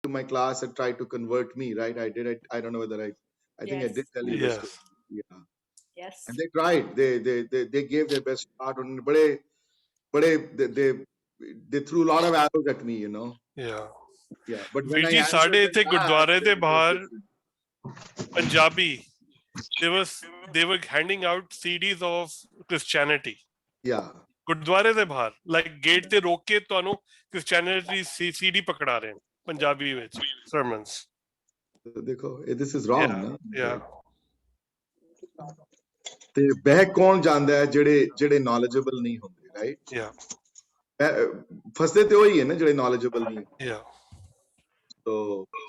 to my class and tried to convert me, right? I did it. I don't know whether I think I did tell you the story. Yes. Yeah. Yes. And they tried. They gave their best shot. And they threw a lot of arrows at me, you know. Yeah. Yeah. But when Veer I ਜੀ answered ਸਾਡੇ them ਇੱਥੇ back, ਗੁਰਦੁਆਰੇ ਦੇ it was ਬਾਹਰ different. Punjabi they were handing out CDs of Christianity. Yeah. ਗੁਰਦੁਆਰੇ ਦੇ ਬਾਹਰ like gate ਤੇ ਰੋਕ ਕੇ ਤੁਹਾਨੂੰ ਕ੍ਰਿਸਚੀਅਨਿਟੀ CD ਪਕੜਾ ਰਹੇ ਨੇ ਪੰਜਾਬੀ ਵਿੱਚ ਸਰਮਨਸ देखो this is wrong, no? Yeah. ਤੇ ਬਹਿ ਕੌਣ ਜਾਂਦਾ ਹੈ ਜਿਹੜੇ knowledgeable ਨਹੀਂ ਹੁੰਦੇ, right? Yeah. ਫਸਦੇ ਤੇ ਉਹੀ ਹੈ ਨਾ ਜਿਹੜੇ knowledgeable ਨਹੀਂ। Yeah. So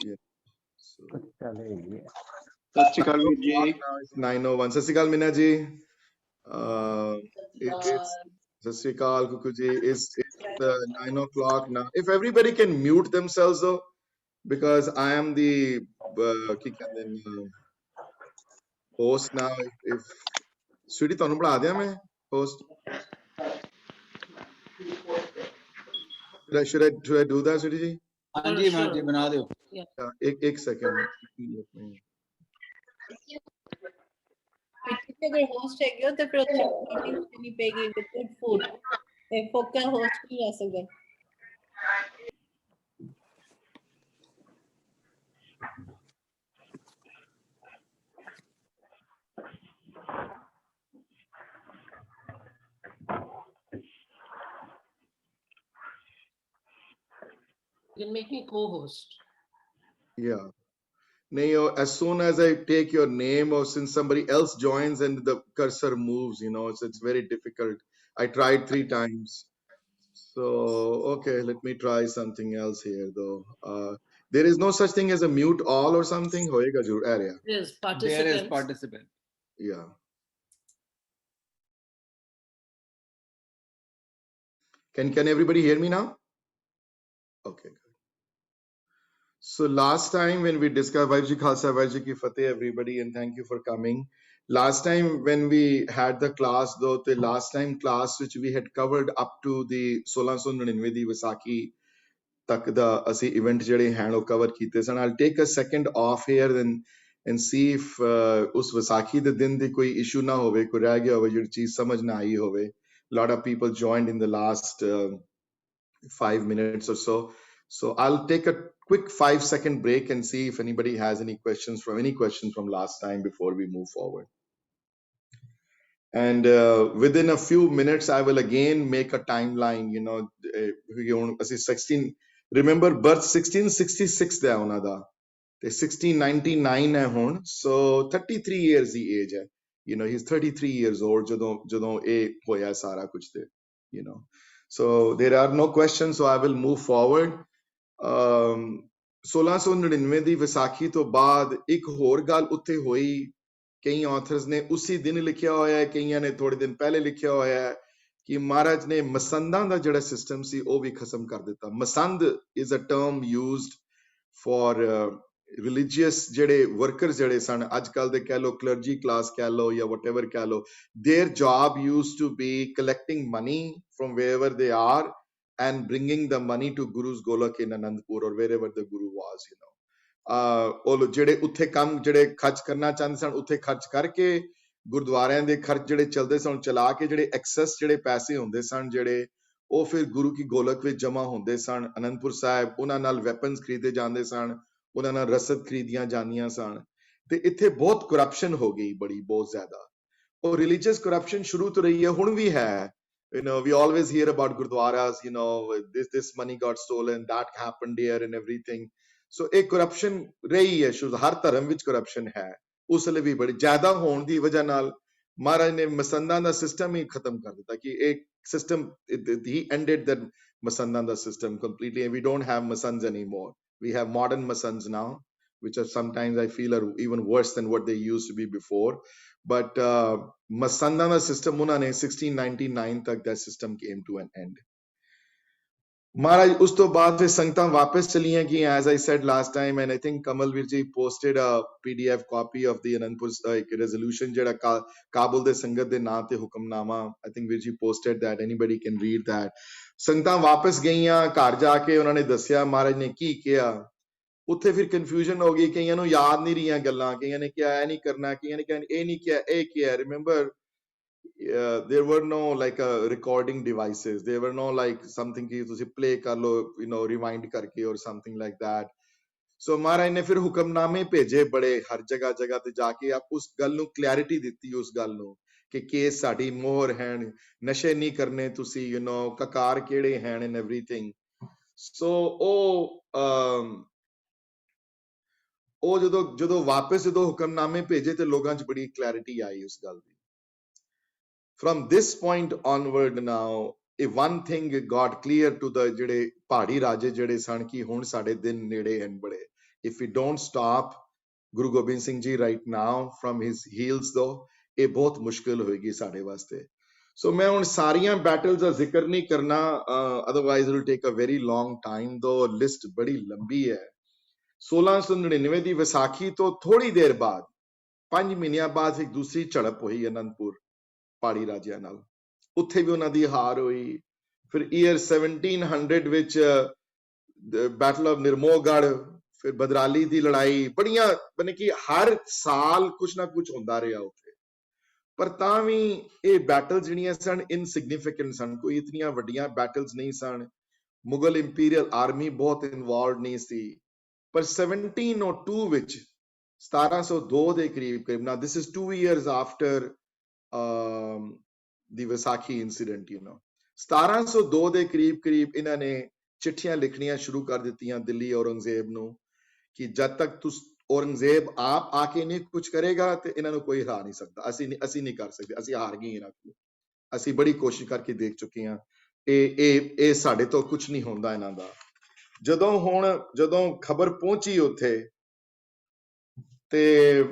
yeah. ਸਤਿ ਸ਼੍ਰੀ ਅਕਾਲ ਵੀਰ ਜੀ। 901 ਸਤਿ ਸ਼੍ਰੀ ਅਕਾਲ ਮੀਨਾ ਜੀ। ਸਤਿ ਸ਼੍ਰੀ ਅਕਾਲ ਕੁਕੂ ਜੀ। It's 9 o'clock now. If everybody can mute themselves though, because I am the ਕੀ ਕਹਿੰਦੇ ਨੇ host now. If ਸਵੀਟੀ ਤੁਹਾਨੂੰ ਬਣਾ ਦਿਆਂ ਮੈਂ host? Should I do that, Sweetie ji? ਹਾਂਜੀ ਹਾਂਜੀ ਬਣਾ ਦਿਓ। एक सेकंड। अगर होस्ट है गया तो फिर अच्छी मीटिंग करनी पड़ेगी विद गुड फूड। एक फोकल होस्ट नहीं रह सकता। You can make me co-host. Yeah. No, as soon as I take your name or since somebody else joins and the cursor moves, you know, it's very difficult. I tried 3 times. So, okay, let me try something else here though. There is no such thing as a mute all or something. Hoega jur area. There is participant. Yeah. Can everybody hear me now? Okay, good. So last time when we discussed Vaiji Khalsa, Vaiji Ki Fateh, everybody, and thank you for coming. Last time when we had the class, though, the last time class which we had covered up to the 1699 ਦੀ ਵਿਸਾਖੀ ਤੱਕ ਦਾ ਅਸੀਂ event ਜਿਹੜੇ ਹਨ ਉਹ cover ਕੀਤੇ ਸਨ। I'll take a second off here and see if ਉਸ ਵਿਸਾਖੀ ਦੇ ਦਿਨ ਦੀ ਕੋਈ issue ਨਾ ਹੋਵੇ, ਕੋਈ ਰਹਿ ਗਿਆ ਹੋਵੇ ਜਿਹੜੀ ਚੀਜ਼ ਸਮਝ ਨਾ ਆਈ ਹੋਵੇ। Lot of people joined in the last 5 minutes or so. So I'll take a quick 5-second break and see if anybody has any questions from last time before we move forward. And within a few minutes, I will again make a timeline, you know, remember birth 1666 da ਉਹਨਾਂ ਦਾ ਤੇ 1699 ਹੈ ਹੁਣ, so 33 years ਦੀ age ਹੈ, you know, he's 33 years old ਜਦੋਂ ਇਹ ਹੋਇਆ ਸਾਰਾ ਕੁਝ ਤੇ, you know. So there are no questions, so I will move forward. 1699 ਦੀ ਵਿਸਾਖੀ ਤੋਂ ਬਾਅਦ ਇੱਕ ਹੋਰ ਗੱਲ ਉੱਥੇ ਹੋਈ, ਕਈ ਆਥਰਸ ਨੇ ਉਸੇ ਦਿਨ ਲਿਖਿਆ ਹੋਇਆ ਹੈ, ਕਈਆਂ ਨੇ ਥੋੜੇ ਦਿਨ ਪਹਿਲੇ ਲਿਖਿਆ ਹੋਇਆ ਹੈ ਕਿ ਮਹਾਰਾਜ ਨੇ ਮਸੰਦਾਂ ਦਾ ਜਿਹੜਾ ਸਿਸਟਮ ਸੀ ਉਹ ਵੀ ਖਤਮ ਕਰ ਦਿੱਤਾ। ਮਸੰਦ is a term used for religious ਜਿਹੜੇ workers ਜਿਹੜੇ ਸਨ, ਅੱਜ ਕੱਲ ਦੇ ਕਹਿ ਲੋ clergy class ਕਹਿ ਲੋ ਜਾਂ whatever ਕਹਿ ਲੋ, their job used to be collecting money from wherever they are and bringing the money to Guru's Golak in Anandpur or wherever the Guru was, you know. ਉਹ ਜਿਹੜੇ ਉੱਥੇ ਕੰਮ ਜਿਹੜੇ ਖਰਚ ਕਰਨਾ ਚਾਹੁੰਦੇ ਸਨ ਉੱਥੇ ਖਰਚ ਕਰਕੇ ਗੁਰਦੁਆਰਿਆਂ ਦੇ ਖਰਚ ਜਿਹੜੇ ਚੱਲਦੇ ਸਨ ਚਲਾ ਕੇ ਜਿਹੜੇ ਐਕਸੈਸ ਜਿਹੜੇ ਪੈਸੇ ਹੁੰਦੇ ਸਨ ਜਿਹੜੇ ਉਹ ਫਿਰ ਗੁਰੂ ਕੀ ਗੋਲਕ ਵਿੱਚ ਜਮਾ ਹੁੰਦੇ ਸਨ ਅਨੰਦਪੁਰ ਸਾਹਿਬ। ਉਹਨਾਂ ਨਾਲ ਵੈਪਨਸ ਖਰੀਦੇ ਜਾਂਦੇ ਸਨ, ਉਹਨਾਂ ਨਾਲ ਰਸਦ ਖਰੀਦੀਆਂ ਜਾਂਦੀਆਂ ਸਨ ਤੇ ਇੱਥੇ ਬਹੁਤ ਕਰਪਸ਼ਨ ਹੋ ਗਈ ਬੜੀ, ਬਹੁਤ ਜ਼ਿਆਦਾ। ਉਹ ਰਿਲੀਜੀਅਸ ਕਰਪਸ਼ਨ ਸ਼ੁਰੂ ਤੋਂ ਰਹੀ ਹੈ, ਹੁਣ ਵੀ ਹੈ। You know, we always hear about gurdwaras, you know, this money got stolen, that happened here and everything. So a corruption ਰਹੀ ਹੈ ਸ਼ੁਰੂ, ਹਰ ਧਰਮ ਵਿੱਚ corruption ਹੈ, ਉਸ ਲਈ ਵੀ ਬੜੀ ਜ਼ਿਆਦਾ ਹੋਣ ਦੀ ਵਜ੍ਹਾ ਨਾਲ ਮਹਾਰਾਜ ਨੇ ਮਸੰਦਾਂ ਦਾ ਸਿਸਟਮ ਹੀ ਖਤਮ ਕਰ ਦਿੱਤਾ ਕਿ ਇੱਕ ਸਿਸਟਮ he ended that ਮਸੰਦਾਂ ਦਾ system completely and we don't have masands anymore. We have modern masands now, which are sometimes I feel are even worse than what they used to be before. But ਮਸੰਦਾਂ ਦਾ system ਉਹਨਾਂ ਨੇ 1699 ਤੱਕ that system came to an end. Maharaj, ਉਸ ਤੋਂ ਬਾਅਦ ਫਿਰ ਸੰਗਤਾਂ ਵਾਪਸ ਚਲੀਆਂ ਗਈਆਂ, as I said last time, and I think Kamalveer ji posted a PDF copy of the Anandpur resolution ਜਿਹੜਾ ਕਾਬੁਲ ਦੇ ਸੰਗਤ ਦੇ ਨਾਂ ਤੇ ਹੁਕਮਨਾਮਾ, I think Veer ji posted that, anybody can read that. ਸੰਗਤਾਂ ਵਾਪਸ ਗਈਆਂ, ਘਰ ਜਾ ਕੇ ਉਹਨਾਂ ਨੇ ਦੱਸਿਆ ਮਹਾਰਾਜ ਨੇ ਕੀ ਕਿਹਾ ਉੱਥੇ ਫਿਰ ਕਨਫਿਊਜ਼ਨ ਹੋ ਗਈ, ਕਈਆਂ ਨੂੰ ਯਾਦ ਨਹੀਂ ਰਹੀਆਂ ਗੱਲਾਂ, ਕਈਆਂ ਨੇ ਕਿਹਾ ਇਹ ਨਹੀਂ ਕਰਨਾ, ਕਈਆਂ ਨੇ ਕਿਹਾ ਇਹ ਨਹੀਂ ਕਿਹਾ, ਇਹ ਕਿਹਾ। Remember there were no like recording devices, there were no like something ਕਿ ਤੁਸੀਂ play ਕਰ ਲਓ, you know, rewind ਕਰਕੇ or something like that। ਸੋ ਮਹਾਰਾਜ ਨੇ ਫਿਰ ਹੁਕਮਨਾਮੇ ਭੇਜੇ ਬੜੇ, ਹਰ ਜਗ੍ਹਾ ਜਗ੍ਹਾ ਤੇ ਜਾ ਕੇ ਆਪ ਉਸ ਗੱਲ ਨੂੰ ਕਲੈਰਿਟੀ ਦਿੱਤੀ, ਉਸ ਗੱਲ ਨੂੰ ਕਿ ਕੇਸ ਸਾਡੀ ਮੋਹਰ ਹਨ, ਨਸ਼ੇ ਨਹੀਂ ਕਰਨੇ ਤੁਸੀਂ, you know, ਕਕਾਰ ਕਿਹੜੇ ਹਨ and everything। ਸੋ ਉਹ ਜਦੋਂ ਵਾਪਸ ਹੁਕਮਨਾਮੇ ਭੇਜੇ ਤੇ ਲੋਕਾਂ 'ਚ ਬੜੀ ਕਲੈਰਿਟੀ ਆਈ ਉਸ ਗੱਲ ਦੀ। From this point onward now, if one thing got clear to the ਜਿਹੜੇ ਪਹਾੜੀ ਰਾਜੇ ਜਿਹੜੇ ਸਨ ਕਿ ਹੁਣ ਸਾਡੇ ਦਿਨ ਨੇੜੇ ਹਨ ਬੜੇ। If we don't stop Guru Gobind Singh ji right now from his heels though, ਇਹ ਬਹੁਤ ਮੁਸ਼ਕਿਲ ਹੋਏਗੀ ਸਾਡੇ ਵਾਸਤੇ। ਸੋ ਮੈਂ ਹੁਣ ਸਾਰੀਆਂ ਬੈਟਲਸ ਦਾ ਜ਼ਿਕਰ ਨਹੀਂ ਕਰਨਾ, otherwise it will take a very long time, though list ਬੜੀ ਲੰਬੀ ਹੈ। 1699 ਦੀ ਵਿਸਾਖੀ ਤੋਂ ਥੋੜੀ ਦੇਰ ਬਾਅਦ 5 ਮਹੀਨਿਆਂ ਬਾਅਦ ਇੱਕ ਦੂਸਰੀ ਝੜਪ ਹੋਈ ਅਨੰਦਪੁਰ ਪਹਾੜੀ ਰਾਜਿਆਂ ਨਾਲ, ਉੱਥੇ ਵੀ ਉਹਨਾਂ ਦੀ ਹਾਰ ਹੋਈ। ਫਿਰ ਈਅਰ 1700 ਵਿੱਚ ਬੈਟਲ ਆਫ ਨਿਰਮੋਹਗੜ੍ਹ, ਫਿਰ ਬਦਰਾਲੀ ਦੀ ਲੜਾਈ, ਬੜੀਆਂ ਬਣੇ ਕਿ ਹਰ ਸਾਲ ਕੁਛ ਨਾ ਕੁਛ ਹੁੰਦਾ ਰਿਹਾ ਉੱਥੇ। ਪਰ ਤਾਂ ਵੀ ਇਹ ਬੈਟਲ ਜਿਹੜੀਆਂ ਸਨ ਇਨਸਿਗਨੀਫਿਕੈਂਟ ਸਨ, ਕੋਈ ਇਤਨੀਆਂ ਵੱਡੀਆਂ ਬੈਟਲਸ ਨਹੀਂ ਸਨ। ਮੁਗਲ ਇੰਪੀਰੀਅਲ ਆਰਮੀ ਬਹੁਤ ਇਨਵੋਲਵਡ ਨਹੀਂ ਸੀ। ਪਰ 1702 ਵਿੱਚ 1702 ਦੇ ਕਰੀਬ ਨਾ, this is 2 years after the Vaisakhi incident, you know, 1702 ਦੇ ਕਰੀਬ ਇਹਨਾਂ ਨੇ ਚਿੱਠੀਆਂ ਲਿਖਣੀਆਂ ਸ਼ੁਰੂ ਕਰ ਦਿੱਤੀਆਂ ਦਿੱਲੀ ਔਰੰਗਜ਼ੇਬ ਨੂੰ ਕਿ ਜਦ ਤੱਕ ਔਰੰਗਜ਼ੇਬ ਆਪ ਆ ਕੇ ਨਹੀਂ ਕੁਝ ਕਰੇਗਾ ਤੇ ਇਹਨਾਂ ਨੂੰ ਕੋਈ ਹਰਾ ਨਹੀਂ ਸਕਦਾ, ਅਸੀਂ ਨਹੀਂ ਕਰ ਸਕਦੇ, ਅਸੀਂ ਹਾਰ ਗਏ ਇਹਨਾਂ ਕੋਲ, ਅਸੀਂ ਬੜੀ ਕੋਸ਼ਿਸ਼ ਕਰਕੇ ਦੇਖ ਚੁੱਕੇ ਹਾਂ, ਇਹ ਸਾਡੇ ਤੋਂ ਕੁਝ ਨਹੀਂ ਹੁੰਦਾ ਇਹਨਾਂ ਦਾ। ਜਦੋਂ ਖਬਰ ਪਹੁੰਚੀ ਉੱਥੇ ਤੇ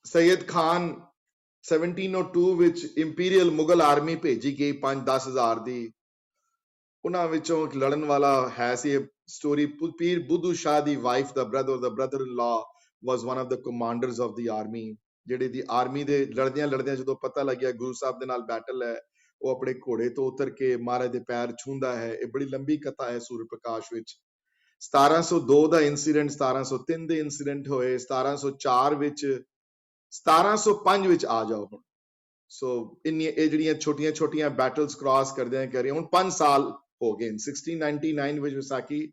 ਸੈਯਦ ਖਾਨ 1702 ਵਿੱਚ ਇੰਪੀਰੀਅਲ ਮੁਗਲ ਆਰਮੀ ਭੇਜੀ ਗਈ 5-10 ਹਜ਼ਾਰ ਦੀ। ਉਹਨਾਂ ਵਿੱਚੋਂ ਇੱਕ ਲੜਨ ਵਾਲਾ ਹੈ ਸੀ, ਸਟੋਰੀ ਪੀਰ ਬੁੱਧੂ ਸ਼ਾਹ ਦੀ wife the brother in law was one of the commanders of the army, ਜਿਹੜੇ ਦੀ ਆਰਮੀ ਦੇ ਲੜਦਿਆਂ ਜਦੋਂ ਪਤਾ ਲੱਗਿਆ ਗੁਰੂ ਸਾਹਿਬ ਦੇ ਨਾਲ ਬੈਟਲ ਹੈ, ਉਹ ਆਪਣੇ ਘੋੜੇ ਤੋਂ ਉਤਰ ਕੇ ਮਹਾਰਾਜ ਦੇ ਪੈਰ ਛੂੰਹਦਾ ਹੈ। ਇਹ ਬੜੀ ਲੰਬੀ ਕਥਾ ਹੈ ਸੂਰਜ ਪ੍ਰਕਾਸ਼ ਵਿੱਚ। 1702 ਦਾ ਇਨਸੀਡੈਂਟ, 1703 ਦੇ ਇਨਸੀਡੈਂਟ ਹੋਏ, 1704 ਵਿੱਚ, 1705 ਵਿੱਚ ਆ ਜਾਓ ਹੁਣ। ਸੋ ਇਹ ਜਿਹੜੀਆਂ ਛੋਟੀਆਂ ਬੈਟਲਸ ਕ੍ਰਾਸ ਕਰਦੇ ਕਰ ਰਹੇ ਹੁਣ 5 ਸਾਲ ਹੋ ਗਏ। 1699 ਵਿੱਚ ਵਿਸਾਖੀ,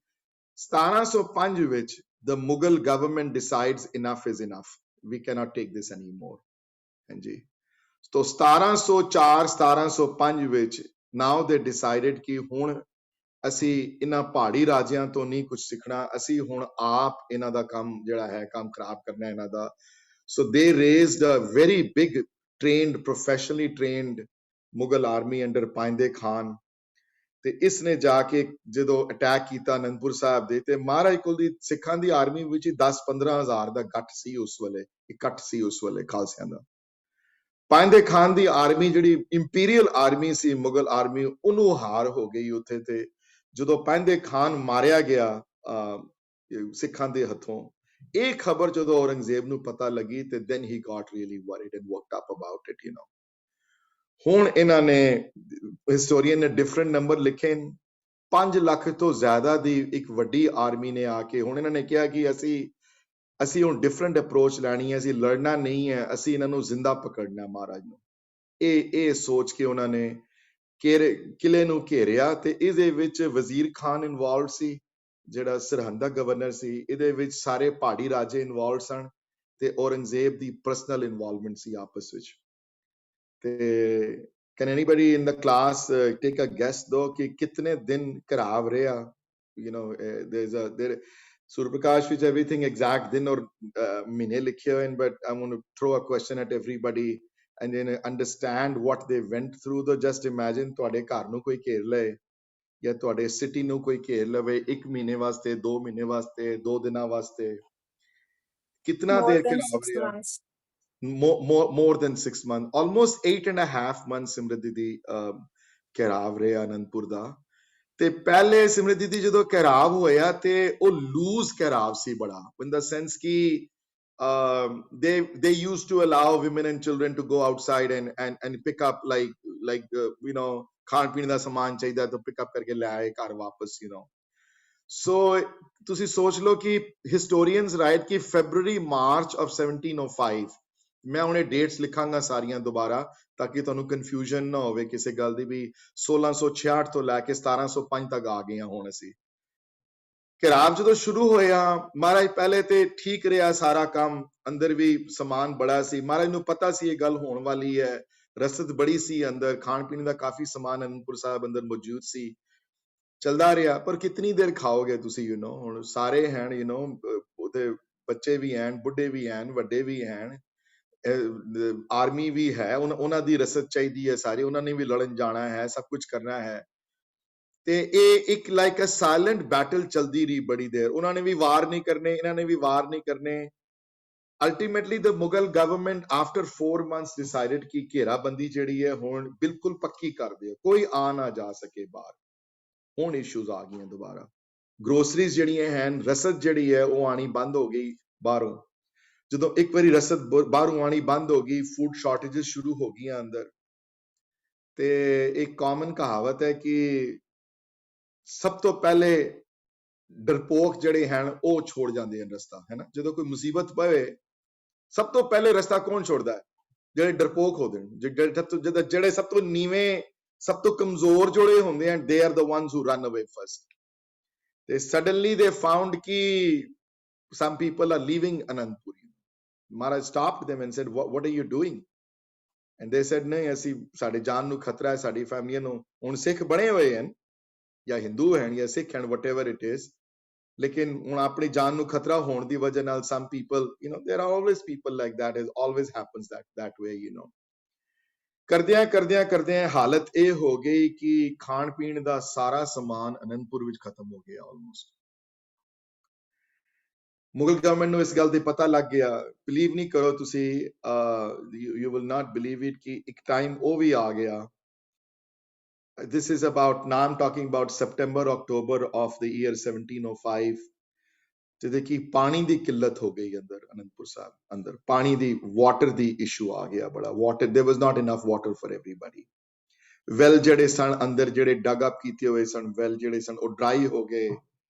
1705 ਵਿੱਚ the Mughal government decides enough is enough, we cannot take this anymore। ਹਾਂਜੀ, तो 1704-1705 ਵਿੱਚ now they decided ਕਿ ਹੁਣ ਅਸੀਂ ਇਹਨਾਂ ਪਹਾੜੀ ਰਾਜਿਆਂ ਤੋਂ ਨਹੀਂ ਕੁਝ ਸਿੱਖਣਾ, ਅਸੀਂ ਹੁਣ ਆਪ ਇਹਨਾਂ ਦਾ ਕੰਮ ਜਿਹੜਾ ਹੈ ਕੰਮ ਖਰਾਬ ਕਰਨਾ ਇਹਨਾਂ ਦਾ। So they raised a very big professionally trained Mughal army under Painde Khan। ਤੇ ਇਸ ਨੇ ਜਾ ਕੇ ਜਦੋਂ ਅਟੈਕ ਕੀਤਾ ਅਨੰਦਪੁਰ ਸਾਹਿਬ ਦੇ, ਤੇ ਮਹਾਰਾਜ ਕੋਲ ਦੀ ਸਿੱਖਾਂ ਦੀ ਆਰਮੀ ਵਿੱਚ 10-15 ਹਜ਼ਾਰ ਦਾ ਇਕੱਠ ਸੀ ਉਸ ਵੇਲੇ ਖਾਲਸਿਆਂ ਦਾ। ਪਾਇੰਦੇ ਖਾਨ ਦੀ ਆਰਮੀ ਜਿਹੜੀ ਇੰਪੀਰੀਅਲ ਆਰਮੀ ਸੀ, ਮੁਗਲ ਆਰਮੀ, ਉਹਨੂੰ ਹਾਰ ਹੋ ਗਈ ਉੱਥੇ। ਤੇ ਜਦੋਂ ਪਾਇੰਦੇ ਖਾਨ ਮਾਰਿਆ ਗਿਆ ਸਿੱਖਾਂ ਦੇ ਹੱਥੋਂ, ਇਹ ਖਬਰ ਜਦੋਂ ਔਰੰਗਜ਼ੇਬ ਨੂੰ ਪਤਾ ਲੱਗੀ ਤੇ then he got really worried and worked up about it, you know। ਹੁਣ ਇਹਨਾਂ ਨੇ, ਹਿਸਟੋਰੀਅਨ ਨੇ ਡਿਫਰੈਂਟ ਨੰਬਰ ਲਿਖੇ, 5 ਲੱਖ ਤੋਂ ਜ਼ਿਆਦਾ ਦੀ ਇੱਕ ਵੱਡੀ ਆਰਮੀ ਨੇ ਆ ਕੇ ਹੁਣ ਇਹਨਾਂ ਨੇ ਕਿਹਾ ਕਿ ਅਸੀਂ ਹੁਣ ਡਿਫਰੈਂਟ ਅਪਰੋਚ ਲੈਣੀ ਹੈ, ਅਸੀਂ ਲੜਨਾ ਨਹੀਂ ਹੈ, ਅਸੀਂ ਇਹਨਾਂ ਨੂੰ ਜ਼ਿੰਦਾ ਪਕੜਨਾ ਮਹਾਰਾਜ ਨੂੰ। ਇਹ ਸੋਚ ਕੇ ਉਹਨਾਂ ਨੇ ਕਿਲੇ ਨੂੰ ਘੇਰਿਆ। ਤੇ ਇਹਦੇ ਵਿੱਚ ਵਜ਼ੀਰ ਖਾਨ ਇਨਵੋਲਵਡ ਸੀ, ਜਿਹੜਾ ਸਰਹੰਦ ਦਾ ਗਵਰਨਰ ਸੀ। ਇਹਦੇ ਵਿੱਚ ਸਾਰੇ ਪਹਾੜੀ ਰਾਜੇ ਇਨਵੋਲਵਡ ਸਨ ਤੇ ਔਰੰਗਜ਼ੇਬ ਦੀ ਪਰਸਨਲ ਇਨਵੋਲਵਮੈਂਟ ਸੀ ਆਪਸ ਵਿੱਚ। ਤੇ can anybody in the class take a guess though ਕਿ ਕਿਤਨੇ ਦਿਨ ਘਰਾਵ ਰਿਹਾ? You know, there Surya Prakash ਵਿੱਚ everything exact ਦਿਨ ਔਰ ਮਹੀਨੇ ਲਿਖੇ ਹੋਏ, but I want to throw a question at everybody and then understand what they went through। though just imagine ਤੁਹਾਡੇ ਘਰ ਨੂੰ ਕੋਈ ਘੇਰ ਲਏ ਜਾਂ ਤੁਹਾਡੇ ਸਿਟੀ ਨੂੰ ਕੋਈ ਘੇਰ ਲਵੇ 1 ਮਹੀਨੇ ਵਾਸਤੇ, 2 ਮਹੀਨੇ ਵਾਸਤੇ, 2 ਦਿਨਾਂ ਵਾਸਤੇ, ਕਿਤਨਾ ਦੇਰ ਘਰਾਵ ਰਿਹਾ? More than 6 months, almost 8.5 months ਸਿਮਰਤ ਦੀਦੀ ਘਰਾਵ ਰਿਹਾ ਅਨੰਦਪੁਰ ਦਾ। ਤੇ ਪਹਿਲੇ ਸਿਮਰਤ ਦੀਦੀ ਜਦੋਂ ਘਰਾਵ ਹੋਇਆ ਤੇ ਉਹ ਲੂਜ਼ ਘਰਾਵ ਸੀ ਬੜਾ, in the sense ਕਿ they used to allow women and children to go outside and pick up like you know, ਖਾਣ ਪੀਣ ਦਾ ਸਮਾਨ ਚਾਹੀਦਾ ਤਾਂ ਪਿਕ ਅਪ ਕਰਕੇ ਲੈ ਆਏ ਘਰ ਵਾਪਸ, you know। ਸੋ ਤੁਸੀਂ ਸੋਚ ਲਓ ਕਿ ਹਿਸਟੋਰੀਅਨਸ ਰਾਈਟ ਕਿ ਫੈਬਰੂਅਰੀ ਮਾਰਚ ਆਫ 1705, ਮੈਂ ਹੁਣੇ ਡੇਟਸ ਲਿਖਾਂਗਾ ਸਾਰੀਆਂ ਦੁਬਾਰਾ ਤਾਂ ਕਿ ਤੁਹਾਨੂੰ ਕਨਫਿਊਜ਼ਨ ਨਾ ਹੋਵੇ ਕਿਸੇ ਗੱਲ ਦੀ ਵੀ 1666 ਤੋਂ ਲੈ ਕੇ 1705 ਤੱਕ ਆ ਗਏ ਹਾਂ ਹੁਣ ਅਸੀਂ। ਘਿਰਾਵ ਜਦੋਂ ਸ਼ੁਰੂ ਹੋਇਆ ਮਹਾਰਾਜ ਪਹਿਲੇ ਤੇ ਠੀਕ ਰਿਹਾ ਸਾਰਾ ਕੰਮ, ਅੰਦਰ ਵੀ ਸਮਾਨ ਬੜਾ ਸੀ, ਮਹਾਰਾਜ ਨੂੰ ਪਤਾ ਸੀ ਇਹ ਗੱਲ ਹੋਣ ਵਾਲੀ ਹੈ, ਰਸਦ ਬੜੀ ਸੀ ਅੰਦਰ, ਖਾਣ ਪੀਣ ਦਾ ਕਾਫੀ ਸਮਾਨ ਅਨੰਦਪੁਰ ਸਾਹਿਬ ਅੰਦਰ ਮੌਜੂਦ ਸੀ, ਚਲਦਾ ਰਿਹਾ। ਪਰ ਕਿਤਨੀ ਦੇਰ ਖਾਓਗੇ ਤੁਸੀਂ, ਹੁਣ ਸਾਰੇ ਹਨ, ਉਹਦੇ ਬੱਚੇ ਵੀ ਹਨ, ਬੁੱਢੇ ਵੀ ਹਨ, ਵੱਡੇ ਵੀ ਹਨ, ਆਰਮੀ ਵੀ ਹੈ, ਉਹਨਾਂ ਦੀ ਰਸਦ ਚਾਹੀਦੀ ਹੈ ਸਾਰੀ, ਉਹਨਾਂ ਨੇ ਵੀ ਲੜਨ ਜਾਣਾ ਹੈ, ਸਭ ਕੁਝ ਕਰਨਾ ਹੈ। ਤੇ ਇਹ ਇੱਕ ਲਾਈਕ ਅ ਸਾਇਲੈਂਟ ਬੈਟਲ ਚਲਦੀ ਰਹੀ ਬੜੀ ਦੇਰ, ਉਹਨਾਂ ਨੇ ਵੀ ਵਾਰ ਨਹੀਂ ਕਰਨੇ, ਇਹਨਾਂ ਨੇ ਵੀ ਵਾਰ ਨਹੀਂ ਕਰਨੇ। Ultimately the Mughal government after 4 months decided ਕਿ ਘੇਰਾਬੰਦੀ ਜਿਹੜੀ ਹੈ ਹੁਣ ਬਿਲਕੁਲ ਪੱਕੀ ਕਰ ਦਿਓ, ਕੋਈ ਆ ਨਾ ਜਾ ਸਕੇ ਬਾਹਰ। ਹੁਣ ਇਸ਼ੂਜ਼ ਆ ਗਈਆਂ ਦੁਬਾਰਾ, ਗਰੋਸਰੀਜ਼ ਜਿਹੜੀਆਂ ਹਨ, ਰਸਦ ਜਿਹੜੀ ਹੈ ਉਹ ਆਣੀ ਬੰਦ ਹੋ ਗਈ ਬਾਹਰੋਂ। ਜਦੋਂ ਇੱਕ ਵਾਰੀ ਰਸਦ ਬਾਹਰੋਂ ਆਣੀ ਬੰਦ ਹੋ ਗਈ, ਫੂਡ ਸ਼ਾਰਟੇजेस ਸ਼ੁਰੂ ਹੋ ਗਈਆਂ ਅੰਦਰ। ਤੇ ਇੱਕ ਕਾਮਨ ਕਹਾਵਤ ਹੈ ਕਿ ਸਭ ਤੋਂ ਪਹਿਲੇ ਡਰਪੋਕ ਜਿਹੜੇ ਹਨ ਉਹ ਛੋੜ ਜਾਂਦੇ ਹਨ ਰਸਤਾ, ਹੈ ਨਾ। ਜਦੋਂ ਕੋਈ ਮੁਸੀਬਤ ਪਵੇ ਸਭ ਤੋਂ ਪਹਿਲੇ ਰਸਤਾ ਕੌਣ ਛੋੜਦਾ ਹੈ? ਜਿਹੜੇ ਡਰਪੋਕ ਹੁੰਦੇ ਨੇ, ਜਿਹੜੇ ਸਭ ਤੋਂ ਨੀਵੇਂ, ਸਭ ਤੋਂ ਕਮਜ਼ੋਰ ਜਿਹੜੇ ਹੁੰਦੇ ਹਨ, they are the ones who run away first. ਤੇ suddenly they found ਕਿ some people are leaving Anandpur. Maharaj stopped them and said, what are you doing? And they said, ਨਹੀਂ ਅਸੀਂ, ਸਾਡੇ ਜਾਨ ਨੂੰ ਖਤਰਾ ਹੈ, ਸਾਡੀ ਫੈਮਲੀਆਂ ਨੂੰ। ਹੁਣ ਸਿੱਖ ਬਣੇ ਹੋਏ ਹਨ ਜਾਂ ਹਿੰਦੂ ਹਨ ਜਾਂ ਸਿੱਖ ਹਨ, whatever it is, ਲੇਕਿਨ ਹੁਣ ਆਪਣੀ ਜਾਨ ਨੂੰ ਖਤਰਾ ਹੋਣ ਦੀ ਵਜ੍ਹਾ ਨਾਲ some people, there are always people like that, it always happens that way, ਕਰਦਿਆਂ ਹਾਲਤ ਇਹ ਹੋ ਗਈ ਕਿ ਖਾਣ ਪੀਣ ਦਾ ਸਾਰਾ ਸਮਾਨ ਅਨੰਦਪੁਰ ਵਿੱਚ ਖਤਮ ਹੋ ਗਿਆ ਆਲਮੋਸਟ। ਮੁਗਲ ਗਵਰਨਮੈਂਟ ਨੂੰ ਇਸ ਗੱਲ ਦਾ ਪਤਾ ਲੱਗ ਗਿਆ। ਬਿਲੀਵ ਨਹੀਂ ਕਰੋ ਤੁਸੀਂ, you will not believe it, ਕਿ ਇੱਕ ਟਾਈਮ ਉਹ ਵੀ ਆ ਗਿਆ। This is about, now I'm talking about September, October of the year 1705, ਜਿਹਦੇ ਕਿ ਪਾਣੀ ਦੀ ਕਿੱਲਤ ਹੋ ਗਈ ਅੰਦਰ ਅਨੰਦਪੁਰ ਸਾਹਿਬ ਅੰਦਰ, ਪਾਣੀ ਦੀ, ਵਾਟਰ ਦੀ ਇਸ਼ੂ ਆ ਗਿਆ ਬੜਾ। Water, there was not enough water for everybody. Well ਜਿਹੜੇ ਸਨ ਅੰਦਰ, ਜਿਹੜੇ ਡਗ ਅਪ ਕੀਤੇ ਹੋਏ ਸਨ ਵੈਲ ਜਿਹੜੇ ਸਨ, ਉਹ ਡਰਾਈ ਹੋ ਗਏ,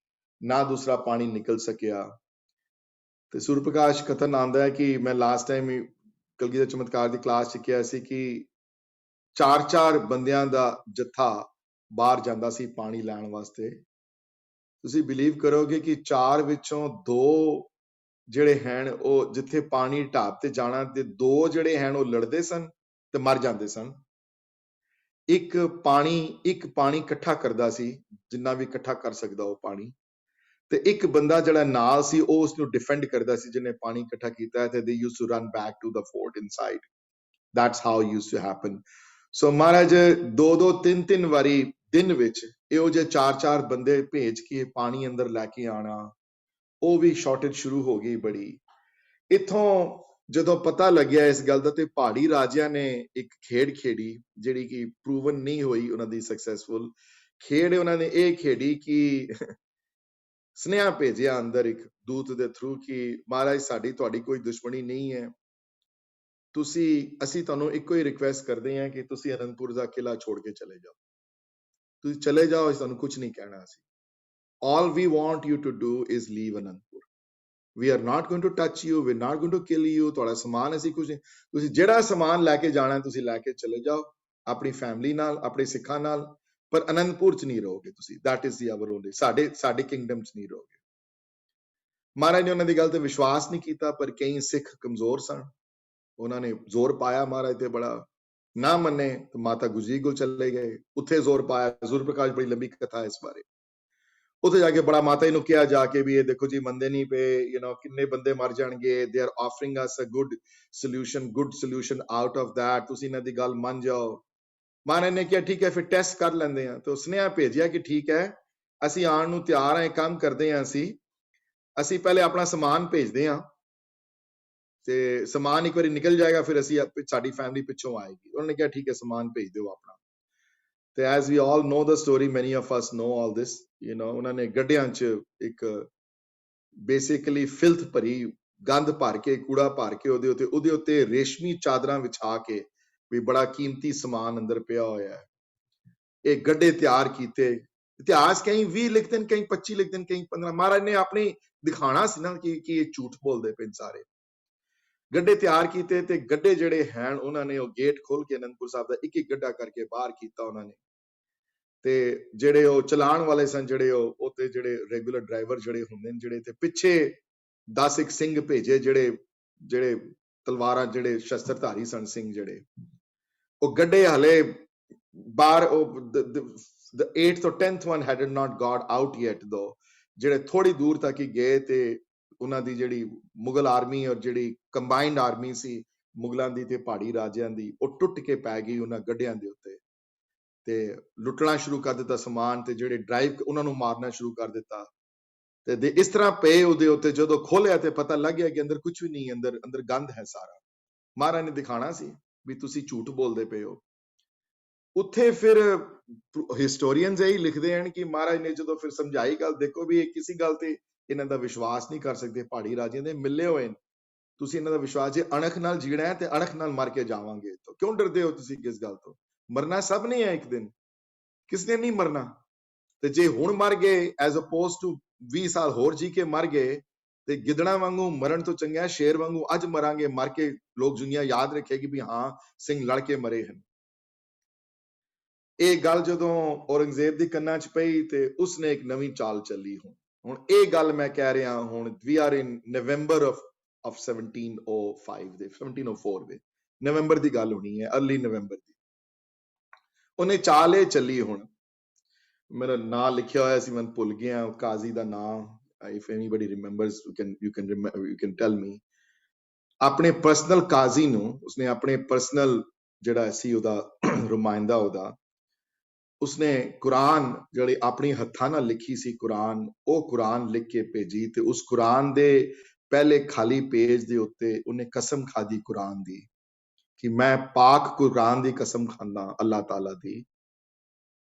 ਨਾ ਦੂਸਰਾ ਪਾਣੀ ਨਿਕਲ ਸਕਿਆ। ਤੇ ਸੂਰਜ ਪ੍ਰਕਾਸ਼ ਕਥਨ ਆਉਂਦਾ ਹੈ ਕਿ ਮੈਂ ਲਾਸਟ ਟਾਈਮ ਕਲਗੀਧਰ ਚਮਤਕਾਰ ਦੀ ਕਲਾਸ ਚ ਕਿਹਾ ਸੀ ਕਿ 4 ਬੰਦਿਆਂ ਦਾ ਜੱਥਾ ਬਾਹਰ ਜਾਂਦਾ ਸੀ ਪਾਣੀ ਲੈਣ ਵਾਸਤੇ। ਤੁਸੀਂ ਬਿਲੀਵ ਕਰੋਗੇ ਕਿ 4 ਵਿੱਚੋਂ 2 ਜਿਹੜੇ ਹਨ ਉਹ ਜਿੱਥੇ ਪਾਣੀ ਢਾਬ ਤੇ ਜਾਣਾ, ਤੇ 2 ਜਿਹੜੇ ਹਨ ਉਹ ਲੜਦੇ ਸਨ ਤੇ ਮਰ ਜਾਂਦੇ ਸਨ। ਇੱਕ ਪਾਣੀ ਇਕੱਠਾ ਕਰਦਾ ਸੀ, ਜਿੰਨਾ ਵੀ ਇਕੱਠਾ ਕਰ ਸਕਦਾ ਉਹ ਪਾਣੀ, ਤੇ ਇੱਕ ਬੰਦਾ ਜਿਹੜਾ ਨਾਲ ਸੀ ਉਹ ਉਸ ਨੂੰ ਡਿਫੈਂਡ ਕਰਦਾ ਸੀ ਜਿਹਨੇ ਪਾਣੀ ਇਕੱਠਾ ਕੀਤਾ, ਤੇ they used to run back to the fort inside. That's how it used to happen. So ਮਹਾਰਾਜ 2-2, 3-3 ਵਾਰੀ ਦਿਨ ਵਿੱਚ ਇਹੋ ਜਿਹੇ 4 ਬੰਦੇ ਭੇਜ ਕੇ ਪਾਣੀ ਅੰਦਰ ਲੈ ਕੇ ਆਣਾ, ਉਹ ਵੀ ਸ਼ਾਰਟੇਜ ਸ਼ੁਰੂ ਹੋ ਗਈ ਬੜੀ। ਇੱਥੋਂ ਜਦੋਂ ਪਤਾ ਲੱਗਿਆ ਇਸ ਗੱਲ ਦਾ, ਤੇ ਪਹਾੜੀ ਰਾਜਿਆਂ ਨੇ ਇੱਕ ਖੇਡ ਖੇਡੀ ਜਿਹੜੀ ਕਿ ਪ੍ਰੂਵਨ ਨਹੀਂ ਹੋਈ ਉਹਨਾਂ ਦੀ ਸਕਸੈਸਫੁਲ ਖੇਡ। ਉਹਨਾਂ ਨੇ ਇਹ ਖੇਡੀ ਕਿ ਸੁਨੇਹਾ ਭੇਜਿਆ ਅੰਦਰ ਇੱਕ ਦੂਤ ਦੇ ਥਰੂ ਕਿ ਮਹਾਰਾਜ ਸਾਡੀ ਤੁਹਾਡੀ ਕੋਈ ਦੁਸ਼ਮਣੀ ਨਹੀਂ ਹੈ, ਅਸੀਂ ਤੁਹਾਨੂੰ ਇੱਕੋ ਹੀ ਰਿਕੁਐਸਟ ਕਰਦੇ ਹਾਂ ਕਿ ਤੁਸੀਂ ਅਨੰਦਪੁਰ ਦਾ ਕਿਲਾ ਛੋੜ ਕੇ ਚਲੇ ਜਾਓ, ਤੁਸੀਂ ਚਲੇ ਜਾਓ, ਅਸੀਂ ਤੁਹਾਨੂੰ ਕੁਝ ਨਹੀਂ ਕਹਿਣਾ। ਅਸੀਂ all we want you to do is leave Anandpur. We are not going to touch you, we're not going to kill you. ਤੁਹਾਡਾ ਸਮਾਨ ਅਸੀਂ ਕੁਝ, ਤੁਸੀਂ ਜਿਹੜਾ ਸਮਾਨ ਲੈ ਕੇ ਜਾਣਾ ਤੁਸੀਂ ਲੈ ਕੇ ਚਲੇ ਜਾਓ ਆਪਣੀ ਫੈਮਿਲੀ ਨਾਲ, ਆਪਣੇ ਸਿੱਖਾਂ ਨਾਲ, ਪਰ ਅਨੰਦਪੁਰ ਚ ਨਹੀਂ ਰਹੋਗੇ ਤੁਸੀਂ। that is the our only, ਸਾਡੇ ਕਿੰਗਡਮ ਚ ਨਹੀਂ ਰਹੋਗੇ। ਮਹਾਰਾਜ ਨੇ ਉਹਨਾਂ ਦੀ ਗੱਲ ਤੇ ਵਿਸ਼ਵਾਸ ਨਹੀਂ ਕੀਤਾ, ਪਰ ਕਈ ਸਿੱਖ ਕਮਜ਼ੋਰ ਸਨ, ਉਹਨਾਂ ਨੇ ਜ਼ੋਰ ਪਾਇਆ ਮਹਾਰਾਜ ਤੇ ਬੜਾ, ਨਾ ਮੰਨੇ ਤਾਂ ਮਾਤਾ ਗੁਜਰੀ ਕੋਲ ਚਲੇ ਗਏ, ਉੱਥੇ ਜ਼ੋਰ ਪਾਇਆ। ਸੂਰਜ ਪ੍ਰਕਾਸ਼ ਬੜੀ ਲੰਬੀ ਕਥਾ ਇਸ ਬਾਰੇ, ਉੱਥੇ ਜਾ ਕੇ ਬੜਾ ਮਾਤਾ ਜੀ ਨੂੰ ਕਿਹਾ ਜਾ ਕੇ ਵੀ ਇਹ ਦੇਖੋ ਜੀ ਮੰਨਦੇ ਨਹੀਂ ਪਏ, ਕਿੰਨੇ ਬੰਦੇ ਮਰ ਜਾਣਗੇ, they are offering us a good solution out of that, ਤੁਸੀਂ ਇਹਨਾਂ ਦੀ ਗੱਲ ਮੰਨ ਜਾਓ। ਮਹਾਰਾਜ ਨੇ ਕਿਹਾ ਠੀਕ ਹੈ ਫਿਰ ਟੈਸਟ ਕਰ ਲੈਂਦੇ ਆ। ਤੇ ਉਸਨੇ ਆ ਭੇਜਿਆ ਕਿ ਠੀਕ ਹੈ ਅਸੀਂ ਆਉਣ ਨੂੰ ਤਿਆਰ ਹਾਂ, ਕੰਮ ਕਰਦੇ ਹਾਂ, ਅਸੀਂ ਪਹਿਲੇ ਆਪਣਾ ਸਮਾਨ ਭੇਜਦੇ ਹਾਂ, ਤੇ ਸਮਾਨ ਇੱਕ ਵਾਰੀ ਨਿਕਲ ਜਾਏਗਾ ਫਿਰ ਅਸੀਂ, ਸਾਡੀ ਫੈਮਿਲੀ ਪਿੱਛੋਂ ਆਏਗੀ। ਉਹਨਾਂ ਨੇ ਕਿਹਾ ਠੀਕ ਹੈ ਸਮਾਨ ਭੇਜ ਦਿਓ ਆਪਣਾ। ਤੇ as we all know the story, many of us know all this, ਉਹਨਾਂ ਨੇ ਗੱਡਿਆਂ 'ਚ ਇੱਕ ਬੇਸਿਕਲੀ ਫਿਲਥ ਭਰੀ, ਗੰਦ ਭਰ ਕੇ, ਕੂੜਾ ਭਰ ਕੇ ਉਹਦੇ ਉੱਤੇ ਰੇਸ਼ਮੀ ਚਾਦਰਾਂ ਵਿਛਾ ਕੇ, ਵੀ ਬੜਾ ਕੀਮਤੀ ਸਮਾਨ ਅੰਦਰ ਪਿਆ ਹੋਇਆ ਹੈ। ਇਹ ਗੱਡੇ ਤਿਆਰ ਕੀਤੇ, ਇਤਿਹਾਸ ਕਈ 20 ਲਿਖਦੇ ਨੇ, ਕਈ 25 ਲਿਖਦੇ ਨੇ, ਕਈ 15। ਮਹਾਰਾਜ ਨੇ ਆਪਣੀ ਦਿਖਾਣਾ ਸੀ ਨਾ ਕਿ ਇਹ ਝੂਠ ਬੋਲਦੇ ਪਏ ਸਾਰੇ। ਗੱਡੇ ਤਿਆਰ ਕੀਤੇ ਤੇ ਗੱਡੇ ਜਿਹੜੇ ਹਨ ਉਹਨਾਂ ਨੇ ਉਹ ਗੇਟ ਖੋਲ ਕੇ ਅਨੰਦਪੁਰ ਸਾਹਿਬ ਦਾ ਇੱਕ ਇੱਕ ਗੱਡਾ ਕਰਕੇ ਬਾਹਰ ਕੀਤਾ ਉਹਨਾਂ ਨੇ। ਤੇ ਜਿਹੜੇ ਉਹ ਚਲਾਉਣ ਵਾਲੇ ਸਨ, ਜਿਹੜੇ ਉਹ ਉੱਤੇ ਜਿਹੜੇ ਰੈਗੂਲਰ ਡਰਾਈਵਰ ਜਿਹੜੇ ਹੁੰਦੇ ਨੇ, ਜਿਹੜੇ ਤੇ ਪਿੱਛੇ 10 ਇੱਕ ਸਿੰਘ ਭੇਜੇ, ਜਿਹੜੇ ਤਲਵਾਰਾਂ, ਜਿਹੜੇ ਸ਼ਸਤਰਧਾਰੀ ਸਨ ਸਿੰਘ, ਜਿਹੜੇ ਉਹ ਗੱਡੇ ਹਲੇ ਬਾਹਰ, ਉਹ the 8th or 10th one had not got out yet though, ਜਿਹੜੇ ਥੋੜੀ ਦੂਰ ਤੱਕ ਹੀ ਗਏ ਤੇ ਉਹਨਾਂ ਦੀ ਜਿਹੜੀ ਮੁਗਲ ਆਰਮੀ ਔਰ ਜਿਹੜੀ ਕੰਬਾਈਨਡ ਆਰਮੀ ਸੀ ਮੁਗਲਾਂ ਦੀ ਤੇ ਪਹਾੜੀ ਰਾਜਿਆਂ ਦੀ, ਉਹ ਟੁੱਟ ਕੇ ਪੈ ਗਈ ਉਹਨਾਂ ਗੱਡਿਆਂ ਦੇ ਉੱਤੇ ਤੇ ਲੁੱਟਣਾ ਸ਼ੁਰੂ ਕਰ ਦਿੱਤਾ ਸਮਾਨ, ਤੇ ਜਿਹੜੇ ਡਰਾਈਵ ਉਹਨਾਂ ਨੂੰ ਮਾਰਨਾ ਸ਼ੁਰੂ ਕਰ ਦਿੱਤਾ। ਤੇ ਇਸ ਤਰ੍ਹਾਂ ਪਏ ਉਹਦੇ ਉੱਤੇ। ਜਦੋਂ ਖੋਲਿਆ ਤੇ ਪਤਾ ਲੱਗ ਗਿਆ ਕਿ ਅੰਦਰ ਕੁਝ ਵੀ ਨਹੀਂ, ਅੰਦਰ ਗੰਦ ਹੈ ਸਾਰਾ। ਮਹਾਰਾਜ ਨੇ ਦਿਖਾਣਾ ਸੀ ਵੀ ਤੁਸੀਂ ਝੂਠ ਬੋਲਦੇ ਪਏ ਹੋ। ਉੱਥੇ ਫਿਰ ਹਿਸਟੋਰੀਅਨਸ ਇਹੀ ਲਿਖਦੇ ਹਨ ਕਿ ਮਹਾਰਾਜ ਨੇ ਜਦੋਂ ਫਿਰ ਸਮਝਾਈ ਗੱਲ, ਦੇਖੋ ਵੀ ਇਹ ਕਿਸੇ ਗੱਲ ਤੇ ਇਹਨਾਂ ਦਾ ਵਿਸ਼ਵਾਸ ਨਹੀਂ ਕਰ ਸਕਦੇ, ਪਹਾੜੀ ਰਾਜਿਆਂ ਦੇ ਮਿਲੇ ਹੋਏ ਨੇ, ਤੁਸੀਂ ਇਹਨਾਂ ਦਾ ਵਿਸ਼ਵਾਸ, ਜੇ ਅਣਖ ਨਾਲ ਜੀਣਾ ਹੈ ਤੇ ਅਣਖ ਨਾਲ ਮਰ ਕੇ ਜਾਵਾਂਗੇ, ਤਾਂ ਕਿਉਂ ਡਰਦੇ ਹੋ ਤੁਸੀਂ ਕਿਸ ਗੱਲ ਤੋਂ? ਮਰਨਾ ਸਭ ਨੇ ਹੈ ਇੱਕ ਦਿਨ, ਕਿਸ ਨੇ ਨਹੀਂ ਮਰਨਾ। ਤੇ ਜੇ ਹੁਣ ਮਰ ਗਏ ਐਜ਼ ਅਪੋਜ਼ ਟੂ 20 ਸਾਲ ਹੋਰ ਜੀ ਕੇ ਮਰ ਗਏ, ਤੇ ਗਿੱਦੜਾਂ ਵਾਂਗੂ ਮਰਨ ਤੋਂ ਚੰਗਾ ਸ਼ੇਰ ਵਾਂਗੂ ਅੱਜ ਮਰਾਂਗੇ, ਮਰ ਕੇ ਲੋਕ ਦੁਨੀਆ ਯਾਦ ਰੱਖੇਗੀ ਵੀ ਹਾਂ ਸਿੰਘ ਲੜ ਕੇ ਮਰੇ ਹਨ। ਇਹ ਗੱਲ ਜਦੋਂ ਔਰੰਗਜ਼ੇਬ ਦੀ ਕੰਨਾਂ 'ਚ ਪਈ ਤੇ ਉਸਨੇ ਇੱਕ ਨਵੀਂ ਚਾਲ ਚੱਲੀ। ਹੁਣ ਇਹ ਗੱਲ ਮੈਂ ਕਹਿ ਰਿਹਾ, ਹੁਣ ਵੀ ਆਰ ਇਨ ਨਵੰਬਰ ਆਫ 1705 ਦੇ 1704 ਦੇ ਨਵੰਬਰ ਦੀ ਗੱਲ ਹੋਣੀ ਹੈ, ਅਰਲੀ ਨਵੰਬਰ ਦੀ। ਉਹਨੇ ਚਾਲ ਇਹ ਚੱਲੀ। ਹੁਣ ਮੇਰਾ ਨਾਂ ਲਿਖਿਆ ਹੋਇਆ ਸੀ, ਮੈਂ ਭੁੱਲ ਗਿਆ ਕਾਜ਼ੀ ਦਾ ਨਾਮ। if anybody remembers you can tell me। ਆਪਣੇ ਪਰਸਨਲ ਕਾਜ਼ੀ ਨੂੰ ਉਸਨੇ ਆਪਣੇ ਪਰਸਨਲ ਜਿਹੜਾ ਸੀ ਉਹਦਾ ਰੁਮਾਇੰਦਾ, ਉਹਦਾ ਉਸਨੇ ਕੁਰਾਨ ਜਿਹੜੀ ਆਪਣੀ ਹੱਥਾਂ ਨਾਲ ਲਿਖੀ ਸੀ ਕੁਰਾਨ, ਉਹ ਕੁਰਾਨ ਲਿਖ ਕੇ ਭੇਜੀ। ਤੇ ਉਸ ਕੁਰਾਨ ਦੇ ਪਹਿਲੇ ਖਾਲੀ ਪੇਜ ਦੇ ਉੱਤੇ ਉਹਨੇ ਕਸਮ ਖਾਦੀ ਕੁਰਾਨ ਦੀ ਕਿ ਮੈਂ ਪਾਕ ਕੁਰਾਨ ਦੀ ਕਸਮ ਖਾਂਦਾ ਅੱਲਾਹ ਤਾਲਾ ਦੀ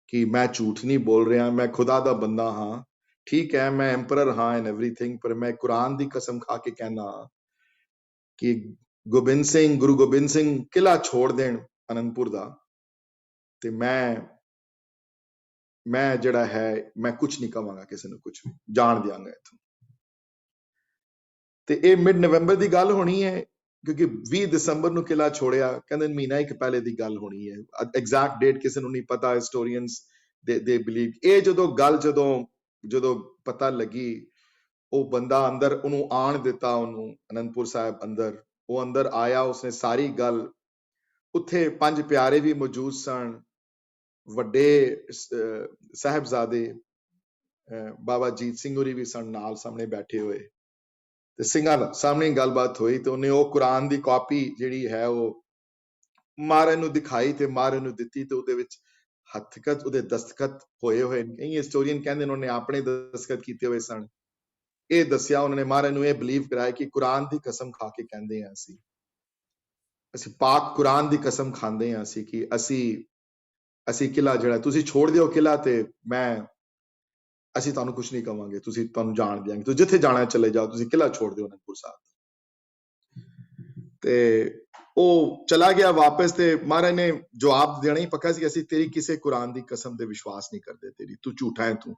ਕਿ ਮੈਂ ਝੂਠ ਨਹੀਂ ਬੋਲ ਰਿਹਾ, ਮੈਂ ਖੁਦਾ ਦਾ ਬੰਦਾ ਹਾਂ। ਠੀਕ ਹੈ, ਮੈਂ ਐਮਪਰਰ ਹਾਂ ਐਂਡ ਐਵਰੀਥਿੰਗ, ਪਰ ਮੈਂ ਕੁਰਾਨ ਦੀ ਕਸਮ ਖਾ ਕੇ ਕਹਿਣਾ ਕਿ ਗੁਰੂ ਗੋਬਿੰਦ ਸਿੰਘ ਕਿਲਾ ਛੋੜ ਦੇਣ ਅਨੰਦਪੁਰ ਦਾ, ਤੇ ਮੈਂ ਜਿਹੜਾ ਹੈ ਮੈਂ ਕੁਝ ਨਹੀਂ ਕਵਾਂਗਾ ਕਿਸੇ ਨੂੰ, ਕੁਝ ਵੀ ਜਾਣ ਦਿਆਂਗਾ ਇੱਥੋਂ। ਤੇ ਇਹ ਮਿਡ ਨਵੰਬਰ ਦੀ ਗੱਲ ਹੋਣੀ ਹੈ, ਕਿਉਂਕਿ 20 ਦਸੰਬਰ ਨੂੰ ਕਿਲਾ ਛੋੜਿਆ, ਕਹਿੰਦੇ ਮਹੀਨਾ ਇੱਕ ਪਹਿਲੇ ਦੀ ਗੱਲ ਹੋਣੀ ਹੈ। ਐਗਜ਼ੈਕਟ ਡੇਟ ਕਿਸੇ ਨੂੰ ਨਹੀਂ ਪਤਾ, ਹਿਸਟੋਰੀਅਨਸ ਦੇ ਬਿਲੀਵ। ਇਹ ਜਦੋਂ ਪਤਾ ਲੱਗੀ, ਉਹ ਬੰਦਾ ਅੰਦਰ, ਉਹਨੂੰ ਆਣ ਦਿੱਤਾ, ਉਹਨੂੰ ਅਨੰਦਪੁਰ ਸਾਹਿਬ ਅੰਦਰ। ਉਹ ਅੰਦਰ ਆਇਆ, ਉਸਨੇ ਸਾਰੀ ਗੱਲ, ਉੱਥੇ 5 ਪਿਆਰੇ ਵੀ ਮੌਜੂਦ ਸਨ, ਵੱਡੇ ਸਾਹਿਬਜ਼ਾਦੇ ਬਾਬਾ ਜੀਤ ਸਿੰਘ ਹੋਰੀ ਵੀ ਸਨ ਨਾਲ ਸਾਹਮਣੇ ਬੈਠੇ ਹੋਏ, ਤੇ ਸਿੰਘਾਂ ਦਾ ਸਾਹਮਣੇ ਗੱਲਬਾਤ ਹੋਈ। ਤੇ ਉਹਨੇ ਉਹ ਕੁਰਾਨ ਦੀ ਕਾਪੀ ਜਿਹੜੀ ਹੈ ਉਹ ਮਹਾਰਾਜ ਨੂੰ ਦਿਖਾਈ ਤੇ ਮਹਾਰਾਜ ਨੂੰ ਦਿੱਤੀ, ਤੇ ਉਹਦੇ ਵਿੱਚ ਹੱਥਖਤ, ਉਹਦੇ ਦਸਤਖਤ ਹੋਏ ਨੇ। ਕਈ ਹਿਸਟੋਰੀਅਨ ਕਹਿੰਦੇ ਨੇ ਉਹਨੇ ਆਪਣੇ ਦਸਤਖਤ ਕੀਤੇ ਹੋਏ ਸਨ। ਇਹ ਦੱਸਿਆ ਉਹਨਾਂ ਨੇ, ਮਹਾਰਾਜ ਨੂੰ ਇਹ ਬਿਲੀਵ ਕਰਾਇਆ ਕਿ ਕੁਰਾਨ ਦੀ ਕਸਮ ਖਾ ਕੇ ਕਹਿੰਦੇ ਆ ਅਸੀਂ ਪਾਕ ਕੁਰਾਨ ਦੀ ਕਸਮ ਖਾਂਦੇ ਆ ਅਸੀਂ ਕਿ ਅਸੀਂ ਕਿਲਾ ਜਿਹੜਾ ਤੁਸੀਂ ਛੋੜ ਦਿਓ ਕਿਲਾ, ਤੇ ਅਸੀਂ ਤੁਹਾਨੂੰ ਕੁਝ ਨਹੀਂ ਕਵਾਂਗੇ, ਤੁਹਾਨੂੰ ਜਾਣ ਦਿਆਂਗੇ, ਤੁਸੀਂ ਜਿੱਥੇ ਜਾਣਾ ਚਲੇ ਜਾਓ, ਤੁਸੀਂ ਕਿਲਾ ਛੋੜ ਦਿਓ ਅਨੰਦਪੁਰ ਸਾਹਿਬ। ਤੇ ਉਹ ਚਲਾ ਗਿਆ ਵਾਪਸ, ਤੇ ਮਹਾਰਾਜ ਨੇ ਜਵਾਬ ਦੇਣਾ ਹੀ ਪੱਕਾ ਸੀ, ਅਸੀਂ ਤੇਰੀ ਕਿਸੇ ਕੁਰਾਨ ਦੀ ਕਸਮ ਤੇ ਵਿਸ਼ਵਾਸ ਨਹੀਂ ਕਰਦੇ, ਤੂੰ ਝੂਠਾ ਹੈ ਤੂੰ।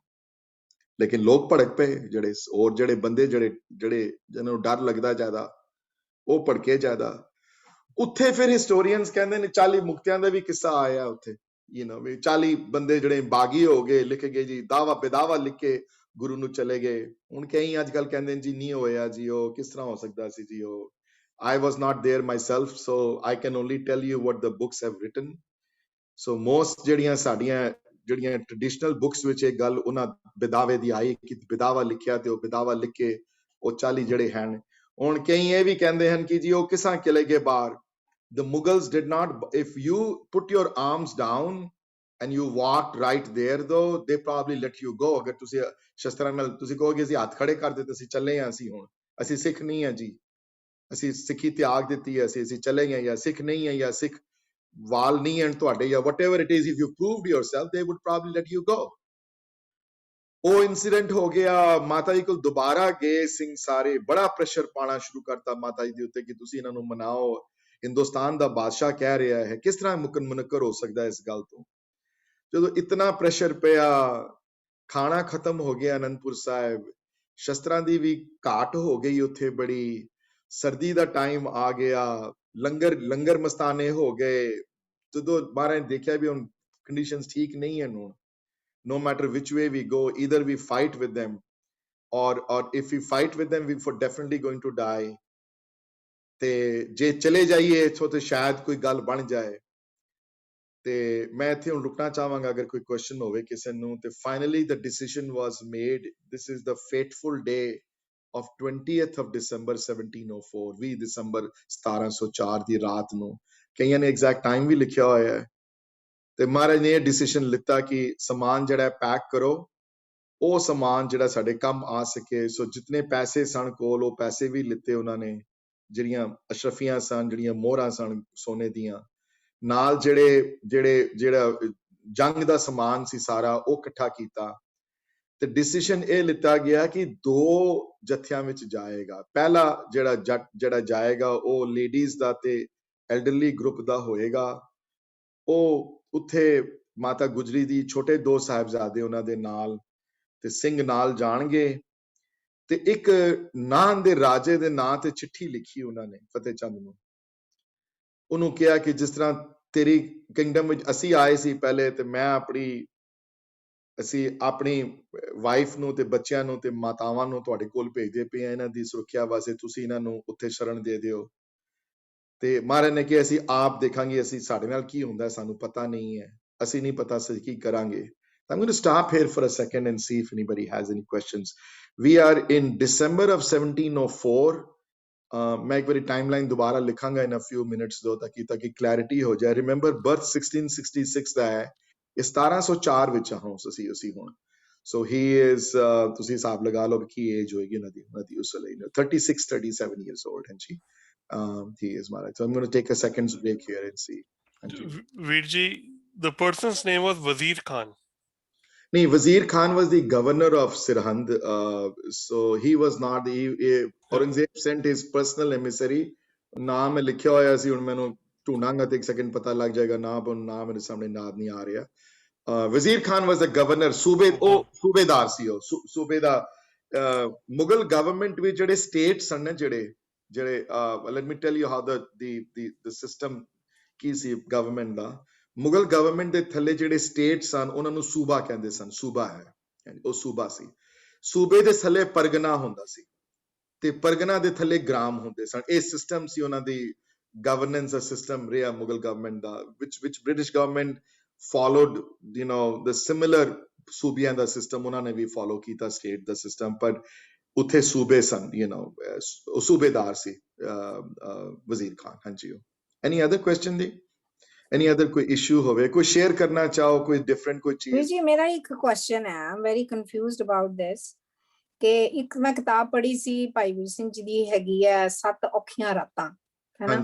ਲੇਕਿਨ ਲੋਕ ਭੜਕ ਪਏ, ਜਿਹੜੇ ਬੰਦੇ ਜਿਹਨਾਂ ਨੂੰ ਡਰ ਲੱਗਦਾ ਜ਼ਿਆਦਾ, ਉਹ ਭੜਕੇ ਜ਼ਿਆਦਾ। ਉੱਥੇ ਫਿਰ ਹਿਸਟੋਰੀਅਨਸ ਕਹਿੰਦੇ ਨੇ 40 ਮੁਕਤਿਆਂ ਦਾ ਵੀ ਕਿੱਸਾ ਆਇਆ ਉੱਥੇ, 40 ਬੰਦੇ ਜਿਹੜੇ ਬਾਗੀ ਹੋ ਗਏ, ਲਿਖ ਗਏ ਜੀ ਦਾਵਾ ਬੇਦਾਵਾ ਲਿਖ ਕੇ ਗੁਰੂ ਨੂੰ ਚਲੇ ਗਏ। ਹੁਣ ਕਈ ਅੱਜ ਕੱਲ ਕਹਿੰਦੇ ਨੇ ਜੀ ਨਹੀਂ ਹੋਇਆ ਜੀ, ਉਹ ਕਿਸ ਤਰ੍ਹਾਂ ਹੋ ਸਕਦਾ ਸੀ ਜੀ, ਉਹ I was not there myself, so I can only tell you what the books have written. So most ਸਾਡੀਆਂ ਟ੍ਰੈਡੀਸ਼ਨਲ ਬੁੱਕਸ ਵਿੱਚ ਇਹ ਗੱਲ ਉਹਨਾਂ ਬੇਦਾਵੇ ਦੀ ਆਈ ਕਿ ਬੇਦਾਵਾ ਲਿਖਿਆ, ਤੇ ਉਹ ਬੇਦਾਵਾ ਲਿਖ ਕੇ ਉਹ 40 ਜਿਹੜੇ ਹਨ। ਹੁਣ ਕਈ ਇਹ ਵੀ ਕਹਿੰਦੇ ਹਨ ਕਿ ਜੀ ਉਹ ਕਿਸਾਂ ਚਲੇ ਗਏ ਬਾਹਰ। The Mughals did not, if you put your arms down and you walked right there though, they probably let you go। ਅਗਰ ਤੁਸੀਂ ਸ਼ਸਤਰਾਂ ਨਾਲ ਤੁਸੀਂ ਕਹੋਗੇ ਅਸੀਂ ਹੱਥ ਖੜੇ ਕਰ ਦਿੱਤੇ, ਅਸੀਂ ਚੱਲੇ ਹਾਂ, ਅਸੀਂ ਸਿੱਖ ਨਹੀਂ ਹਾਂ ਜੀ, ਅਸੀਂ ਸਿੱਖੀ ਤਿਆਗ ਦਿੱਤੀ ਹੈ, ਅਸੀਂ ਚਲੇ ਗਏ, ਜਾਂ ਸਿੱਖ ਨਹੀਂ ਹੈ, ਜਾਂ ਸਿੱਖ ਵਾਲ ਨਹੀਂ ਹਨ ਤੁਹਾਡੇ, ਜਾਂ whatever it is, if you proved yourself, they would probably let you go। ਉਹ ਇਨਸੀਡੈਂਟ ਹੋ ਗਿਆ। ਮਾਤਾ ਜੀ ਕੋਲ ਦੁਬਾਰਾ ਗਏ ਸਿੰਘ ਸਾਰੇ, ਬੜਾ ਪ੍ਰੈਸ਼ਰ ਪਾਣਾ ਸ਼ੁਰੂ ਕਰਤਾ ਮਾਤਾ ਜੀ ਦੇ ਉੱਤੇ ਕਿ ਤੁਸੀਂ ਇਹਨਾਂ ਨੂੰ ਮਨਾਓ, ਹਿੰਦੁਸਤਾਨ ਦਾ ਬਾਦਸ਼ਾਹ ਕਹਿ ਰਿਹਾ ਹੈ, ਕਿਸ ਤਰ੍ਹਾਂ ਮੁਨੱਕਰ ਹੋ ਸਕਦਾ ਇਸ ਗੱਲ ਤੋਂ। ਜਦੋਂ ਇਤਨਾ ਪ੍ਰੈਸ਼ਰ ਪਿਆ, ਖਾਣਾ ਖਤਮ ਹੋ ਗਿਆ ਅਨੰਦਪੁਰ ਸਾਹਿਬ, ਸ਼ਸਤਰਾਂ ਦੀ ਵੀ ਘਾਟ ਹੋ ਗਈ ਉੱਥੇ ਬੜੀ, ਸਰਦੀ ਦਾ ਟਾਈਮ ਆ ਗਿਆ, ਲੰਗਰ ਮਸਤਾਨੇ ਹੋ ਗਏ, ਜਦੋਂ ਮਹਾਰਾਜ ਨੇ ਦੇਖਿਆ ਵੀ ਹੁਣ ਕੰਡੀਸ਼ਨਸ ਠੀਕ ਨਹੀਂ ਹਨ ਹੁਣ, no matter which way we go, either we fight with them or if we fight with them, we're definitely going to die. ਤੇ ਜੇ ਚਲੇ ਜਾਈਏ ਇੱਥੋਂ ਤੇ ਸ਼ਾਇਦ ਕੋਈ ਗੱਲ ਬਣ ਜਾਏ। ਤੇ ਮੈਂ ਇੱਥੇ ਹੁਣ ਰੁਕਣਾ ਚਾਹਾਂਗਾ ਅਗਰ ਕੋਈ ਕੁਐਸਚਨ ਹੋਵੇ ਕਿਸੇ ਨੂੰ। ਤੇ finally the decision was made. This is the fateful day of 20th of December 1704, 20 ਦਸੰਬਰ 1704 ਦੀ ਰਾਤ ਨੂੰ। ਕਈਆਂ ਨੇ ਐਗਜ਼ੈਕਟ ਟਾਈਮ ਵੀ ਲਿਖਿਆ ਹੋਇਆ ਹੈ। ਤੇ ਮਹਾਰਾਜ ਨੇ ਇਹ ਡਿਸੀਜਨ ਲਿੱਤਾ ਕਿ ਸਮਾਨ ਜਿਹੜਾ ਪੈਕ ਕਰੋ, ਉਹ ਸਮਾਨ ਜਿਹੜਾ ਸਾਡੇ ਕੰਮ ਆ ਸਕੇ। ਸੋ ਜਿਤਨੇ ਪੈਸੇ ਸਨ ਕੋਲ, ਉਹ ਪੈਸੇ ਵੀ ਲਿੱਤੇ ਉਹਨਾਂ ਨੇ, ਜਿਹੜੀਆਂ ਅਸ਼ਰਫੀਆਂ ਸਨ, ਜਿਹੜੀਆਂ ਮੋਹਰਾਂ ਸਨ ਸੋਨੇ ਦੀਆਂ, ਨਾਲ ਜਿਹੜਾ ਜੰਗ ਦਾ ਸਮਾਨ ਸੀ ਸਾਰਾ ਉਹ ਇਕੱਠਾ ਕੀਤਾ। ਤੇ ਡਿਸੀਜਨ ਇਹ ਲਿੱਤਾ ਗਿਆ ਕਿ 2 ਜਥਿਆਂ ਵਿੱਚ ਜਾਏਗਾ। ਪਹਿਲਾ ਜਿਹੜਾ ਜਾਏਗਾ ਉਹ ਲੇਡੀਜ਼ ਦਾ ਤੇ ਐਲਡਰਲੀ ਗਰੁੱਪ ਦਾ ਹੋਏਗਾ। ਉਹ ਉੱਥੇ ਮਾਤਾ ਗੁਜਰੀ ਦੀ ਛੋਟੇ 2 ਸਾਹਿਬਜ਼ਾਦੇ ਉਹਨਾਂ ਦੇ ਨਾਲ ਤੇ ਸਿੰਘ ਨਾਲ ਜਾਣਗੇ। ਤੇ ਇੱਕ ਨਾਨ ਦੇ ਰਾਜੇ ਦੇ ਨਾਂ ਤੇ ਚਿੱਠੀ ਲਿਖੀ ਉਹਨਾਂ ਨੇ ਫਤਿਹ ਚੰਦ ਨੂੰ। ਉਹਨੂੰ ਕਿਹਾ ਕਿ ਜਿਸ ਤਰ੍ਹਾਂ ਤੇਰੀ ਕਿੰਗਡਮ ਵਿੱਚ ਅਸੀਂ ਆਏ ਸੀ ਪਹਿਲੇ, ਤੇ ਮੈਂ ਅਸੀਂ ਆਪਣੀ ਵਾਈਫ ਨੂੰ ਤੇ ਬੱਚਿਆਂ ਨੂੰ ਤੇ ਮਾਤਾਵਾਂ ਨੂੰ ਤੁਹਾਡੇ ਕੋਲ ਭੇਜਦੇ ਪਏ ਆ ਇਹਨਾਂ ਦੀ ਸੁਰੱਖਿਆ ਵਾਸਤੇ, ਤੁਸੀਂ ਇਹਨਾਂ ਨੂੰ ਉੱਥੇ ਸ਼ਰਨ ਦੇ ਦਿਓ। ਤੇ ਮਹਾਰਾਜ ਨੇ ਕਿਹਾ ਅਸੀਂ ਆਪ ਦੇਖਾਂਗੇ, ਅਸੀਂ ਸਾਡੇ ਨਾਲ ਕੀ ਹੁੰਦਾ ਸਾਨੂੰ ਪਤਾ ਨਹੀਂ ਹੈ, ਅਸੀਂ ਨਹੀਂ ਪਤਾ ਅਸੀਂ ਕੀ ਕਰਾਂਗੇ। I'm going to stop here for a second and see if anybody has any questions. We are in December of 1704. मैं एक बारी टाइमलाइन दोबारा लिखांगा in a few minutes दो ताकि clarity हो जाए। Remember birth 1666 ਦਾ ਹੈ, 1704 ਵਿੱਚ ਹਾਂ ਅਸੀਂ ਹੁਣ। So he is ਤੁਸੀਂ ਹਿਸਾਬ ਲਗਾ ਲਓ ਕੀ ਏਜ ਹੋਏਗੀ ਉਹਨਾਂ ਦੀ ਉਸ ਵੇਲੇ 36 37 years old ਹੈ ਜੀ। He is Maharaj. So I'm going to take a second's break here and see. Veer ji, the person's name was Wazir Khan. No, Wazir Khan was the governor of Sirhind. So he was not Aurangzeb sent his personal emissary. ਨਾਮ ਲਿਖਿਆ ਹੋਇਆ ਸੀ, ਹੁਣ ਮੈਨੂੰ ਢੂੰਡਾਂਗਾ ਤੇ ਇੱਕ second ਪਤਾ ਲੱਗ ਜਾਏਗਾ। ਨਾਮ ਮੇਰੇ ਸਾਹਮਣੇ ਨਾਮ ਨਹੀਂ ਆ ਰਿਹਾ। Wazir Khan was a governor, ਉਹ ਸੂਬੇਦਾਰ ਸੀ। ਉਹ ਸੂਬੇ ਦਾ ਮੁਗਲ ਗਵਰਨਮੈਂਟ ਵਿੱਚ ਜਿਹੜੇ ਸਟੇਟ ਸਨ ਜਿਹੜੇ let me tell you how the system Ki C government the. Mughal government ਦੇ ਥੱਲੇ ਜਿਹੜੇ ਸਟੇਟ ਸਨ ਉਹਨਾਂ ਨੂੰ ਸੂਬਾ ਕਹਿੰਦੇ ਸਨ। ਸੂਬਾ ਹੈ, ਉਹ ਸੂਬਾ ਸੀ। ਸੂਬੇ ਦੇ ਥੱਲੇ ਪਰਗਨਾ ਹੁੰਦਾ ਸੀ ਤੇ ਪਰਗਨਾ ਦੇ ਥੱਲੇ ਗ੍ਰਾਮ ਹੁੰਦੇ ਸਨ। ਇਹ ਸਿਸਟਮ ਸੀ ਉਹਨਾਂ ਦੀ ਗਵਰਨੈਂਸ ਦਾ ਸਿਸਟਮ ਰਿਹਾ Mughal government the, which British government followed, the similar ਸੂਬਿਆਂ ਦਾ ਸਿਸਟਮ ਉਹਨਾਂ ਨੇ ਵੀ ਫੋਲੋ ਕੀਤਾ, ਸਟੇਟ ਦਾ ਸਿਸਟਮ। ਪਰ ਉੱਥੇ ਸੂਬੇ ਸਨ, ਉਹ ਸੂਬੇਦਾਰ ਸੀ ਵਜ਼ੀਰ ਖਾਨ। ਹਾਂਜੀ। Any other question ਦੀ? Any other ਕੋਈ issue ਹੋਵੇ, ਕੋਈ share ਕਰਨਾ ਚਾਹੋ, ਕੋਈ different ਕੋਈ ਚੀਜ਼? ਜੀ ਮੇਰਾ ਇੱਕ question ਹੈ, I'm very confused about this, ਕਿ ਇੱਕ ਮੈਂ ਕਿਤਾਬ ਪੜ੍ਹੀ ਸੀ ਭਾਈ ਵੀਰ ਸਿੰਘ ਜੀ ਦੀ, ਹੈਗੀ ਹੈ 7 ਔਖੀਆਂ ਰਾਤਾਂ, ਹੈਨਾ?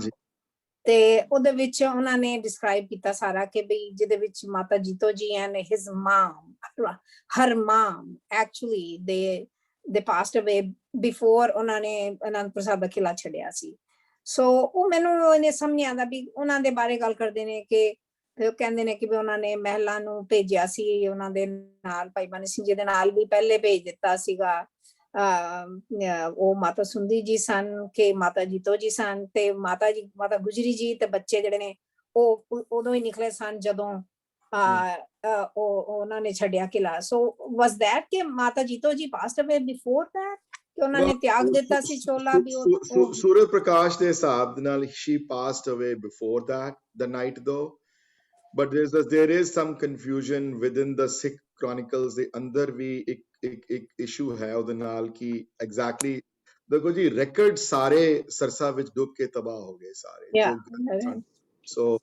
ਤੇ ਉਹਦੇ ਵਿੱਚ ਉਹਨਾਂ ਨੇ ਡਿਸਕ੍ਰਾਈਬ ਕੀਤਾ ਸਾਰਾ ਕਿ ਬਈ ਜਿਹਦੇ ਵਿੱਚ ਮਾਤਾ ਜੀਤੋ ਜੀ and his mom, her mom actually they passed away before ਉਹਨਾਂ ਨੇ ਅਨੰਦਪੁਰ ਸਾਹਿਬ ਦਾ ਕਿਲਾ ਛੱਡਿਆ ਸੀ। ਸੋ ਉਹ ਮੈਨੂੰ ਇਹਨੇ ਸਮਝ ਨਹੀਂ ਆਉਂਦਾ ਵੀ ਉਹਨਾਂ ਦੇ ਬਾਰੇ ਗੱਲ ਕਰਦੇ ਨੇ ਕਿ ਉਹ ਕਹਿੰਦੇ ਨੇ ਕਿ ਵੀ ਉਹਨਾਂ ਨੇ ਮਹਿਲਾਂ ਨੂੰ ਭੇਜਿਆ ਸੀ ਉਹਨਾਂ ਦੇ ਨਾਲ, ਭਾਈ ਮਨੀ ਸਿੰਘ ਜੀ ਦੇ ਨਾਲ ਵੀ ਪਹਿਲੇ ਭੇਜ ਦਿੱਤਾ ਸੀਗਾ। ਉਹ ਮਾਤਾ ਸੁੰਦੀ ਜੀ ਸਨ ਕਿ ਮਾਤਾ ਜੀਤੋ ਜੀ ਸਨ, ਤੇ ਮਾਤਾ ਗੁਜਰੀ ਜੀ ਤੇ ਬੱਚੇ ਜਿਹੜੇ ਨੇ ਉਹ ਉਦੋਂ ਹੀ ਨਿਕਲੇ ਸਨ ਜਦੋਂ ਉਹਨਾਂ ਨੇ ਛੱਡਿਆ ਕਿਲਾ। ਸੋ ਵਾਸ ਦੈਟ ਕਿ ਮਾਤਾ ਜੀਤੋ ਜੀ ਪਾਸਡ ਅਵੇ ਬਿਫੋਰ ਦੈਟ, ਕਿ ਉਹਨਾਂ ਨੇ ਤਿਆਗ ਦਿੱਤਾ ਸੀ ਚੋਲਾ ਵੀ? ਸੂਰਜ ਪ੍ਰਕਾਸ਼ ਦੇ ਹਿਸਾਬ ਦੇ ਨਾਲ she passed away before that, the night though, but there is some confusion within the Sikh chronicles ਦੇ ਅੰਦਰ ਵੀ ਇੱਕ ਇਸ਼ੂ ਹੈ ਉਹਦੇ ਨਾਲ ਕਿ ਐਗਜ਼ੈਕਟਲੀ ਦੇਖੋ ਜੀ ਰਿਕਾਰਡ ਸਾਰੇ ਸਰਸਾ ਵਿੱਚ ਡੁੱਬ ਕੇ ਤਬਾਹ ਹੋ ਗਏ ਸਾਰੇ। ਸੋ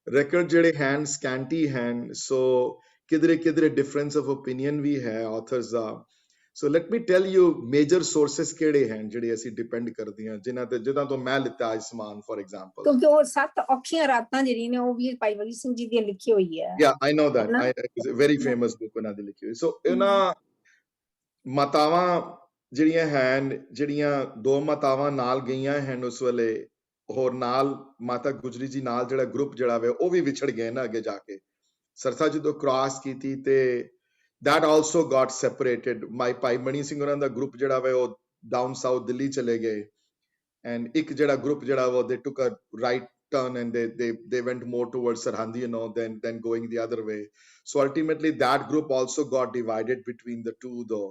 ਰਿਕਾਰਡ ਜਿਹੜੇ ਹਨ ਸਕੈਂਟੀ ਹਨ, ਸੋ ਕਿਧਰੇ ਡਿਫਰੈਂਸ ਆਫ ਓਪੀਨੀਅਨ ਵੀ ਹੈ ਆਥਰਸ ਦਾ। ਸੋ let me tell you major sources ਕਿਹੜੇ ਹਨ ਜਿਹੜੇ ਅਸੀਂ ਡਿਪੈਂਡ ਕਰਦੇ ਹਾਂ, ਜਿਨ੍ਹਾਂ ਤੋਂ ਮੈਂ ਲਿੱਤਾ ਅੱਜ ਸਮਾਨ। ਫॉर ਐਗਜ਼ਾਮਪਲ ਕਿਉਂਕਿ ਉਹ 7 ਔਖੀਆਂ ਰਾਤਾਂ ਜਿਹੜੀਆਂ ਨੇ ਉਹ ਵੀ ਭਾਈ ਵੀਰ ਸਿੰਘ ਜੀ ਦੀ ਲਿਖੀ ਹੋਈ ਹੈ। Yeah I know that, it's a very famous book ਉਹਨਾਂ ਦੀ ਲਿਖੀ ਹੋਈ। ਸੋ ਇਹਨਾਂ ਮਾਤਾਵਾਂ ਜਿਹੜੀਆਂ ਹਨ, ਜਿਹੜੀਆਂ 2 ਮਾਤਾਵਾਂ ਨਾਲ ਗਈਆਂ ਹਨ ਉਸ ਵੇਲੇ, ਹੋਰ ਨਾਲ ਮਾਤਾ ਗੁਜਰੀ ਜੀ ਨਾਲ ਜਿਹੜਾ ਗਰੁੱਪ ਜਿਹੜਾ ਵੇ ਉਹ ਵੀ ਵਿਛੜ ਗਏ ਨਾ ਅੱਗੇ ਜਾ ਕੇ। ਸਰਸਾ ਜਦੋਂ ਕ੍ਰਾਸ ਕੀਤੀ ਤੇ that also got separated. My Bhai Mani Singh hoਰਾਂ the group ਜਿਹੜਾ ਵਾ ਉਹ down south ਦਿੱਲੀ ਚਲੇ ਗਏ, and ਇੱਕ ਜਿਹੜਾ group ਜਿਹੜਾ ਵਾ they took a right turn and they went more towards Sarhand, you know, than going the other way. So ultimately that group also got divided between the two though.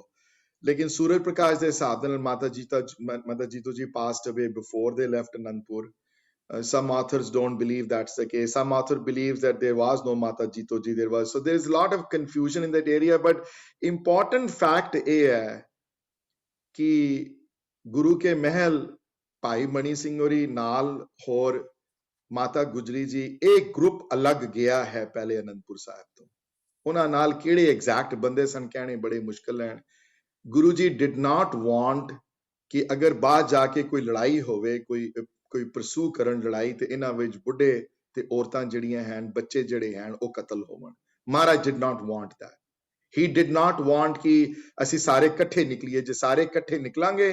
लेकिन सूरज प्रकाश के हिसाब नाल माता जीतो जी passed away before they left Anandpur. Some authors don't believe that's the case. Some author believes that there was no Mata Jito ji. There was. So there is a lot of confusion in that area. But important fact is that Guru ke Mahal, Bhai Mani Singh auri naal hor Mata Gujri ji ek group alag gaya hai pehle Anandpur Sahib to. Una naal kede exact bande san kehne bade mushkil hain. Guru ji did not want कि अगर बाहर जाके कोई लड़ाई होवे, कोई परसू करन लड़ाई ते इन्हां विच बुढ़े ते औरतां जड़ियां हैं, बच्चे जड़े हैं वो कत्ल होवन. Maharaj did not want that. He did not want कि असी सारे इकट्ठे निकलिए. जे सारे इकट्ठे निकलांगे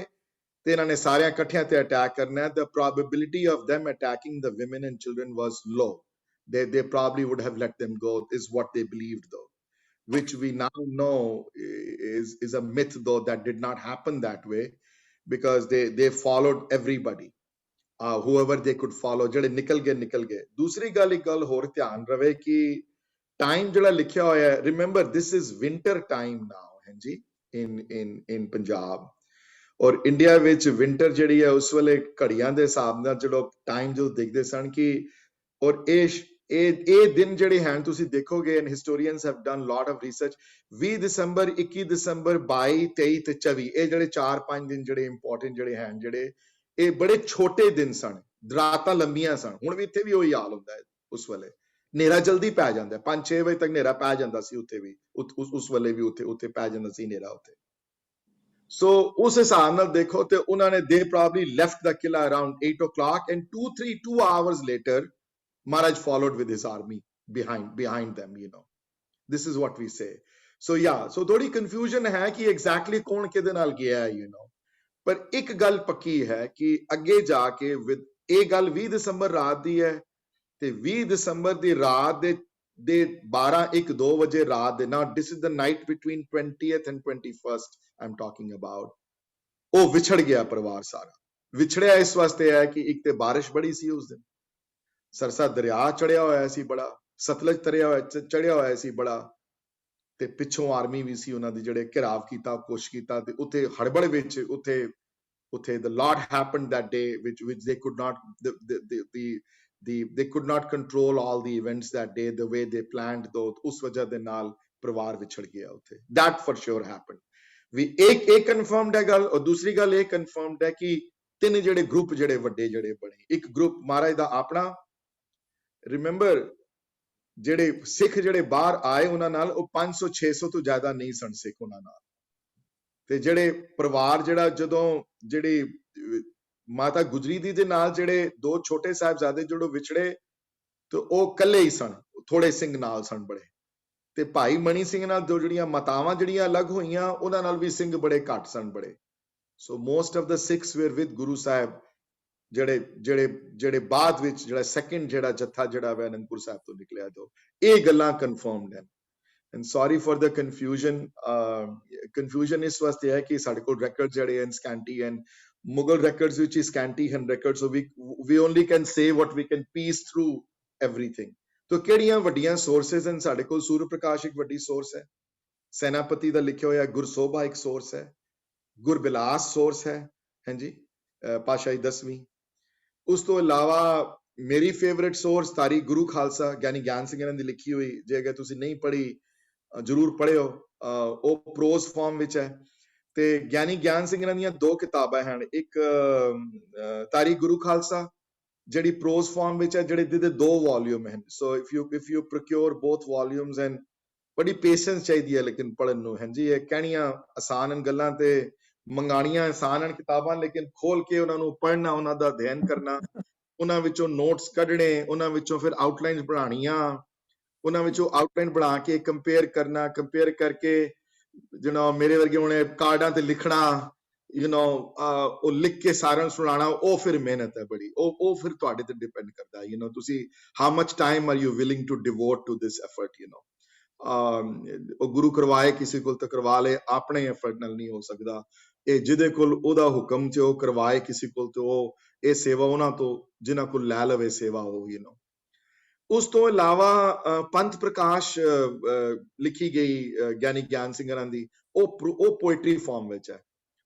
ते इन्हां ने सारे इकट्ठियां ते अटैक करना है. The probability of them attacking the women and children was low. They probably would have let them go, is what they believed though, which we now know is a myth though, that did not happen that way. Because they followed everybody, whoever they could follow. ਜਿਹੜੇ ਨਿਕਲ ਗਏ. ਦੂਸਰੀ ਗੱਲ ਇੱਕ ਗੱਲ ਹੋਰ ਧਿਆਨ ਰਵੇ ਕਿ ਟਾਈਮ ਜਿਹੜਾ ਲਿਖਿਆ ਹੋਇਆ ਹੈ, remember this is winter time now ਹਾਂਜੀ in ਪੰਜਾਬ, ਔਰ ਇੰਡੀਆ ਵਿੱਚ ਵਿੰਟਰ ਜਿਹੜੀ ਹੈ ਉਸ ਵੇਲੇ ਘੜੀਆਂ ਦੇ ਹਿਸਾਬ ਨਾਲ ਜਦੋਂ ਟਾਈਮ ਜਦੋਂ ਦੇਖਦੇ ਸਨ ਕਿ ਔਰ ਇਹ ਦਿਨ ਜਿਹੜੇ ਹਨ ਤੁਸੀਂ ਦੇਖੋਗੇ, and historians have done lot of research, 20 ਦਸੰਬਰ 21 ਦਸੰਬਰ 22 23 ਤੇ 24 ਇਹ ਜਿਹੜੇ 4-5 ਦਿਨ ਜਿਹੜੇ ਇੰਪੋਰਟੈਂਟ ਜਿਹੜੇ ਹਨ, ਜਿਹੜੇ ਇਹ ਬੜੇ ਛੋਟੇ ਦਿਨ ਸਨ, ਰਾਤਾਂ ਲੰਬੀਆਂ ਸਨ. ਹੁਣ ਵੀ ਇੱਥੇ ਵੀ ਉਹੀ ਹਾਲ ਹੁੰਦਾ ਹੈ. ਉਸ ਵੇਲੇ ਹਨੇਰਾ ਜਲਦੀ ਪੈ ਜਾਂਦਾ, 5-6 ਵਜੇ ਤੱਕ ਹਨੇਰਾ ਪੈ ਜਾਂਦਾ ਸੀ ਉੱਥੇ ਵੀ, ਉਸ ਵੇਲੇ ਵੀ ਉੱਥੇ ਪੈ ਜਾਂਦਾ ਸੀ ਹਨੇਰਾ ਉੱਥੇ. So ਉਸ ਹਿਸਾਬ ਨਾਲ ਦੇਖੋ ਤੇ ਉਹਨਾਂ ਨੇ they probably left the killa around 8 o'clock and 2 hours later Maharaj followed with his army behind them, you know. This is what we say. So yeah, so थोड़ी confusion है कि exactly कौन किधर नाल गया है, you know. पर एक गल पक्की है कि अगे जाके with एक गल 20 दसंबर रात दी है ते 20 दसंबर दी रात दे 12-1-2 बजे रात दे. Now this is the night between 20th and 21st I'm talking about. ਉਹ ਵਿਛੜ ਗਿਆ ਪਰਿਵਾਰ ਸਾਰਾ. ਵਿਛੜਿਆ ਇਸ ਵਾਸਤੇ ਹੈ ਕਿ ਇੱਕ ਤੇ ਬਾਰਿਸ਼ ਬੜੀ ਸੀ ਉਸ ਦਿਨ, ਸਰਸਾ ਦਰਿਆ ਚੜਿਆ ਹੋਇਆ ਸੀ ਬੜਾ, ਸਤਲੁਜ ਚੜਿਆ ਹੋਇਆ ਸੀ ਬੜਾ, ਤੇ ਪਿੱਛੋਂ ਆਰਮੀ ਵੀ ਸੀ ਉਹਨਾਂ ਦੀ ਜਿਹੜੇ ਘਿਰਾਵ ਕੀਤਾ, ਕੋਸ਼ਿਸ਼ ਕੀਤਾ, ਤੇ ਉੱਥੇ ਹੜਬੜ ਵਿੱਚ ਉੱਥੇ the lot happened that day which they could not they could not control all the events that day the way they planned though. ਉਸ ਵਜ੍ਹਾ ਦੇ ਨਾਲ ਪਰਿਵਾਰ ਵਿਛੜ ਗਿਆ ਉੱਥੇ. that for sure happened. ਵੀ ਇੱਕ ਕਨਫਰਮਡ ਹੈ ਗੱਲ, ਔਰ ਦੂਸਰੀ ਗੱਲ ਇਹ ਕਨਫਰਮਡ ਹੈ ਕਿ ਤਿੰਨ ਜਿਹੜੇ ਗਰੁੱਪ ਜਿਹੜੇ ਵੱਡੇ ਜਿਹੜੇ ਬਣੇ, ਇੱਕ ਗਰੁੱਪ ਮਹਾਰਾਜ ਦਾ ਆਪਣਾ, ਰਿਮੈਂਬਰ ਜਿਹੜੇ ਸਿੱਖ ਜਿਹੜੇ ਬਾਹਰ ਆਏ ਉਹਨਾਂ ਨਾਲ ਉਹ 500-600 ਤੋਂ ਜ਼ਿਆਦਾ ਨਹੀਂ ਸਨ ਸਿੱਖ ਉਹਨਾਂ ਨਾਲ, ਤੇ ਜਿਹੜੇ ਪਰਿਵਾਰ ਜਿਹੜਾ ਜਦੋਂ ਜਿਹੜੀ ਮਾਤਾ ਗੁਜਰੀ ਦੀ ਦੇ ਨਾਲ ਜਿਹੜੇ ਦੋ ਛੋਟੇ ਸਾਹਿਬਜ਼ਾਦੇ ਜਿਹੜੇ ਵਿਛੜੇ ਤੇ ਉਹ ਇਕੱਲੇ ਹੀ ਸਨ, ਥੋੜੇ ਸਿੰਘ ਨਾਲ ਸਨ ਬੜੇ, ਤੇ ਭਾਈ ਮਣੀ ਸਿੰਘ ਨਾਲ ਦੋ ਜਿਹੜੀਆਂ ਮਾਤਾਵਾਂ ਜਿਹੜੀਆਂ ਅਲੱਗ ਹੋਈਆਂ ਉਹਨਾਂ ਨਾਲ ਵੀ ਸਿੰਘ ਬੜੇ ਘੱਟ ਸਨ ਬੜੇ. So most of the Sikhs were with Guru Sahib, ਜਿਹੜੇ ਬਾਅਦ ਵਿੱਚ ਜਿਹੜਾ ਸੈਕੰਡ ਜਿਹੜਾ ਜੱਥਾ ਜਿਹੜਾ ਵਾ ਅਨੰਦਪੁਰ ਸਾਹਿਬ ਤੋਂ ਨਿਕਲਿਆ, ਤੋਂ ਇਹ ਗੱਲਾਂ ਕਨਫਰਮਡ ਹਨ. And sorry for the confusion ਇਸ ਵਾਸਤੇ ਹੈ ਕਿ ਸਾਡੇ ਕੋਲ ਰੈਕੋਰਡ ਜਿਹੜੇ ਹਨ ਸਕੈਂਟੀ ਹਨ, ਮੁਗਲ ਰੈਕੋਰਡਸ ਵਿੱਚ ਹੀ ਸਕੈਂਟੀ ਹਨ record, so we only can say what we can piece through everything. ਤੋ ਕਿਹੜੀਆਂ ਵੱਡੀਆਂ ਸੋਰਸਸ ਹਨ ਸਾਡੇ ਕੋਲ? ਸੂਰਜ ਪ੍ਰਕਾਸ਼ ਇੱਕ ਵੱਡੀ ਸੋਰਸ ਹੈ, ਸੈਨਾਪਤੀ ਦਾ ਲਿਖਿਆ ਹੋਇਆ ਗੁਰਸੋਭਾ ਇੱਕ ਸੋਰਸ ਹੈ, ਗੁਰਬਿਲਾਸ ਸੋਰਸ ਹੈ, ਹਾਂਜੀ ਪਾਤਸ਼ਾਹੀ 10ਵੀਂ. ਉਸ ਤੋਂ ਇਲਾਵਾ ਮੇਰੀ ਫੇਵਰਿਟ ਸੋਰਸ ਤਾਰੀਖ ਗੁਰੂ ਖਾਲਸਾ ਗਿਆਨੀ ਗਿਆਨ ਸਿੰਘ ਇਹਨਾਂ ਦੀ ਲਿਖੀ ਹੋਈ, ਜੇ ਅਗਰ ਤੁਸੀਂ ਨਹੀਂ ਪੜ੍ਹੀ ਜ਼ਰੂਰ ਪੜ੍ਹਿਓ, ਉਹ ਪ੍ਰੋਜ਼ ਫਾਰਮ ਵਿੱਚ ਹੈ. ਤੇ ਗਿਆਨੀ ਗਿਆਨ ਸਿੰਘ ਇਹਨਾਂ ਦੀਆਂ ਦੋ ਕਿਤਾਬਾਂ ਹਨ, ਇੱਕ ਤਾਰੀਖ ਗੁਰੂ ਖਾਲਸਾ ਜਿਹੜੀ ਪ੍ਰੋਜ਼ ਫਾਰਮ ਵਿੱਚ ਹੈ, ਜਿਹੜੇ ਜਿਹਦੇ 2 ਵੋਲਿਊਮ ਹਨ. So if you procure both volumes, and ਬੜੀ ਪੇਸ਼ੈਂਸ ਚਾਹੀਦੀ ਹੈ ਲੇਕਿਨ ਪੜ੍ਹਨ ਨੂੰ, ਹਾਂਜੀ. ਇਹ ਕਹਿਣੀਆਂ ਆਸਾਨ ਹਨ ਗੱਲਾਂ ਤੇ ਮੰਗਾਣੀਆਂ ਆਸਾਨ ਹਨ ਕਿਤਾਬਾਂ, ਲੇਕਿਨ ਖੋਲ ਕੇ ਉਹਨਾਂ ਨੂੰ ਪੜ੍ਹਨਾ, ਉਹਨਾਂ ਦਾ ਅਧਿਐਨ ਕਰਨਾ, ਉਹਨਾਂ ਵਿੱਚੋਂ ਨੋਟਸ ਕੱਢਣੇ, ਉਹਨਾਂ ਵਿੱਚੋਂ ਫਿਰ ਆਊਟਲਾਈਨਸ ਬਣਾਉਣੀਆਂ, ਉਹਨਾਂ ਵਿੱਚੋਂ ਆਊਟਲਾਈਨ ਬਣਾ ਕੇ ਕੰਪੇਅਰ ਕਰਨਾ, ਕੰਪੇਅਰ ਕਰਕੇ ਮੇਰੇ ਵਰਗੇ ਹੁਣ ਕਾਰਡਾਂ ਤੇ ਲਿਖਣਾ, ਉਹ ਲਿਖ ਕੇ ਸਾਰਿਆਂ ਨੂੰ ਸੁਣਾਉਣਾ, ਉਹ ਫਿਰ ਮਿਹਨਤ ਹੈ ਬੜੀ, ਉਹ ਫਿਰ ਤੁਹਾਡੇ ਤੇ ਡਿਪੈਂਡ ਕਰਦਾ, ਤੁਸੀਂ how much time are you willing to devote to this effort, ਉਹ ਗੁਰੂ ਕਰਵਾਏ ਕਿਸੇ ਕੋਲ ਤਾਂ ਕਰਵਾ ਲੇ, ਆਪਣੇ ਐਫਰਟ ਨਾਲ ਨਹੀਂ ਹੋ ਸਕਦਾ। ਇਹ ਜਿਹਦੇ ਕੋਲ ਉਹਦਾ ਹੁਕਮ ਤੇ ਉਹ ਕਰਵਾਏ ਕਿਸੇ ਕੋਲ ਤੇ ਉਹ ਇਹ ਸੇਵਾ ਉਹਨਾਂ ਤੋਂ ਜਿਨ੍ਹਾਂ ਕੋਲ ਲੈ ਲਵੇ ਸੇਵਾ ਉਹ ਉਸ ਤੋਂ ਇਲਾਵਾ ਪੰਥ ਪ੍ਰਕਾਸ਼ ਲਿਖੀ ਗਈ ਗਿਆਨੀ ਗਿਆਨ ਸਿੰਘਰਾਂ ਦੀ, ਉਹ ਪੋਇਟਰੀ ਫਾਰਮ ਵਿੱਚ ਹੈ।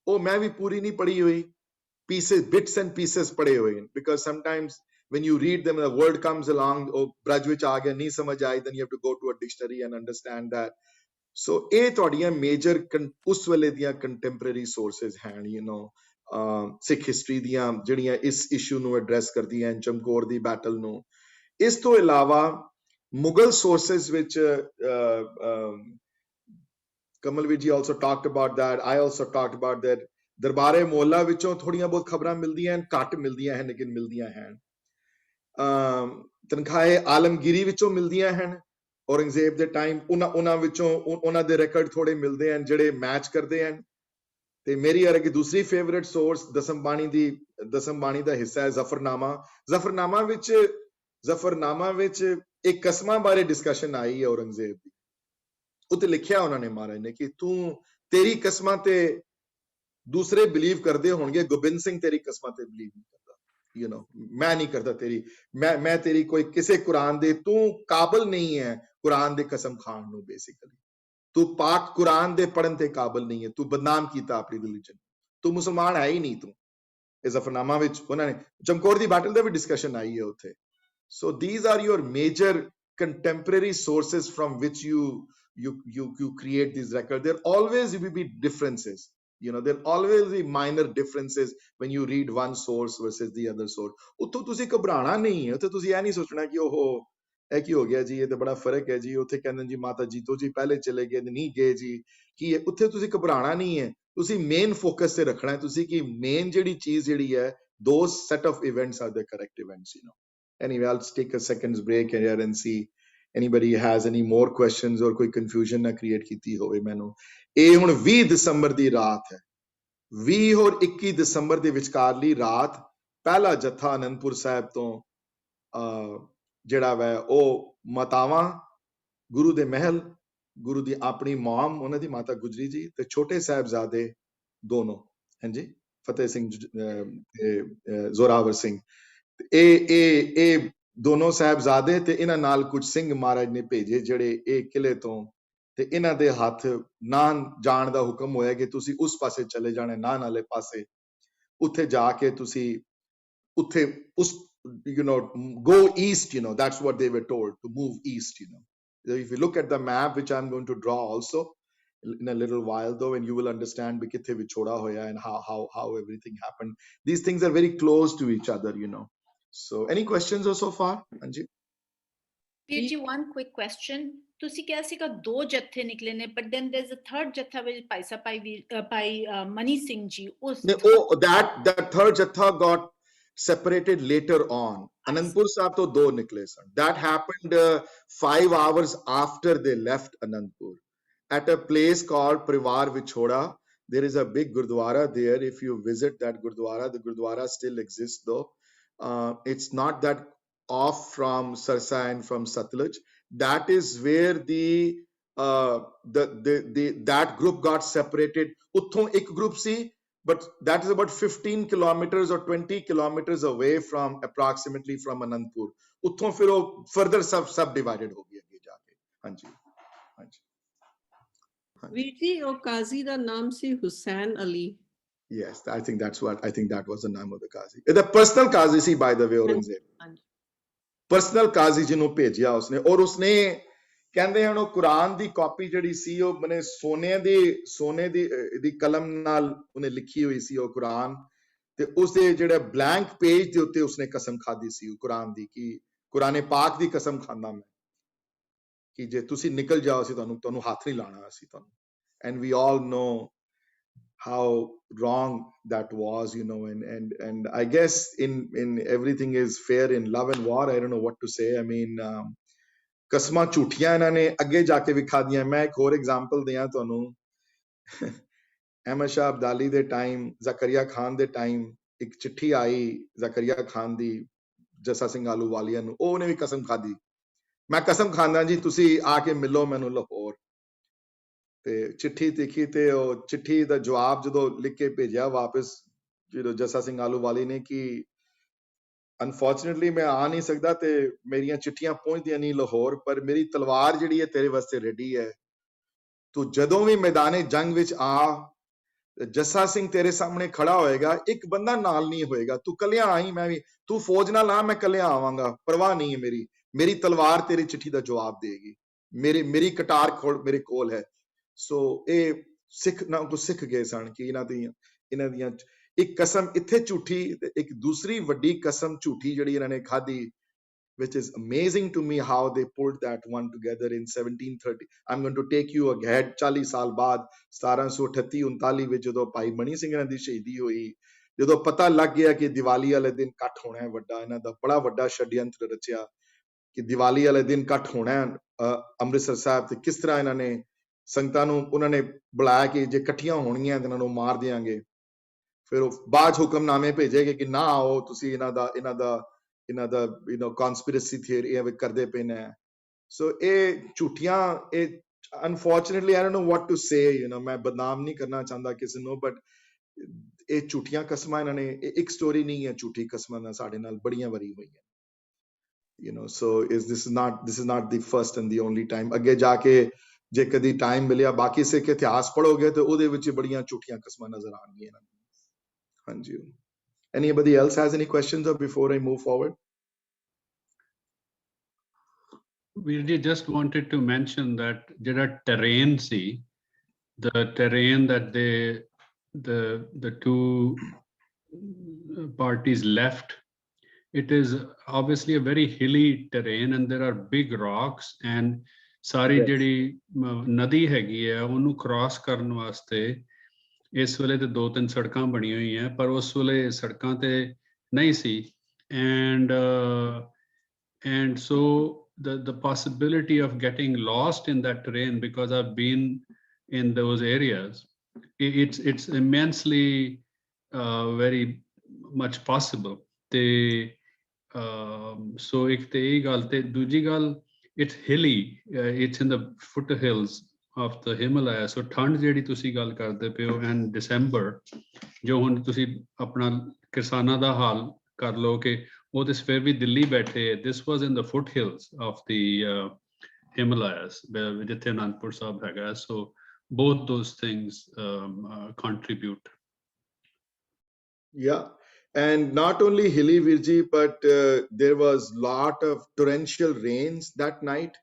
ਉਹ ਮੈਂ ਵੀ ਪੂਰੀ ਨਹੀਂ ਪੜ੍ਹੀ ਹੋਈ, pieces, bits and pieces ਪੜ੍ਹੇ ਹੋਏ, because sometimes when you read them, the word comes along, ਉਹ ਬ੍ਰਜ ਵਿੱਚ ਆ ਗਿਆ, ਨਹੀਂ ਸਮਝ ਆਈ, then you have to go to a dictionary and understand that. So ਇਹ ਤੁਹਾਡੀਆਂ ਮੇਜਰ ਉਸ ਵੇਲੇ ਦੀਆਂ ਕੰਟੈਂਪਰੇਰੀ ਸੋਰਸਸ ਹਨ, ਸਿੱਖ ਹਿਸਟਰੀ ਦੀਆਂ ਜਿਹੜੀਆਂ ਇਸ ਇਸ਼ੂ ਨੂੰ ਐਡਰੈਸ ਕਰਦੀਆਂ, ਚਮਕੌਰ ਦੀ ਬੈਟਲ ਨੂੰ। ਇਸ ਤੋਂ ਇਲਾਵਾ ਮੁਗਲ ਸੋਰਸਸ ਵਿੱਚ ਕਮਲਵੀਰ ਜੀ also talked about that, I also talked about that, ਦਰਬਾਰੇ ਮੋਹੱਲਾ ਵਿੱਚੋਂ ਥੋੜੀਆਂ ਬਹੁਤ ਖਬਰਾਂ ਮਿਲਦੀਆਂ ਹਨ, ਘੱਟ ਮਿਲਦੀਆਂ ਹਨ ਲੇਕਿਨ ਮਿਲਦੀਆਂ ਹਨ। ਤਨਖਾਹੇ ਆਲਮਗੀਰੀ ਵਿੱਚੋਂ ਮਿਲਦੀਆਂ ਹਨ, ਔਰੰਗਜ਼ੇਬ ਦੇ ਟਾਈਮ ਉਹਨਾਂ ਵਿੱਚੋਂ ਉਹਨਾਂ ਦੇ ਰਿਕਾਰਡ ਥੋੜੇ ਮਿਲਦੇ ਹਨ ਜਿਹੜੇ ਮੈਚ ਕਰਦੇ ਹਨ। ਤੇ ਮੇਰੀ ਅਰਗ ਦੂਸਰੀ ਫੇਵਰਿਟ ਸੋਰਸ ਦਸਮ ਬਾਣੀ ਦਾ ਹਿੱਸਾ ਹੈ ਜ਼ਫਰਨਾਮਾ ਵਿੱਚ ਇੱਕ ਕਸਮਾਂ ਬਾਰੇ ਡਿਸਕਸ਼ਨ ਆਈ ਹੈ ਔਰੰਗਜ਼ੇਬ ਦੀ। ਉੱਤੇ ਲਿਖਿਆ ਉਹਨਾਂ ਨੇ ਮਹਾਰਾਜ ਨੇ ਕਿ ਤੇਰੀ ਕਸਮਾਂ ਤੇ ਦੂਸਰੇ ਬਿਲੀਵ ਕਰਦੇ ਹੋਣਗੇ, ਗੋਬਿੰਦ ਸਿੰਘ ਤੇਰੀ ਕਸਮਾਂ ਤੇ ਬਿਲੀਵ ਨਹੀਂ ਕਰਦਾ, ਮੈਂ ਨਹੀਂ ਕਰਦਾ ਤੇਰੀ, ਮੈਂ ਤੇਰੀ ਕੋਈ ਕਿਸੇ ਕੁਰਾਨ ਦੇ, ਤੂੰ ਕਾਬਲ ਨਹੀਂ ਹੈ ਕੁਰਾਨ ਦੇ ਕਸਮ ਖਾਣ ਨੂੰ। ਬੇਸਿਕਲੀ ਤੂੰ ਪਾਕ ਕੁਰਾਨ ਦੇ ਪੜਨ ਤੇ ਕਾਬਲ ਨਹੀਂ ਹੈ, ਤੂੰ ਬਦਨਾਮ ਕੀਤਾ ਆਪਣੀ ਰਿਲੀਜਨ, ਤੂੰ ਮੁਸਲਮਾਨ ਹੈ ਹੀ ਨਹੀਂ ਤੂੰ। ਇਹ ਜ਼ਫਰਨਾਮਾ ਵਿੱਚ ਉਹਨਾਂ ਨੇ ਚਮਕੌਰ ਦੀ ਬੈਟਲ ਦਾ ਵੀ ਡਿਸਕਸ਼ਨ ਆਈ ਹੈ ਉੱਥੇ। So these are your major contemporary sources from which you create these records. There always will be differences, there always be minor differences when you read one source versus the other source. ਉੱਥੋਂ ਤੁਸੀਂ ਘਬਰਾਣਾ ਨਹੀਂ ਹੈ, ਉੱਥੇ ਤੁਸੀਂ ਇਹ ਨਹੀਂ ਸੋਚਣਾ ਕਿ ਉਹ ਇਹ ਕੀ ਹੋ ਗਿਆ ਜੀ, ਇਹ ਤਾਂ ਬੜਾ ਫਰਕ ਹੈ ਜੀ, ਉੱਥੇ ਕਹਿੰਦੇ ਜੀ ਮਾਤਾ ਜੀਤੋ ਜੀ ਪਹਿਲੇ ਚਲੇ ਗਏ ਨਹੀਂ ਗਏ ਜੀ, ਕੀ ਹੈ ਉੱਥੇ ਤੁਸੀਂ ਘਬਰਾਣਾ ਨਹੀਂ ਹੈ। ਤੁਸੀਂ ਮੇਨ ਫੋਕਸ ਤੇ ਰੱਖਣਾ ਹੈ ਤੁਸੀਂ ਕਿ ਮੇਨ ਜਿਹੜੀ ਚੀਜ਼ ਜਿਹੜੀ ਹੈ, those set of events are the correct events. Anyway, I'll take a second's break here and see anybody has any more questions or koi confusion na create ਕੀਤੀ ਹੋਵੇ ਮੈਨੂੰ। ਇਹ ਹੁਣ 20 ਦਸੰਬਰ ਦੀ ਰਾਤ ਹੈ, 20 ਔਰ 21 ਦਸੰਬਰ ਦੇ ਵਿਚਕਾਰਲੀ ਰਾਤ ਪਹਿਲਾ ਜੱਥਾ ਅਨੰਦਪੁਰ ਸਾਹਿਬ ਤੋਂ ਜਿਹੜਾ ਵੈ ਉਹ ਮਾਤਾਵਾਂ ਗੁਰੂ ਦੇ ਮਹਿਲ, ਗੁਰੂ ਦੀ ਆਪਣੀ ਮਾਮ ਉਹਨਾਂ ਦੀ ਮਾਤਾ ਗੁਜਰੀ ਜੀ ਤੇ ਛੋਟੇ ਸਾਹਿਬਜ਼ਾਦੇ ਦੋਨੋਂ, ਹਾਂਜੀ, ਫਤਿਹ ਸਿੰਘ ਜ਼ੋਰਾਵਰ ਸਿੰਘ, ਇਹ ਦੋਨੋਂ ਸਾਹਿਬਜ਼ਾਦੇ ਤੇ ਇਹਨਾਂ ਨਾਲ ਕੁਝ ਸਿੰਘ ਮਹਾਰਾਜ ਨੇ ਭੇਜੇ ਜਿਹੜੇ ਇਹ ਕਿਲੇ ਤੋਂ, ਤੇ ਇਹਨਾਂ ਦੇ ਹੱਥ ਨਾਨ ਜਾਣ ਦਾ ਹੁਕਮ ਹੋਇਆ ਕਿ ਤੁਸੀਂ ਉਸ ਪਾਸੇ ਚਲੇ ਜਾਣਾ, ਨਾਨ ਵਾਲੇ ਪਾਸੇ। ਉੱਥੇ ਜਾ ਕੇ ਤੁਸੀਂ ਉੱਥੇ ਉਸ go east, that's what they were told, to move east. So if you look at the map which I'm going to draw also in a little while though, and you will understand kithe vichoda hoya and how everything happened. These things are very close to each other. So any questions so far? Anji? Ji, one quick question. ਤੁਸੀਂ ਕਿਹਾ ਸੀਗਾ 2 ਜੱਥੇ ਨਿਕਲੇ ਨੇ, but then there's a third ਜੱਥਾ ਵਿੱਚ ਭਾਈ ਮਨੀ ਸਿੰਘ ਜੀ, ਉਸ that third ਜੱਥਾ got separated later on. Anandpur Sahib to 2 nikle san. That happened 5 hours after they left Anandpur at a place called Parivar Vichoda. There is a big Gurdwara there. If you visit that Gurdwara, the Gurdwara still exists though. It's not that off from Sarsa and from Satluj. That is where that group got separated. Utthon ek group si, but that is about 15 kilometers or 20 kilometers away from approximately from Anandpur. Utthon fir oh further subdivided ho gaya aage jaake. Hanji. ਵੀਰ ਜੀ ਉਹ ਕਾਜ਼ੀ ਦਾ ਨਾਮ ਸੀ Hussain Ali. Yes, I think that was the name of the Qazi. The personal Qazi si, by the way, Aurangzeb. Personal Qazi ਜਿਹਨੂੰ ਭੇਜਿਆ ਉਸਨੇ, ਔਰ ਉਸਨੇ ਕਹਿੰਦੇ ਹਨ ਉਹ ਕੁਰਾਨ ਦੀ ਕਾਪੀ ਜਿਹੜੀ ਸੀ ਉਹ ਮਨੇ ਸੋਨੇ ਦੀ ਕਲਮ ਨਾਲ ਉਹਨੇ ਲਿਖੀ ਹੋਈ ਸੀ ਉਹ ਕੁਰਾਨ, ਤੇ ਉਸਦੇ ਜਿਹੜੇ ਬਲੈਂਕ ਪੇਜ ਦੇ ਉੱਤੇ ਉਸਨੇ ਕਸਮ ਖਾਦੀ ਸੀ ਕੁਰਾਨ ਦੀ ਕਿ ਕੁਰਾਨੇ ਪਾਕ ਦੀ ਕਸਮ ਖਾਂਦਾ ਮੈਂ ਕਿ ਜੇ ਤੁਸੀਂ ਨਿਕਲ ਜਾਓ ਅਸੀਂ ਤੁਹਾਨੂੰ ਹੱਥ ਨਹੀਂ ਲਾਣਾ ਅਸੀਂ ਤੁਹਾਨੂੰ। And we all know how wrong that was, and I guess in everything is fair in love and war. I don't know what to say. I mean, ਕਸਮਾਂ ਝੂਠੀਆਂ ਇਹਨਾਂ ਨੇ ਅੱਗੇ ਜਾ ਕੇ ਵਿਖਾ ਦੀਆਂ। ਮੈਂ ਇੱਕ ਹੋਰ ਐਗਜ਼ਾਮਪਲ ਦਿਆਂ ਤੁਹਾਨੂੰ। ਅਹਿਮਦ ਸ਼ਾਹ ਅਬਦਾਲੀ ਦੇ ਟਾਈਮ, ਜ਼ਕਰੀਆ ਖਾਨ ਦੇ ਟਾਈਮ ਇੱਕ ਚਿੱਠੀ ਆਈ ਜ਼ਕਰੀਆ ਖਾਨ ਦੀ ਜੱਸਾ ਸਿੰਘ ਆਲੂਵਾਲੀਆ ਨੂੰ, ਉਹਨੇ ਵੀ ਕਸਮ ਖਾਦੀ मैं कसम खाना जी तुसी आके मिलो मैनू लाहौर ते चिट्ठी लिखी ते ओ चिट्ठी दा जवाब जदों लिख के भेजा वापस जो जस्सा सिंह आलूवाली ने कि अनफॉर्चुनेटली मैं आ नहीं सकता ते मेरियां चिट्ठियां पहुंचदियां नहीं लाहौर पर मेरी तलवार जिहड़ी है तेरे वास्ते रेडी है तू जदों भी मैदाने जंग विच आ जस्सा सिंह तेरे सामने खड़ा होएगा एक बंदा नाल नहीं होएगा तू कलिया आई मैं भी तू फौज ना ला मैं कलिया आवांगा परवाह नहीं है मेरी तलवार तेरी चिट्ठी दा जवाब देगी मेरी कटार खोल मेरे कोल है सो ए सिख ना को सिख गए सन कि इन्हां दियां एक कसम इत्थे झूठी एक दूसरी वड्डी कसम झूठी जिहड़ी इन्हां ने खाधी which is amazing to me how they pulled that one together in 1730 I'm going to take you ahead 40 ਸਾਲ ਬਾਅਦ 1738 39 ਵਿੱਚ ਜਦੋਂ ਭਾਈ ਮਣੀ ਸਿੰਘ ਦੀ ਸ਼ਹੀਦੀ ਹੋਈ ਜਦੋਂ ਪਤਾ ਲੱਗ ਗਿਆ ਕਿ ਦੀਵਾਲੀ ਵਾਲੇ ਦਿਨ ਇਕੱਠ ਹੋਣਾ ਹੈ ਵੱਡਾ ਇਹਨਾਂ ਦਾ ਬੜਾ ਵੱਡਾ ਛੱਡਯੰਤਰ ਰਚਿਆ ਕਿ ਦੀਵਾਲੀ ਵਾਲੇ ਦਿਨ ਇਕੱਠ ਹੋਣਾ ਹੈ ਅੰਮ੍ਰਿਤਸਰ ਸਾਹਿਬ ਤੇ ਕਿਸ ਤਰ੍ਹਾਂ ਇਹਨਾਂ ਨੇ ਸੰਗਤਾਂ ਨੂੰ ਉਹਨਾਂ ਨੇ ਬੁਲਾਇਆ ਕਿ ਜੇ ਇਕੱਠੀਆਂ ਹੋਣਗੀਆਂ ਤਾਂ ਇਹਨਾਂ ਨੂੰ ਮਾਰ ਦਿਆਂਗੇ ਫਿਰ ਉਹ ਬਾਅਦ ਹੁਕਮਨਾਮੇ ਭੇਜੇਗੇ ਕਿ ਨਾ ਆਓ ਤੁਸੀਂ ਇਹਨਾਂ ਦਾ conspiracy theory ਇਹ ਕਰਦੇ ਪਏ ਨੇ so ਇਹ ਝੂਠੀਆਂ ਇਹ unfortunately I don't know what to say ਮੈਂ ਬਦਨਾਮ ਨਹੀਂ ਕਰਨਾ ਚਾਹੁੰਦਾ ਕਿਸੇ ਨੂੰ but ਇਹ ਝੂਠੀਆਂ ਕਸਮਾਂ ਇਹਨਾਂ ਨੇ ਇੱਕ ਸਟੋਰੀ ਨਹੀਂ ਹੈ ਝੂਠੀ ਕਸਮਾਂ ਦਾ ਸਾਡੇ ਨਾਲ ਬੜੀਆਂ ਵਾਰੀ ਹੋਈਆਂ so this is not the first and the only time ਅੱਗੇ ਜਾ ਕੇ ਜੇ ਕਦੀ ਟਾਈਮ ਮਿਲਿਆ ਬਾਕੀ ਸਿੱਖ ਇਤਿਹਾਸ ਪੜੋਗੇ ਤੇ ਉਹਦੇ ਵਿੱਚ ਬੜੀਆਂ ਝੂਠੀਆਂ ਕਸਮਾਂ ਨਜ਼ਰ ਆਉਣਗੀਆਂ ਹਾਂਜੀ Anybody else has any questions or before I move forward? We just wanted to mention that jada terrain see the terrain that the two parties left, it is obviously a very hilly terrain and there are big rocks and sari jehdi nadi hegi hai onu cross karan waste ਇਸ ਵੇਲੇ ਤੇ 2-3 ਸੜਕਾਂ ਬਣੀਆਂ ਹੋਈਆਂ ਪਰ ਉਸ ਵੇਲੇ ਸੜਕਾਂ ਤੇ ਨਹੀਂ ਸੀ and so the possibility of getting lost in that terrain because I've been in those areas it's immensely very much possible ਤੇ so ਇੱਕ ਤੇ ਇਹ ਗੱਲ ਤੇ ਦੂਜੀ ਗੱਲ it's hilly it's in the foothills of the Himalayas so ਠੰਡ ਜਿਹੜੀ ਤੁਸੀਂ ਗੱਲ ਕਰਦੇ ਪਏ ਹੋ and December ਜੋ ਹੁਣ ਤੁਸੀਂ ਆਪਣਾ ਕਿਸਾਨਾਂ ਦਾ ਹਾਲ ਕਰ ਲਓ ਕਿ ਉਹ ਤੇ ਫਿਰ ਵੀ ਦਿੱਲੀ ਬੈਠੇ this was in the foothills of the Himalayas ਜਿੱਥੇ ਅਨੰਦਪੁਰ ਸਾਹਿਬ ਹੈਗਾ so both those things contribute yeah and not only hilly Virji but there was lot of torrential rains that night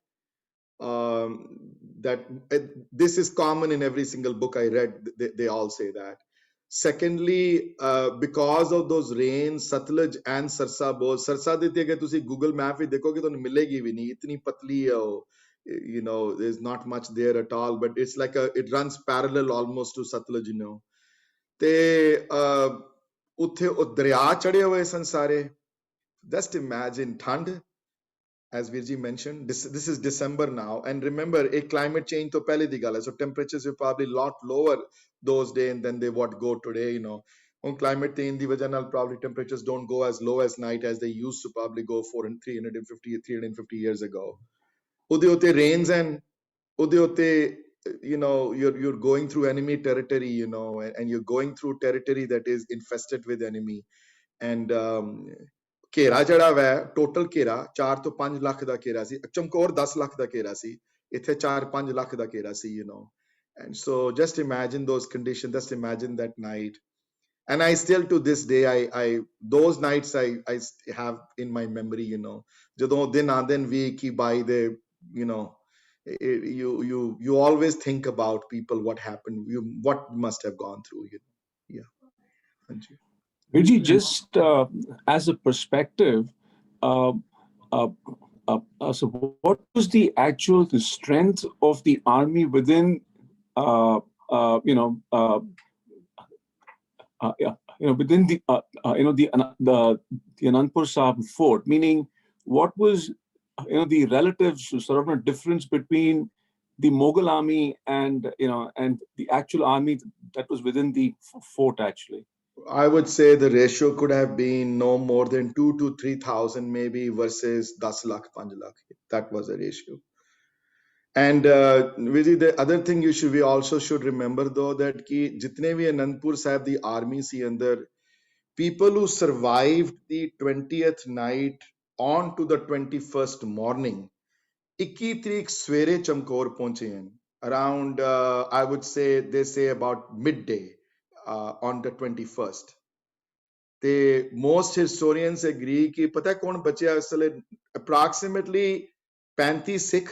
that this is common in every single book I read they all say that secondly because of those rains Satluj and Sarsa both Sarsa de te agar tusi Google map ਵਿੱਚ ਦੇਖੋਗੇ ਤੁਹਾਨੂੰ ਮਿਲੇਗੀ ਵੀ ਨਹੀਂ ਇਤਨੀ ਪਤਲੀ ਹੈ ਉਹ there's not much there at all but it's like it runs parallel almost to Satluj ਤੇ ਉੱਥੇ ਉਹ ਦਰਿਆ ਚੜੇ ਹੋਏ ਸਨ ਸਾਰੇ just imagine ਠੰਡ as Virji mentioned this is December now and remember a climate change to pehle di gal hai so temperatures were probably lot lower those days than they what go today on climate change di wajah nal probably temperatures don't go as low as night as they used to probably go 350 years ago ode ote rains and ode ote you're going through enemy territory and you're going through territory that is infested with enemy and ਘੇਰਾ ਜਿਹੜਾ ਵੈ total ਘੇਰਾ 4 ਤੋਂ 5 ਲੱਖ ਦਾ ਘੇਰਾ ਸੀ ਚਮਕੌਰ 10 ਲੱਖ ਦਾ ਘੇਰਾ ਸੀ ਇੱਥੇ 4-5 ਲੱਖ ਦਾ ਘੇਰਾ ਸੀ and so just imagine those conditions just imagine that night and I still to this day I those nights I have in my memory ਜਦੋਂ ਦਿਨ ਆਂਦੇ ਨੇ ਵੀ ਕਿ by the you always think about people what happened what must have gone through yeah thank you Virji, just as a perspective, so what was the actual strength of the army within, within the Anandpur Sahib fort? Meaning, what was the relative sort of difference between the Mughal army and and the actual army that was within the fort actually? I would say the ratio could have been no more than 2 to 3,000 maybe versus 10 lakh, 5 lakh. That was the ratio. And Vijay, the other thing we also should remember though that ki jitne bhi Anandpur Sahib the army si andar, people who survived the 20th night on to the 21st morning, 21 tarik swere Chamkaur pahunche hain, around I would say they say about midday on the 21st. The most historians agree कि पता है कौन बचे असले approximately 35 Sikh,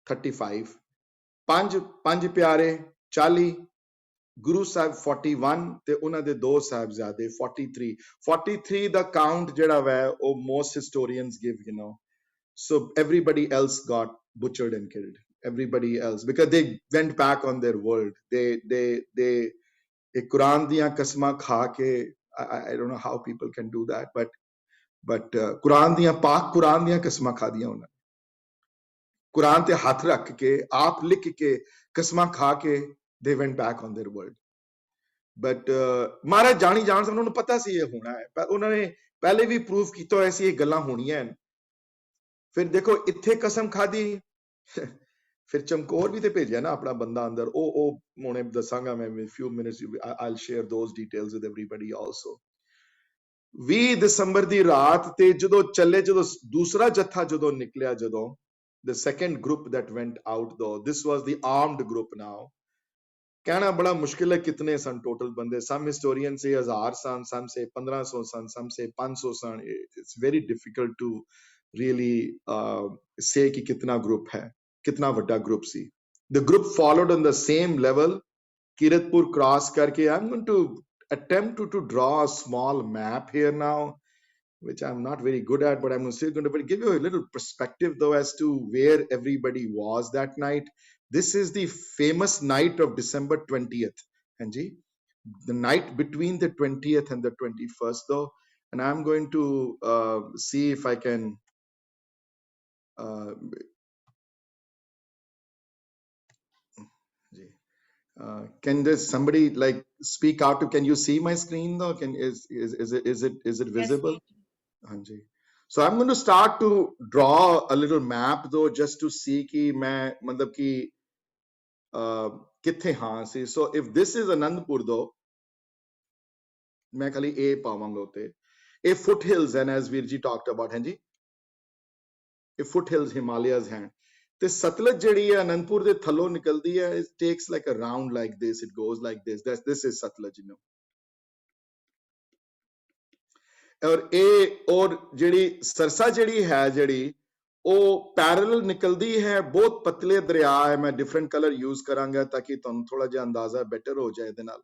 35 ਪੰਜ ਪਿਆਰੇ 40 ਗੁਰੂ ਸਾਹਿਬ 41 ਤੇ ਉਹਨਾਂ ਦੇ ਦੋ ਸਾਹਿਬਜ਼ਾਦੇ 43 ਦਾ ਕਾਊਂਟ ਜਿਹੜਾ ਵੈ ਉਹ most historians give, you know. So everybody else got butchered and killed, everybody else, because they went back on their word. They एक कुरान दियां कसमां खा के, I don't know how people can do that, but Quran दियां पाक कुरान दियां कसमां खा दियां उन्होंने, कुरान ते हाथ रख के आप लिख के कसमां खा के they went back on their word. But महाराज जानी जान उन्होंने पता सी ये होना है, पर उन्होंने पहले भी प्रूव किया ऐसी ये गल्लां होनियां हैं. फिर देखो इत्थे कसम खादी, फिर चमकौर भी ते भेजा ना अपना बंदा अंदर, ओ मोने दसांगा मैं in few minutes I'll share those details with everybody also. 20 ਦਸੰਬਰ ਦੀ ਰਾਤ ਤੇ ਜਦੋਂ ਚੱਲੇ, ਜਦੋਂ ਦੂਸਰਾ ਜੱਥਾ ਜਦੋਂ ਨਿਕਲਿਆ, ਜਦੋਂ the second group that went out though, this was the armed group now. कहना बड़ा मुश्किल है कितने सन टोटल बंदे, some historians say 1000 सन, some say 1500 सन, some say 500 सन. It's very difficult to really say कि कितना group है, कितना बड़ा group C. The group followed on the same level, Kiratpur cross करके. I'm going to attempt to draw a small map here now, which I'm not very good at, but I'm still going to give you a little perspective though as to where everybody was that night. This is the famous night of December 20th, Hanji, the night between the 20th and the 21st though, and I'm going to see if I can can there somebody like speak out to, can you see my screen though? Is it visible? Yes. Hanji. So I'm going to start to draw a little map though, just to see कि मैं मतलब कि किथे हाँ सी. So if this is Anandpur though, मैं खाली A पावांगा उते. A foothills, and as Veer ji talked about, hanji, a foothills Himalayas हैं. ते सतलज जड़ी है Anandpur दे थल्लों निकलदी है. It takes like a round like this. It goes like this. This is Satluj, you know. और जड़ी सरसा जड़ी है जड़ी ओ पैरेलल निकलदी है, बहुत पतले दरिया है. मैं डिफरेंट कलर यूज करांगा ताकि तुहानू थोड़ा जिहा अंदाजा बेटर हो जाए दे नाल.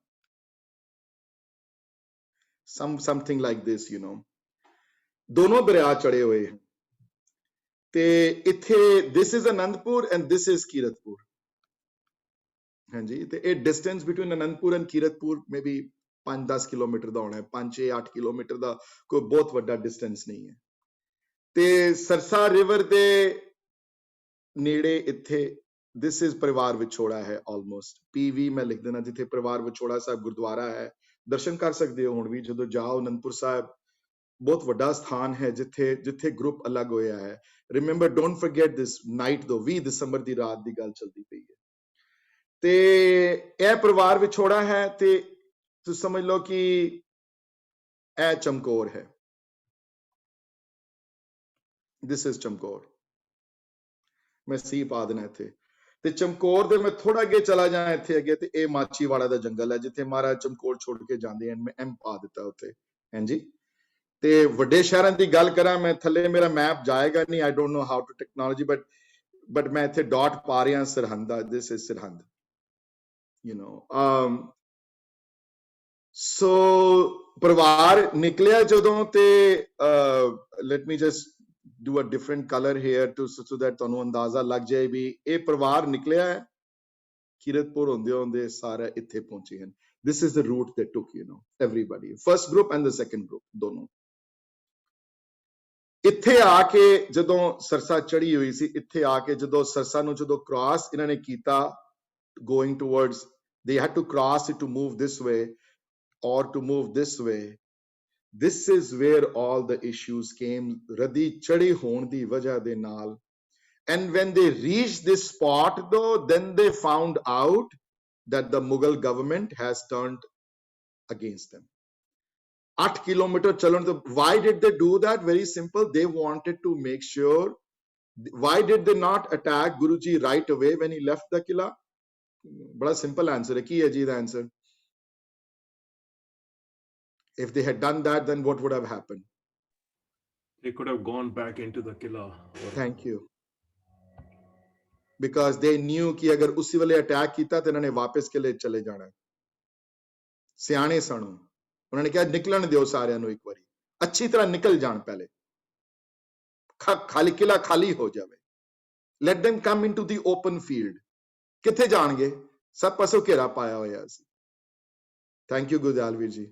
Something like this, you know. दोनों दरिया चढ़े हुए हैं ते इथे this is Anandpur and this is Kiratpur. हाँ जी, ते ए distance between Anandpur and Kiratpur maybe 5-10 kilometre दा होना है. 5-6-8 किलोमीटर दा कोई बहुत बड़ा डिस्टेंस नहीं है. ते सरसा रिवर दे नेड़े इथे this is परिवार विछोड़ा है ऑलमोस्ट. PV मैं लिख देना जिथे परिवार विछोड़ा साहब गुरुद्वारा है. दर्शन कर सकते हो हुण भी जदों जाओ. अनंदपुर साहब बहुत बड़ा स्थान है जिथे जिथे ग्रुप अलग होया है. Remember, don't forget this night though, 20 दिसंबर दी रात दी गल चलदी पई है. ते ए परिवार विछोड़ा है ते तो समझ लो कि ए चमकौर है. This is Chamkaur. मैं सी पा देना इथे ते चमकौर दे मैं थोड़ा अगे चला जाए इथे अगे ते ए माचीवाड़ा दा जंगल है जिथे महाराज चमकौर छोड़ के जांदे हैं. मैं एम पा दिता उथे. हैं जी. ते वड्डे शहरां दी गल करा मैं थल्ले मेरा मैप जाएगा नहीं. I don't know how to technology, but मैं इथे डॉट पा रहा Sirhind. This is Sirhind, you know. So परिवार निकलिया जदों ते let me just do a different color here to so that तुहानू अंदाजा लग जाए भी ए परिवार निकलिया है. किरतपुर होंदे होंदे सारे इथे पहुंचे हैं. This is the route they took, you know, everybody, first group and the second group दोनों. इथे आके जदों सरसा चढ़ी हुई सी, इथे आके जदों सरसा नु जदों क्रॉस इन्होंने कीता going towards, they had to cross it to move this way. or to move this way. This is where all the issues came. Radi chadi hon di wajah de naal. And when they reached this spot though, then they found out that the Mughal government has turned against them. 8 kilometer chalan. Why did they do that? Very simple. They wanted to make sure. Why did they not attack Guruji right away when he left the Qila? Bada simple answer hai. Ki hai ji the answer? If they had done that, then what would have happened? They could have gone back into the Qila. Thank you. Because they knew कि अगर उसी वाले attack किया तो इन्होंने वापस के लिए चले जाना है. सियाने सन उन्होंने कहा निकलन दियो सारे नु एक बारी अच्छी तरह निकल जान पहले खाली किला खाली हो जावे. Let them come into the open field. किथे जाएंगे? सब पासों घेरा पाया होया सी. Thank you गुरजाल Veer ji.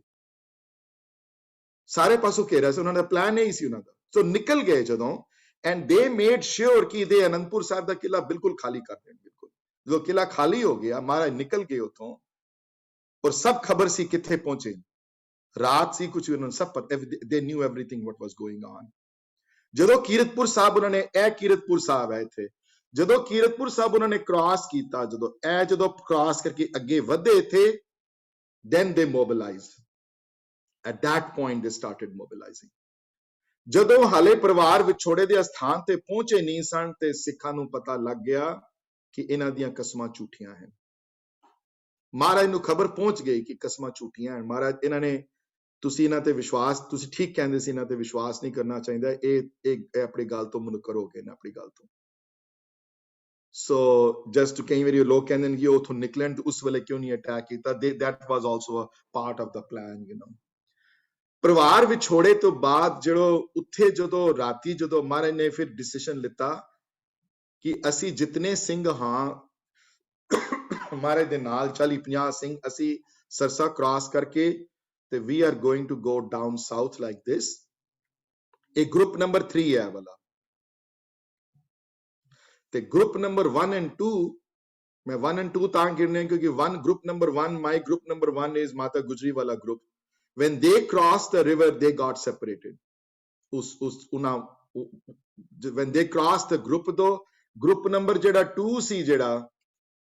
सारे पासों घेरा से उन्होंने प्लान नहीं सी उन्होंने. So निकल गए जदों. And they made sure कि दे अनंतपुर साहब दा किला बिल्कुल खाली कर दें. बिल्कुल जो किला खाली हो गया महाराज निकल गए उतों और सब खबर सी किथे पहुंचे. रात सी कुछ उन्होंने सब पता. They knew everything what was going on. जदों कीरतपुर साहब उन्होंने ए कीरतपुर साहब आए थे. जदों कीरतपुर साहब उन्होंने क्रॉस कीता जदों क्रॉस करके अगे वधे थे then they mobilized. At that point they started mobilizing. ਜਦੋਂ ਹਾਲੇ ਪਰਿਵਾਰ ਵਿਛੋੜੇ ਦੇ ਸਥਾਨ ਤੇ ਪਹੁੰਚੇ ਨਹੀਂ ਸਨ ਤੇ ਸਿੱਖਾਂ ਨੂੰ ਪਤਾ ਲੱਗ ਗਿਆ ਕਿ ਇਹਨਾਂ ਦੀਆਂ ਕਸਮਾਂ ਝੂਠੀਆਂ ਹਨ. ਮਹਾਰਾਜ ਨੂੰ ਖਬਰ ਪਹੁੰਚ ਗਈ ਕਿ ਕਸਮਾਂ ਝੂਠੀਆਂ ਹਨ. ਮਹਾਰਾਜ ਇਹਨਾਂ ਨੇ ਤੁਸੀਂ ਇਹਨਾਂ ਤੇ ਵਿਸ਼ਵਾਸ ਤੁਸੀਂ ਠੀਕ ਕਹਿੰਦੇ ਸੀ ਇਹਨਾਂ ਤੇ ਵਿਸ਼ਵਾਸ ਨਹੀਂ ਕਰਨਾ ਚਾਹੀਦਾ. ਇਹ ਆਪਣੀ ਗੱਲ ਤੋਂ ਮੁਨਕਰ ਕਰੋਗੇ ਨਾ ਆਪਣੀ ਗੱਲ ਤੋਂ. ਸੋ ਜਸਟ ਕਈ ਵਾਰੀ ਲੋਕ ਕਹਿੰਦੇ ਨੇ ਕਿ ਉਹ ਤੋਂ ਨਿਕਲਣ ਤੇ ਉਸ ਵੇਲੇ ਕਿਉਂ ਨਹੀਂ ਅਟੈਕ ਕੀਤਾ. that was also a part of the plan, you know. ਪਰਿਵਾਰ ਵਿਛੋੜੇ ਤੋਂ ਬਾਅਦ ਜਦੋਂ ਉੱਥੇ ਜਦੋਂ ਰਾਤੀ ਜਦੋਂ ਮਹਾਰਾਜ ਨੇ ਫਿਰ ਡਿਸੀਜਨ ਲਿੱਤਾ ਕਿ ਅਸੀਂ ਜਿਤਨੇ ਸਿੰਘ ਹਾਂ ਮਹਾਰਾਜ ਦੇ ਨਾਲ 40-50 ਸਿੰਘ ਅਸੀਂ ਸਰਸਾ ਕ੍ਰਾਸ ਕਰਕੇ ਤੇ we are going to go down south like this. ਇਹ ਗਰੁੱਪ ਨੰਬਰ 3 ਹੈ ਵਾਲਾ ਤੇ ਗਰੁੱਪ ਨੰਬਰ 1 and 2 ਮੈਂ 1 and 2 ਤਾਂ ਗਿਣਨੇ ਕਿਉਂਕਿ group number 1 my group number 1 is Mata Gujri ਵਾਲਾ group. When they crossed the river, they got separated. When they crossed the group, though, group number 2 si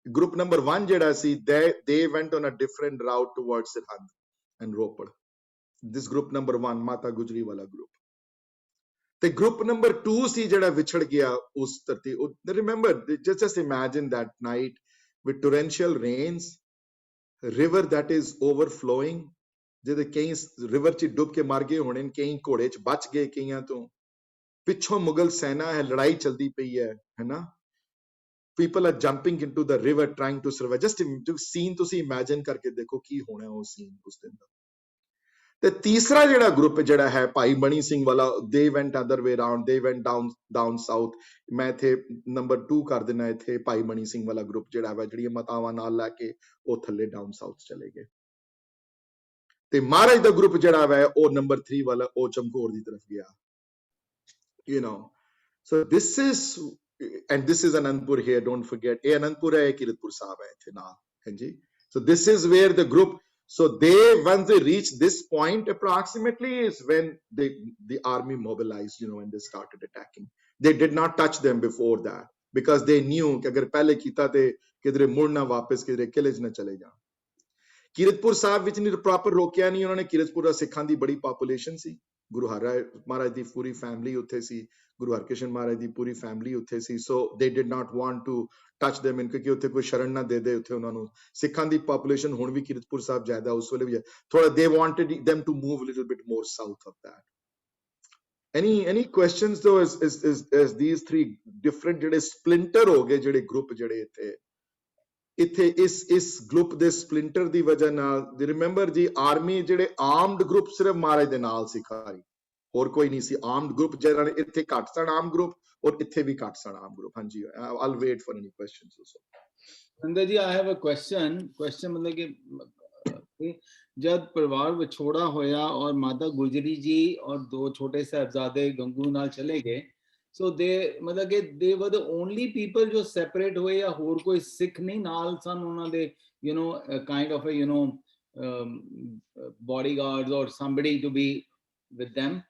group number 1 si, they went on a different route towards Sirhind and Ropar. This group number 1, Mata Gujri wala group. The group number 2 si vichhad gaya us tarti. Remember, just imagine that night with torrential rains, river that is overflowing. ਜਿਹਦੇ ਕਈ river ਚ ਡੁੱਬ ਕੇ ਮਰ ਗਏ ਹੋਣੇ ਕਈ ਘੋੜੇ ਚ ਬਚ ਗਏ ਕਈਆਂ ਤੋਂ ਪਿੱਛੋਂ ਮੁਗਲ ਸੈਨਾ ਹੈ ਲੜਾਈ ਚਲਦੀ ਪਈ ਹੈ ਨਾ. people are jumping into the river trying to survive. just scene ਤੁਸੀਂ imagine ਕਰਕੇ ਦੇਖੋ ਕੀ ਹੋਣਾ ਉਹ scene ਉਸ ਦਿਨ ਦਾ. ਤੇ ਤੀਸਰਾ ਜਿਹੜਾ ਗਰੁੱਪ ਜਿਹੜਾ ਹੈ ਭਾਈ ਮਣੀ ਸਿੰਘ ਵਾਲਾ they went other way around, they went down south. ਮੈਂ ਇੱਥੇ ਨੰਬਰ 2 ਕਰ ਦੇਣਾ ਇੱਥੇ ਭਾਈ ਮਣੀ ਸਿੰਘ ਵਾਲਾ ਗਰੁੱਪ ਜਿਹੜਾ ਵਾ ਜਿਹੜੀਆਂ ਮਤਾਵਾਂ ਨਾਲ ਲੈ ਕੇ ਉਹ ਥੱਲੇ ਡਾਊਨ ਸਾਊਥ ਚਲੇ ਗਏ. ਤੇ ਮਹਾਰਾਜ ਦਾ ਗਰੁੱਪ ਜਿਹੜਾ ਵਾ ਉਹ ਨੰਬਰ 3 ਵਾਲਾ ਉਹ ਚਮਕੌਰ ਦੀ ਤਰਫ ਗਿਆ. you know, so this is Anandpur here, don't forget. ਇਹ ਅਨੰਦਪੁਰ ਹੈ, ਕੀਰਤਪੁਰ ਸਾਹਿਬ ਹੈ ਇੱਥੇ ਨਾਲ. ਹਾਂਜੀ. so this is where the group, so once they reached this point approximately is when the army mobilized, you know, and they started attacking. They did not touch them before that because they knew ਕਿ ਅਗਰ ਪਹਿਲੇ ਕੀਤਾ ਤੇ ਕਿਧਰੇ ਮੁੜਨਾ ਵਾਪਸ ਕਿਧਰੇ ਕਿਲੇ 'ਚ ਨਾ ਚਲੇ ਜਾਣ. ਕੀਰਤਪੁਰ ਸਾਹਿਬ ਵਿੱਚ ਨਹੀਂ ਪ੍ਰੋਪਰ ਰੋਕਿਆ ਨਹੀਂ ਉਹਨਾਂ ਨੇ. ਕੀਰਤਪੁਰ ਦਾ ਸਿੱਖਾਂ ਦੀ ਬੜੀ ਪਾਪੂਲੇਸ਼ਨ ਸੀ. ਗੁਰੂ ਹਰਿਰਾਏ ਮਹਾਰਾਜ ਦੀ ਪੂਰੀ ਫੈਮਿਲੀ ਉੱਥੇ ਸੀ. ਗੁਰੂ ਹਰਕ੍ਰਿਸ਼ਨ ਮਹਾਰਾਜ ਦੀ ਪੂਰੀ ਫੈਮਿਲੀ ਉੱਥੇ ਸੀ. So they did not want to touch them in ਕਿਉਂਕਿ ਉੱਥੇ ਕੋਈ ਸ਼ਰਨ ਨਾ ਦੇ ਦੇ ਉੱਥੇ ਉਹਨਾਂ ਨੂੰ. ਸਿੱਖਾਂ ਦੀ ਪਾਪੂਲੇਸ਼ਨ ਹੁਣ ਵੀ ਕੀਰਤਪੁਰ ਸਾਹਿਬ ਜ਼ਿਆਦਾ ਉਸ ਵੇਲੇ ਵੀ ਹੈ ਥੋੜਾ. they wanted them to move a little bit more south of that. any questions though as these three different ਜਿਹੜੇ splinter ਹੋ ਗਏ ਜਿਹੜੇ ਗਰੁੱਪ ਜਿਹੜੇ ਇੱਥੇ ਇਸ ਗਰੁੱਪ ਦੇ ਸਪਲਿੰਟਰ ਦੀ ਵਜ੍ਹਾ ਨਾਲ ਰਿਮੈਂਬਰ ਜੀ ਆਰਮੀ ਜਿਹੜੇ ਆਰਮਡ ਗਰੁੱਪ ਸਿਰਫ ਮਹਾਰਾਜ ਦੇ ਨਾਲ ਸੀ ਖਾਲੀ ਹੋਰ ਕੋਈ ਨਹੀਂ ਸੀ. ਆਰਮਡ ਗਰੁੱਪ ਜਿਹੜਾ ਇੱਥੇ ਘੱਟ ਸਨ ਆਰਮ ਗਰੁੱਪ ਔਰ ਇੱਥੇ ਵੀ ਘੱਟ ਸਨ ਆਰਮ ਗਰੁੱਪ. ਹਾਂਜੀ. I'll wait for any questions also. Nanda ji, I have a question ਮਤਲਬ ਕਿ ਜਦ ਪਰਿਵਾਰ ਵਿਛੋੜਾ ਹੋਇਆ ਔਰ ਮਾਤਾ ਗੁਜਰੀ ਜੀ ਔਰ 2 ਛੋਟੇ ਸਾਹਿਬਜ਼ਾਦੇ ਗੰਗੂ ਨਾਲ ਚਲੇ ਗਏ. So ਮਤਲਬ ਕਿ they were the only people ਜੋ separate ਹੋਏ ਜਾਂ ਹੋਰ ਕੋਈ ਸਿੱਖ ਨਹੀਂ ਨਾਲ ਸਨ ਉਹਨਾਂ ਦੇ, you know, kind of a, you know, bodyguards or somebody to be with them?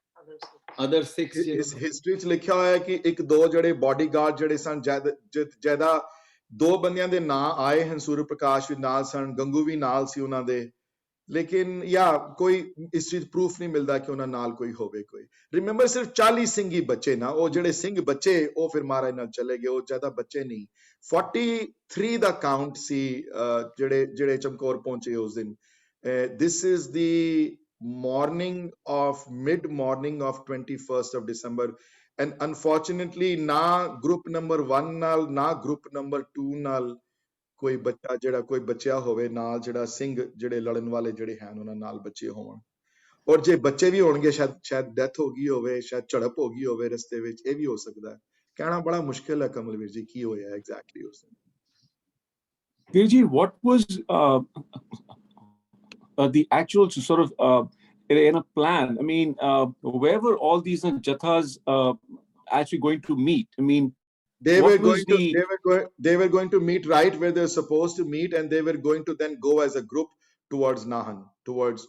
Other 6 ਇਸ ਹਿਸਟਰੀ ਚ ਲਿਖਿਆ ਹੋਇਆ ਹੈ ਕਿ ਇੱਕ ਦੋ ਜਿਹੜੇ ਬਾਡੀਗਾਰਡ ਜਿਹੜੇ ਸਨ ਜਿਆਦਾ ਦੋ ਬੰਦਿਆਂ ਦੇ ਨਾਂ ਆਏ ਹਨ, ਸੂਰਜ ਪ੍ਰਕਾਸ਼ ਵੀ ਨਾਲ ਸਨ, ਗੰਗੂ ਵੀ ਨਾਲ ਸੀ ਉਹਨਾਂ ਦੇ, ਲੇਕਿਨ ਕੋਈ ਇਸ ਚੀਜ਼ ਪ੍ਰੂਫ ਨਹੀਂ ਮਿਲਦਾ ਕਿ ਉਹਨਾਂ ਨਾਲ ਕੋਈ ਹੋਵੇ ਕੋਈ। ਰਿਮੈਂਬਰ ਸਿਰਫ 40 ਸਿੰਘ ਹੀ ਬੱਚੇ ਨਾ, ਉਹ ਜਿਹੜੇ ਸਿੰਘ ਬੱਚੇ ਉਹ ਫਿਰ ਮਹਾਰਾਜ ਨਾਲ ਚਲੇ ਗਏ, ਉਹ ਜ਼ਿਆਦਾ ਬੱਚੇ ਨਹੀਂ। 43 ਦਾ ਕਾਊਂਟ ਸੀ ਜਿਹੜੇ ਚਮਕੌਰ ਪਹੁੰਚੇ ਉਸ ਦਿਨ। This is the mid morning of 21st of December, and unfortunately na group number 1 ਨਾਲ ਨਾ group number 2 ਨਾਲ ਕੋਈ ਬੱਚਾ ਜਿਹੜਾ ਕੋਈ ਬਚਿਆ ਹੋਵੇ ਨਾਲ, ਜਿਹੜਾ ਸਿੰਘ ਜਿਹੜੇ ਲੜਨ ਵਾਲੇ ਜਿਹੜੇ ਹਨ ਉਹਨਾਂ ਨਾਲ ਬੱਚੇ ਹੋਣ। ਔਰ ਜੇ ਬੱਚੇ ਵੀ ਹੋਣਗੇ ਸ਼ਾਇਦ ਡੈਥ ਹੋ ਗਈ ਹੋਵੇ, ਸ਼ਾਇਦ ਝੜਪ ਹੋ ਗਈ ਹੋਵੇ ਰਸਤੇ ਵਿੱਚ, ਇਹ ਵੀ ਹੋ ਸਕਦਾ ਹੈ। ਕਹਿਣਾ ਬੜਾ ਮੁਸ਼ਕਿਲ ਹੈ ਕਮਲਵੀਰ ਜੀ ਕੀ ਹੋਇਆ ਐਗਜ਼ੈਕਟਲੀ ਉਸ ਦਿਨ। Veer ji, what was the actual sort of in a plan? I mean, where were all these jathas actually going to meet? I mean, they were going to meet right where they're supposed to meet, and they were going to then go as a group towards Nahan, towards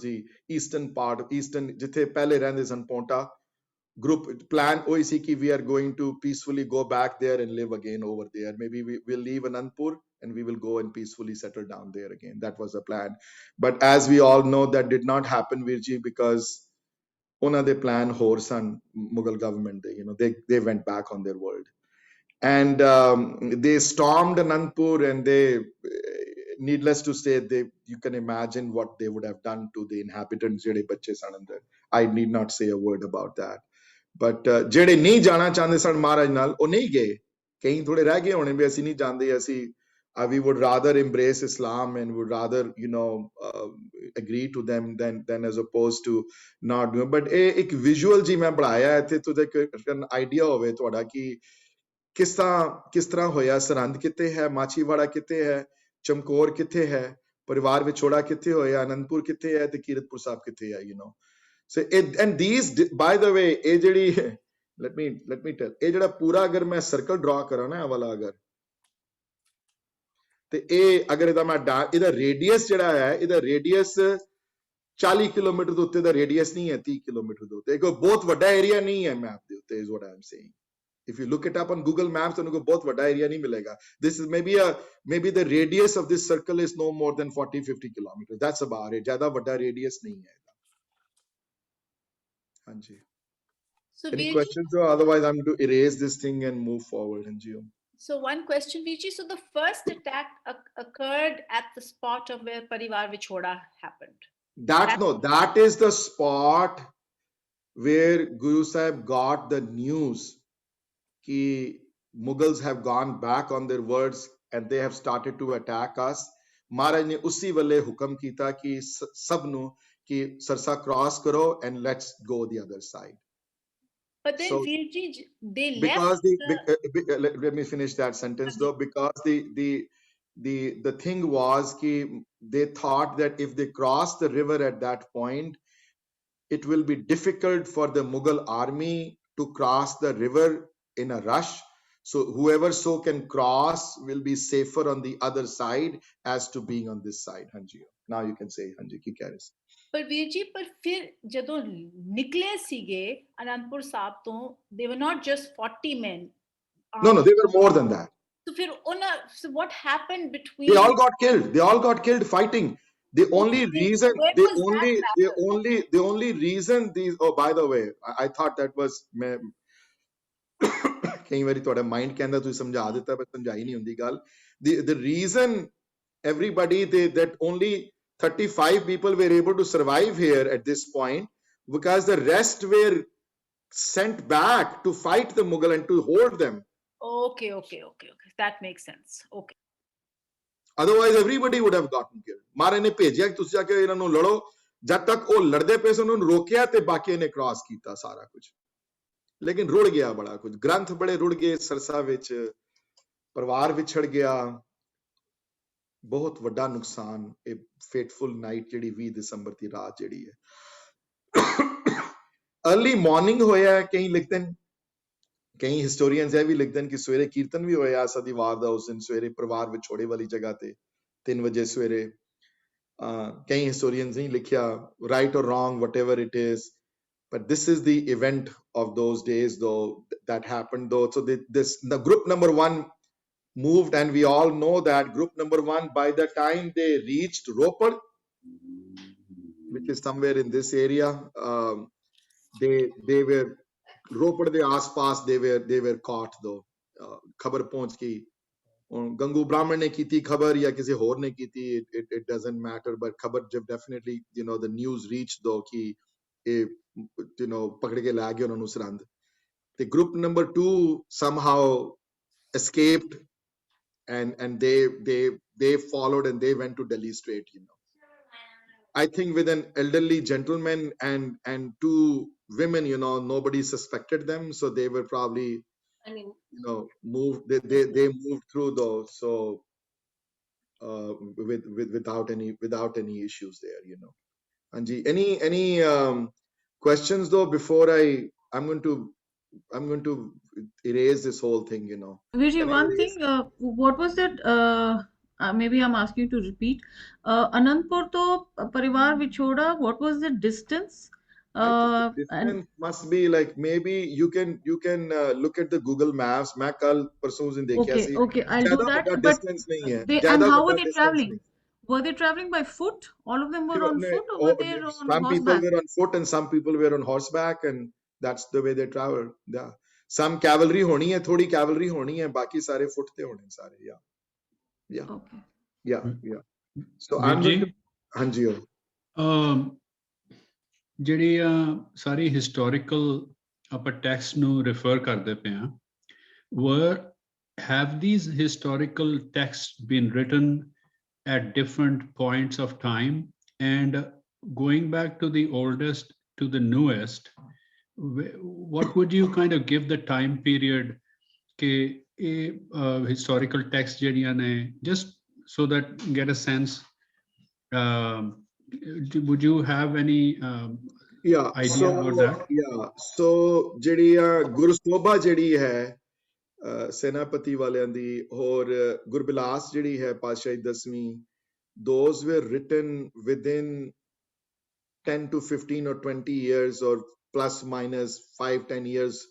the eastern part, jithe pehle rehnde san Ponta. Group plan oi si ki we are going to peacefully go back there and live again over there. Maybe we will leave Anandpur and we will go and peacefully settle down there again. That was the plan. But as we all know, that did not happen, Virji, because ਉਹਨਾਂ ਦੇ plan ਹੋਰ ਸਨ Mughal government ਦੇ, they went back on their word, and they stormed Anandpur, and they, needless to say, you can imagine what they would have done to the inhabitants ਜਿਹੜੇ ਬੱਚੇ ਸਨ ਅੰਦਰ. I need not say a word about that. But ਜਿਹੜੇ ਨਹੀਂ ਜਾਣਾ ਚਾਹੁੰਦੇ ਸਨ ਮਹਾਰਾਜ ਨਾਲ, ਉਹ ਨਹੀਂ ਗਏ। ਕਈ ਥੋੜੇ ਰਹਿ ਗਏ ਹੋਣੇ ਵੀ ਅਸੀਂ ਨਹੀਂ ਜਾਂਦੇ, ਅਸੀਂ we would rather embrace Islam and would rather agree to them than as opposed to not doing. But एक visual जी मैं बढ़ाया ਇੱਥੇ ਤੁਹਾਡੇ ਕੋਲ ਆਈਡੀਆ ਹੋਵੇ ਤੁਹਾਡਾ ਕਿ ਕਿਸ ਤਰ੍ਹਾਂ ਹੋਇਆ। ਸਰਹੰਦ ਕਿੱਥੇ ਹੈ, ਮਾਛੀਵਾੜਾ ਕਿੱਥੇ ਹੈ, ਚਮਕੌਰ ਕਿੱਥੇ ਹੈ, ਪਰਿਵਾਰ ਵਿਛੋੜਾ ਕਿੱਥੇ ਹੋਇਆ, ਆਨੰਦਪੁਰ ਕਿੱਥੇ ਹੈ ਤੇ ਕੀਰਤਪੁਰ ਸਾਹਿਬ ਕਿੱਥੇ ਹੈ, So and these, by the way, ਇਹ ਜਿਹੜੀ let me tell, ਇਹ ਜਿਹੜਾ ਪੂਰਾ ਅਗਰ ਮੈਂ ਸਰਕਲ ਡਰਾ ਕਰਾਂ ਨਾ ਇਹ ਵਾਲਾ ਅਗਰ, ਤੇ ਇਹ ਅਗਰ ਇਹਦਾ ਰੇਡੀਅਸ ਜਿਹੜਾ ਹੈ, ਇਹਦਾ ਰੇਡੀਅਸ 40 ਕਿਲੋਮੀਟਰ ਦੇ ਉੱਤੇ ਦਾ ਰੇਡੀਅਸ ਨਹੀਂ ਹੈ, 30 ਕਿਲੋਮੀਟਰ ਦੇ ਉੱਤੇ। ਕੋਈ ਬਹੁਤ ਵੱਡਾ ਏਰੀਆ ਨਹੀਂ ਹੈ ਮੈਪ ਦੇ ਉੱਤੇ, is what I am saying. If you look it up on Google Maps, ਤੁਹਾਨੂੰ ਕੋਈ ਬਹੁਤ ਵੱਡਾ ਏਰੀਆ ਨਹੀਂ ਮਿਲੇਗਾ। This is maybe the radius of this circle is no more than 40-50 kilometers. That's about it. ਜ਼ਿਆਦਾ ਵੱਡਾ radius ਨਹੀਂ ਹੈ ਇਹਦਾ। ਹਾਂਜੀ। So Any questions? Or otherwise, I'm going to erase this thing and move forward. Hanji. So one question, Viji. So the first attack occurred at the spot of where Parivar Vichoda happened. That is the spot where Guru Sahib got the news कि Mughals have gone back on their words and they have started to attack us. महाराज ने उसी वेले हुक्म कीता कि सब नु कि सरसा cross करो and let's go the other side. But then Virji, they because left. Let me finish that sentence though. Because the thing was कि they thought that if they cross the river at that point, it will be difficult for the Mughal army to cross the river in a rush. So whoever can cross will be safer on the other side as to being on this side. Hanji. Now you can say, Hanji, ki kya hai? पर वीर जी, पर फिर ਜਦੋਂ ਨਿਕਲੇ ਸੀਗੇ ਅਨੰਦਪੁਰ ਸਾਹਿਬ ਤੋਂ, they were not just 40 men. No, they were more than that. So ਫਿਰ so what happened between? They all got killed. They all got killed fighting. The only reason, the only reason these. Oh, by the way, I thought that was. ਕਈ ਵਾਰੀ ਤੁਹਾਡਾ mind ਕਹਿੰਦਾ ਤੁਸੀਂ ਸਮਝਾ ਦਿੱਤਾ ਪਰ ਸਮਝਾਈ ਨਹੀਂ ਹੁੰਦੀ ਗੱਲ। The reason everybody that only 35 people were able to survive here at this point because the rest were sent back to fight the Mughal and to hold them. Okay. That makes sense. Okay. Otherwise, everybody would have gotten killed. ਮਾਰੇ ਨੇ ਭੇਜਿਆ ਕਿ ਤੁਸੀਂ ਆ ਕੇ ਇਹਨਾਂ ਨੂੰ ਲੜੋ। ਜਦ ਤੱਕ ਉਹ ਲੜਦੇ ਪਏ ਸਨ ਉਹਨੂੰ ਰੋਕਿਆ ਤੇ ਬਾਕੀ ਨੇ ਕ੍ਰਾਸ ਕੀਤਾ ਸਾਰਾ ਕੁਝ। ਲੇਕਿਨ ਰੁੜ ਗਿਆ ਬੜਾ ਕੁਝ, ਗ੍ਰੰਥ ਬੜੇ ਰੁੜ ਗਏ ਸਰਸਾ ਵਿੱਚ, ਪਰਿਵਾਰ ਵਿਛੜ ਗਿਆ, ਬਹੁਤ ਵੱਡਾ ਨੁਕਸਾਨ। ਇਹ ਫੇਟਫੁਲ ਨਾਈਟ ਜਿਹੜੀ 20 ਦਸੰਬਰ ਦੀ ਰਾਤ ਜਿਹੜੀ ਹੈ अर्ली मॉर्निंग होया है। कई लिखते हैं, कई हिस्टोरियंस है भी लिखते हैं कि सवेरे कीर्तन भी होया सदी वार दा उस दिन सवेरे परिवार विछोड़े वाली जगह ते 3 ਵਜੇ ਸਵੇਰੇ। कई historians नहीं लिखिया, right or wrong, whatever it is. But this is the event of those days, though, that happened, though. So the group number 1 moved, and we all know that group number 1, by the time they reached Ropar, which is somewhere in this area, they were Ropar de आसपास they were caught, though. खबर पहुंच गई. गंगू ब्राह्मण ने की थी खबर या किसी और ने की थी, it doesn't matter, but खबर जब definitely, you know, the news reached, though, कि you know, पकड़ के ला गए उन्होंने Sirhind. The group number 2 somehow escaped, and they followed, and they went to Delhi straight, you know. I think with an elderly gentleman and 2 women, you know, nobody suspected them, so they were probably, you know, moved. They moved through those, so without any issues there, you know. Anji, any questions though before I'm going to erase this whole thing, you know. Virji, Can I one erase? thing, what was that? Maybe I'm asking you to repeat. Anandpur to Parivar Vichoda, what was the distance? I think the And distance must be like, maybe you can look at the Google Maps. मैं कल परसों उस दिन देखा okay, C. okay, I'll do ज़्यादा that. बड़ा But distance नहीं है. and ज़्यादा how were बड़ा they distance traveling? नहीं. Were they traveling by foot? All of them were on foot, or were they on Some people horseback? were on foot and some people were on horseback, and that's the way they traveled. Yeah. Some cavalry होनी है, थोड़ी cavalry होनी है, बाकी सारे foot ते होने सारे. Yeah. Okay. Yeah. So I'm going to. हाँ जी. ਜਿਹੜੀ ਸਾਰੀ ਹਿਸਟੋਰੀਕਲ ਆਪਾਂ ਟੈਕਸਟ ਨੂੰ ਰੈਫਰ ਕਰਦੇ ਪਏ ਹਾਂ, have these historical texts been written at different points of time, and going back to the oldest to the newest, what would you kind of give the time period ke historical text ਜਿਹੜੀਆਂ ਨੇ, just so that get a sense, would you have any idea about that? So ਜਿਹੜੀ ਗੁਰਸੋਭਾ ਜਿਹੜੀ ਹੈ ਸੈਨਾਪਤੀ ਵਾਲਿਆਂ ਦੀ, ਔਰ ਗੁਰਬਿਲਾਸ ਜਿਹੜੀ ਹੈ ਪਾਤਸ਼ਾਹੀ 10ਵੀਂ, those were written within 10 to 15 or 20 years, or plus minus 5-10 years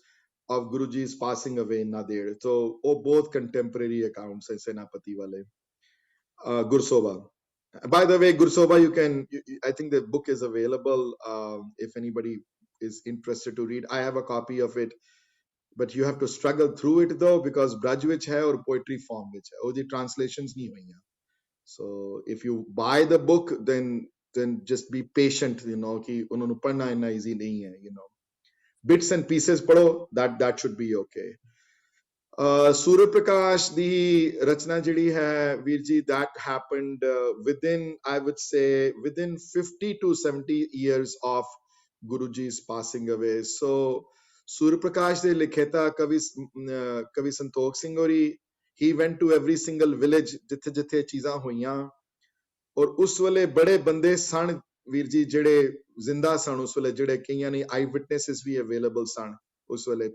of Guruji's passing away in Nader. So both contemporary accounts hai Senapati wale. Gursoba. By the way, Gursoba, I think the book is available if anybody is interested to read. I have a copy of it, but you have to struggle through it though, because Braj vich hai aur poetry form vich hai. Odi translations nahi hoiyan. So if you buy the book, then just be patient, you know, ki unhonu padhna inna easy nahi hai, you know. Bits and pieces padho, that should be okay. Surya Prakash di rachna jehdi hai Veer ji, that happened within, I would say, within 50 to 70 years of Guruji's passing away. So Surya Prakash de likheta Kavi Santokh Singh auri, he went to every single village jithe jithe cheezan hoiyan, aur us wale bade bande san Veer ji jehde zinda san us wale, jehde kaiyan ne eye witnesses bhi available san us wale.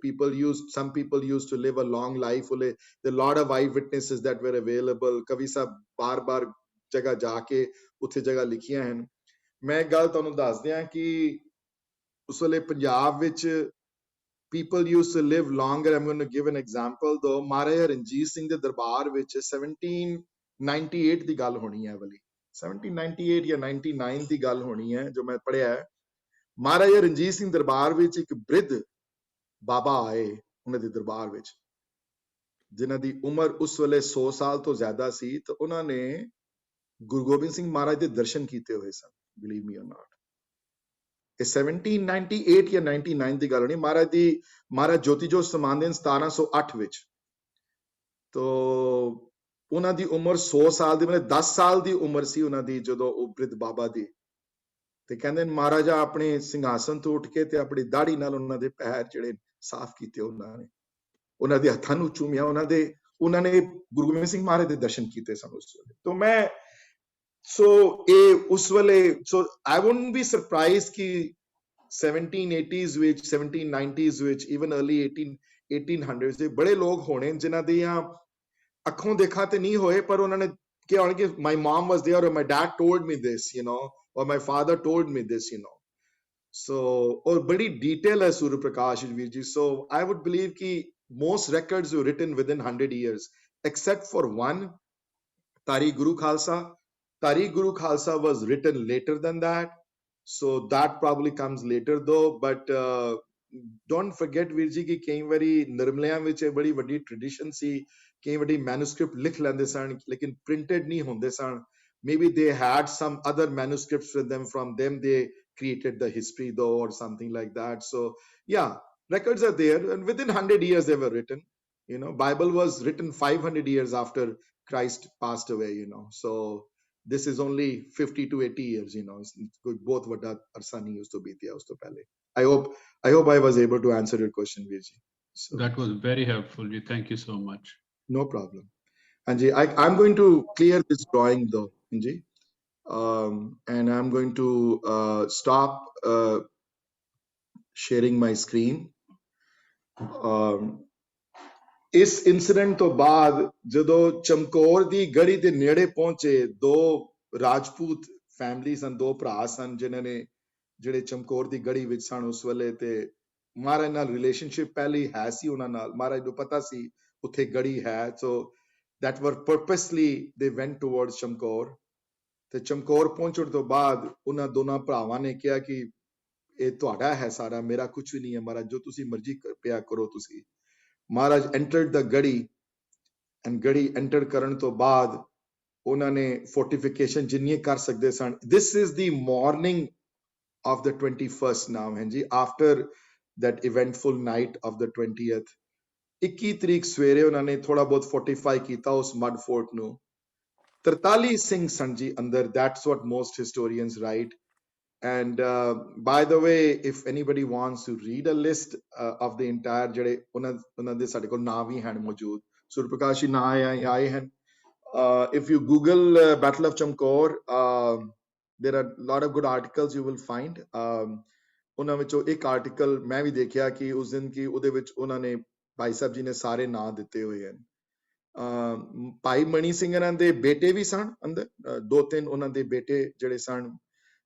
Some people used to live a long life. There are a lot of eye witnesses that were available. Kavi sahab बार जगह जाके उत्थे जगह लिखियां हैं. मैं गल तुहानू दस दियां कि उस वेले पंजाब विच people used to live longer. I'm going to give an example though. Maharaja Ranjit Singh de darbar vich 1798 ਦੀ ਗੱਲ ਹੋਣੀ ਹੈ ਵਾਲੀ, 1798 ਜਾਂ 99 ਦੀ ਗੱਲ ਹੋਣੀ ਹੈ ਜੋ ਮੈਂ ਪੜਿਆ ਹੈ. ਮਹਾਰਾਜਾ ਰਣਜੀਤ ਸਿੰਘ ਦਰਬਾਰ ਵਿੱਚ ਇੱਕ ਬ੍ਰਿਧ ਬਾਬਾ ਆਏ ਉਹਨਾਂ ਦੇ ਦਰਬਾਰ ਵਿੱਚ, ਜਿਨ੍ਹਾਂ ਦੀ ਉਮਰ ਉਸ ਵੇਲੇ 100 ਸਾਲ ਤੋਂ ਜ਼ਿਆਦਾ ਸੀ, ਤੇ ਉਹਨਾਂ ਨੇ ਗੁਰੂ ਗੋਬਿੰਦ ਸਿੰਘ ਮਹਾਰਾਜ ਦੇ ਦਰਸ਼ਨ ਕੀਤੇ ਹੋਏ ਸਨ. Believe me or not. 1798 ਜਾਂ 99 ਦੀ ਗੱਲ ਹੋਣੀ. ਮਹਾਰਾਜ ਜੋਤੀ ਜੋਤ ਸਮਾਉਂਦੇ 1708 ਵਿੱਚ, ਤੋ ਉਹਨਾਂ ਦੀ ਉਮਰ 100 ਸਾਲ ਦੀ, ਮਤਲਬ 10 ਸਾਲ ਦੀ ਉਮਰ ਸੀ ਉਹਨਾਂ ਦੀ ਜਦੋਂ ਉਹ ਬ੍ਰਿਧ ਬਾਬਾ ਦੀ. ਤੇ ਕਹਿੰਦੇ ਮਹਾਰਾਜਾ ਆਪਣੇ ਸਿੰਘਾਸਨ ਤੋਂ ਉੱਠ ਕੇ ਤੇ ਆਪਣੀ ਦਾੜੀ ਨਾਲ ਉਹਨਾਂ ਦੇ ਪੈਰ ਜਿਹੜੇ ਸਾਫ਼ ਕੀਤੇ, ਉਹਨਾਂ ਦੇ ਹੱਥਾਂ ਨੂੰ ਚੂਮਿਆ, ਉਹਨਾਂ ਨੇ ਗੁਰੂ ਗੋਬਿੰਦ ਸਿੰਘ ਮਹਾਰਾਜ ਦੇ ਦਰਸ਼ਨ ਕੀਤੇ ਸਨ ਉਸ ਵੇਲੇ. ਤੋ ਮੈਂ ਉਸ ਵੇਲੇ, so I wouldn't be surprised ਕਿ 1780s ਵਿੱਚ, 1790s ਵਿੱਚ, even early 1800s ਦੇ ਬੜੇ ਲੋਕ ਹੋਣੇ ਜਿਨ੍ਹਾਂ ਦੀਆਂ ਅੱਖੋਂ ਦੇਖਾ ਤੇ ਨਹੀਂ ਹੋਏ, ਪਰ ਉਹਨਾਂ ਨੇ my mom was there or my dad told me this, you know, or my father told me this, you know. So, or badi detail hai Surya Prakash Veer ji. So I would believe ki most records were written within 100 years, except for one, Tari Guru Khalsa. Tari Guru Khalsa was written later than that. So that probably comes later though. But don't forget Veer ji ki kayi vari Nirmalayan vich a badi vadi tradition si, kayi vadi manuscript likh lende san, lekin printed nahi hunde san. Maybe they had some other manuscripts with them, from them they created the history though, or something like that. So yeah, records are there, and within 100 years they were written. You know, Bible was written 500 years after Christ passed away, you know. So this is only 50 to 80 years, you know. It's good. Both Vada Arsani used to be there. I hope I was able to answer your question, Veerji. So, that was very helpful. Thank you so much. No problem. Anji, I'm going to clear this drawing though, Anji. And I'm going to stop sharing my screen. ਇਸ incident ਤੋਂ ਬਾਅਦ ਜਦੋਂ ਚਮਕੌਰ ਦੀ ਗੜੀ ਦੇ ਨੇੜੇ ਪਹੁੰਚੇ, ਦੋ Rajput family ਸਨ, ਦੋ ਭਰਾ ਸਨ ਜਿਹੜੇ ਚਮਕੌਰ ਦੀ ਗੜੀ ਵਿੱਚ ਸਨ ਉਸ ਵੇਲੇ, ਤੇ ਮਹਾਰਾਜ ਨਾਲ ਰਿਲੇਸ਼ਨਸ਼ਿਪ ਪਹਿਲੀ ਹੈ ਸੀ ਉਹਨਾਂ ਨਾਲ, ਮਹਾਰਾਜ ਨੂੰ ਪਤਾ ਸੀ ਉੱਥੇ ਗੜੀ ਹੈ, ਸੋ that were purposely they went towards Chamkaur. ਤੇ ਚਮਕੌਰ ਪਹੁੰਚਣ ਤੋਂ ਬਾਅਦ ਉਹਨਾਂ ਦੋਨਾਂ ਭਰਾਵਾਂ ਨੇ ਕਿਹਾ ਕਿ ਇਹ ਤੁਹਾਡਾ ਹੈ ਸਾਰਾ, ਮੇਰਾ ਕੁਝ ਵੀ ਨਹੀਂ ਹੈ ਮਹਾਰਾਜ, ਜੋ ਤੁਸੀਂ ਮਰਜ਼ੀ ਪਿਆ ਕਰੋ ਤੁਸੀਂ। Maharaj entered the Gadi, and Gadi entered ਕਰਨ ਤੋਂ ਬਾਅਦ ਉਹਨਾਂ ਨੇ fortification ਜਿੰਨੀਆਂ ਕਰ ਸਕਦੇ ਸਨ। This is the morning of the 21st now, ਹਾਂਜੀ, after that eventful night of the 20th। 21 ਤਰੀਕ ਸਵੇਰੇ ਉਹਨਾਂ ਨੇ ਥੋੜਾ ਬਹੁਤ fortify ਕੀਤਾ ਉਸ mud fort ਨੂੰ। 43 ਸਿੰਘ ਸਨ ਜੀ ਅੰਦਰ, that's what most historians write। And by the way, if anybody wants to read a list of the entire ਜਿਹੜੇ ਉਹਨਾਂ ਦੇ ਸਾਡੇ ਕੋਲ ਨਾਂ ਵੀ ਹਨ ਮੌਜੂਦ, ਸੂਰਯ ਪ੍ਰਕਾਸ਼ ਜੀ ਨਾਂ ਆਏ ਹਨ। If you Google Battle of Chamkaur, there are a lot of good articles you will find। ਉਹਨਾਂ ਵਿੱਚੋਂ ਇੱਕ ਆਰਟੀਕਲ ਮੈਂ ਵੀ ਦੇਖਿਆ ਕਿ ਉਸ ਦਿਨ ਕੀ ਉਹਦੇ ਵਿੱਚ ਉਹਨਾਂ ਨੇ ਭਾਈ ਸਾਹਿਬ ਜੀ ਨੇ ਸਾਰੇ ਨਾਂ ਦਿੱਤੇ ਹੋਏ ਹਨ। ਭਾਈ ਮਣੀ ਸਿੰਘ ਇਹਨਾਂ ਦੇ ਬੇਟੇ ਵੀ ਸਨ ਅੰਦਰ, ਦੋ ਤਿੰਨ ਉਹਨਾਂ ਦੇ ਬੇਟੇ ਜਿਹੜੇ ਸਨ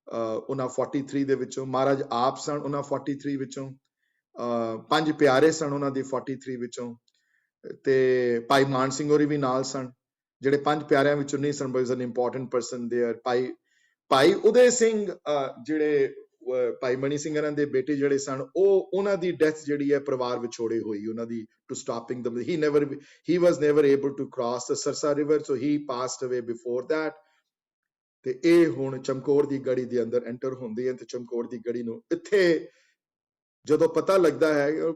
ਉਹਨਾਂ 43 ਦੇ ਵਿੱਚੋਂ, ਮਹਾਰਾਜ ਆਪ ਸਨ ਉਹਨਾਂ 43 ਵਿੱਚੋਂ, ਪੰਜ ਪਿਆਰੇ ਸਨ ਉਹਨਾਂ ਦੇ 43 ਵਿੱਚੋਂ, ਤੇ ਭਾਈ ਮਾਨ ਸਿੰਘ ਹੋਰੀ ਵੀ ਨਾਲ ਸਨ ਜਿਹੜੇ ਪੰਜ ਪਿਆਰਿਆਂ ਵਿੱਚੋਂ ਨਹੀਂ ਸਨ, but an important person there. Bhai Uday Singh ਜਿਹੜੇ ਭਾਈ ਮਣੀ ਸਿੰਘ ਇਹਨਾਂ ਦੇ ਬੇਟੇ ਜਿਹੜੇ ਸਨ, ਉਹਨਾਂ ਦੀ ਡੈਥ ਜਿਹੜੀ ਹੈ ਪਰਿਵਾਰ ਵਿਛੋੜੇ ਹੋਈ ਉਹਨਾਂ ਦੀ, ਟੂ ਸਟਾਪਿੰਗ ਦਮ, he was never able to cross the Sarsa river, so he passed away before that। ਤੇ ਇਹ ਹੁਣ ਚਮਕੌਰ ਦੀ ਗੜੀ ਦੇ ਅੰਦਰ ਐਂਟਰ ਹੁੰਦੀ ਹੈ, ਤੇ ਚਮਕੌਰ ਦੀ ਗੜੀ ਨੂੰ ਇੱਥੇ ਜਦੋਂ ਪਤਾ ਲੱਗਦਾ ਹੈ,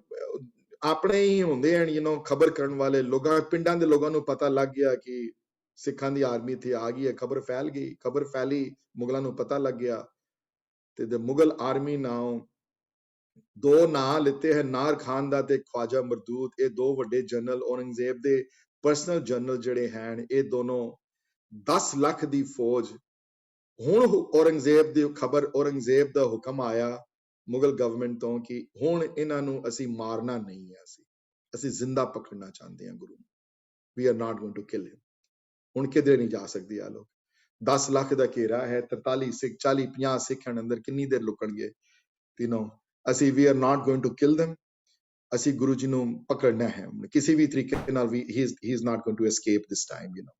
ਆਪਣੇ ਹੀ ਹੁੰਦੇ ਹਨ ਯੂ نو ਖਬਰ ਕਰਨ ਵਾਲੇ ਲੋਕਾਂ, ਪਿੰਡਾਂ ਦੇ ਲੋਕਾਂ ਨੂੰ ਪਤਾ ਲੱਗ ਗਿਆ ਕਿ ਸਿੱਖਾਂ ਦੀ ਆਰਮੀ ਇੱਥੇ ਆ ਗਈ ਹੈ, ਖਬਰ ਫੈਲ ਗਈ, ਖਬਰ ਫੈਲੀ, ਮੁਗਲਾਂ ਨੂੰ ਪਤਾ ਲੱਗ ਗਿਆ, ਤੇ ਦ ਮੁਗਲ ਆਰਮੀ ਨਾਮ ਦੋ ਨਾਂ ਲਿੱਤੇ ਹੈ, ਨਾਰ ਖਾਨ ਦਾ ਤੇ ਖਵਾਜਾ ਮਰਦੂਦ। ਇਹ ਦੋ ਵੱਡੇ ਜਨਰਲ ਔਰੰਗਜ਼ੇਬ ਦੇ ਪਰਸਨਲ ਜਨਰਲ ਜਿਹੜੇ ਹਨ, ਇਹ ਦੋਨੋਂ 10 ਲੱਖ ਦੀ ਫੌਜ। ਹੁਣ ਔਰੰਗਜ਼ੇਬ ਦੀ ਖਬਰ, ਔਰੰਗਜ਼ੇਬ ਦਾ ਹੁਕਮ ਆਇਆ ਮੁਗਲ ਗਵਰਨਮੈਂਟ ਤੋਂ ਕਿ ਹੁਣ ਇਹਨਾਂ ਨੂੰ ਅਸੀਂ ਮਾਰਨਾ ਨਹੀਂ ਹੈ, ਅਸੀਂ ਜ਼ਿੰਦਾ ਪਕੜਨਾ ਚਾਹੁੰਦੇ ਹਾਂ ਗੁਰੂ ਨੂੰ, we are not going to kill him. ਹੁਣ ਕਿਧਰੇ ਨਹੀਂ ਜਾ ਸਕਦੇ ਆ ਲੋਕ, 10 ਲੱਖ ਦਾ ਘੇਰਾ ਹੈ, 43 ਸਿੱਖ, 40 50 ਸਿੱਖ ਹਨ ਅੰਦਰ, ਕਿੰਨੀ ਦੇਰ ਲੁਕਣਗੇ ਤਿੰਨੋਂ। ਅਸੀਂ we are not going to kill them, ਅਸੀਂ ਗੁਰੂ ਜੀ ਨੂੰ ਪਕੜਨਾ ਹੈ ਕਿਸੇ ਵੀ ਤਰੀਕੇ ਨਾਲ ਵੀ, he is not going to escape this time, you know।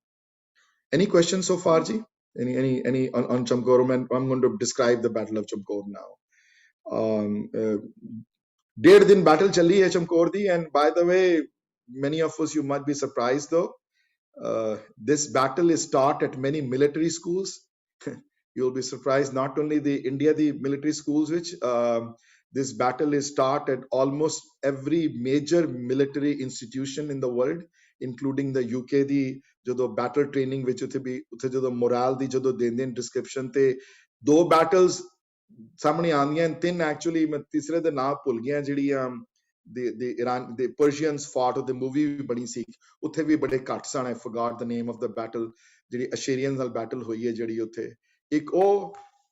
Any questions so far ji? Any on Chamkaur? I'm going to describe the Battle of Chamkaur now। 1.5 दिन battle चली है चमकौर दी, and by the way, many of us, you might be surprised though, this battle is taught at many military schools। You'll be surprised, not only the India the military schools which this battle is taught at almost every major military institution in the world, including the UK ਦੀ ਜਦੋਂ battle training ਵਿੱਚ ਉੱਥੇ ਜਦੋਂ morale ਦੀ ਜਦੋਂ ਦਿੰਦੇ ਨੇ description, ਤੇ ਦੋ battles ਸਾਹਮਣੇ ਆਉਂਦੀਆਂ, ਤਿੰਨ ਐਕਚੁਅਲੀ, ਮੈਂ ਤੀਸਰੇ ਦਾ ਨਾਮ ਭੁੱਲ ਗਿਆ, ਜਿਹੜੀਆਂ the Iran, the Persians fought, the movie ਵੀ ਬਣੀ ਸੀ, ਉੱਥੇ ਵੀ ਬੜੇ ਘੱਟ ਸਨ। I forgot the name of the battle, ਜਿਹੜੀ ਅਸ਼ੇਰੀਅਨ ਨਾਲ battle ਹੋਈ ਹੈ ਜਿਹੜੀ ਉੱਥੇ,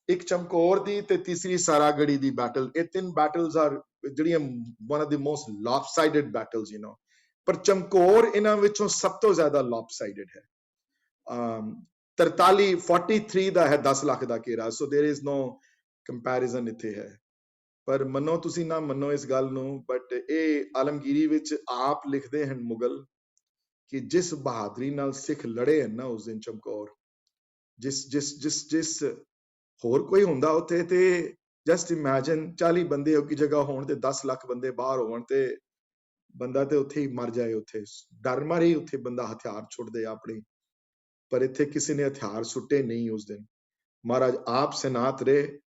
ਇੱਕ ਚਮਕੌਰ ਦੀ ਤੇ ਤੀਸਰੀ ਸਾਰਾਗੜੀ ਦੀ battle। ਇਹ ਤਿੰਨ battles are ਜਿਹੜੀਆਂ one of the most lopsided battles, you know। ਪਰ ਚਮਕੌਰ ਇਹਨਾਂ ਵਿੱਚੋਂ ਸਭ ਤੋਂ ਜ਼ਿਆਦਾ lopsided ਹੈ। 43 ਦਾ ਹੈ 10 ਲੱਖ ਦਾ ਘੇਰਾ, so there is no comparison ਇੱਥੇ ਹੈ। ਪਰ ਮੰਨੋ ਤੁਸੀਂ ਨਾ ਮੰਨੋ ਇਸ ਗੱਲ ਨੂੰ, ਬਟ ਇਹ ਆਲਮਗੀਰੀ ਵਿੱਚ ਆਪ ਲਿਖਦੇ ਹਨ ਮੁਗਲ ਕਿ ਜਿਸ ਬਹਾਦਰੀ ਨਾਲ ਸਿੱਖ ਲੜੇ ਹਨ ਨਾ ਉਸ ਦਿਨ ਚਮਕੌਰ, ਜਿਸ ਹੋਰ ਕੋਈ ਹੁੰਦਾ ਉੱਥੇ ਤੇ ਜਸਟ ਇਮੇਜਿਨ 40 ਬੰਦੇ ਇੱਕ ਜਗ੍ਹਾ ਹੋਣ ਤੇ 10 ਲੱਖ ਬੰਦੇ ਬਾਹਰ ਹੋਣ ਤੇ ਬੰਦਾ ਤੇ ਉੱਥੇ ਹੀ ਮਰ ਜਾਏ, ਉੱਥੇ ਡਰ ਮਾਰੇ ਹੀ ਉੱਥੇ ਬੰਦਾ ਹਥਿਆਰ ਛੁੱਟਦੇ ਆਪਣੀ, ਪਰ ਇੱਥੇ ਕਿਸੇ ਨੇ ਹਥਿਆਰ ਸੁੱਟੇ ਨਹੀਂ ਉਸ ਦਿਨ। ਮਹਾਰਾਜ ਆਪ ਸੈਨਾਤ ਰਹੇ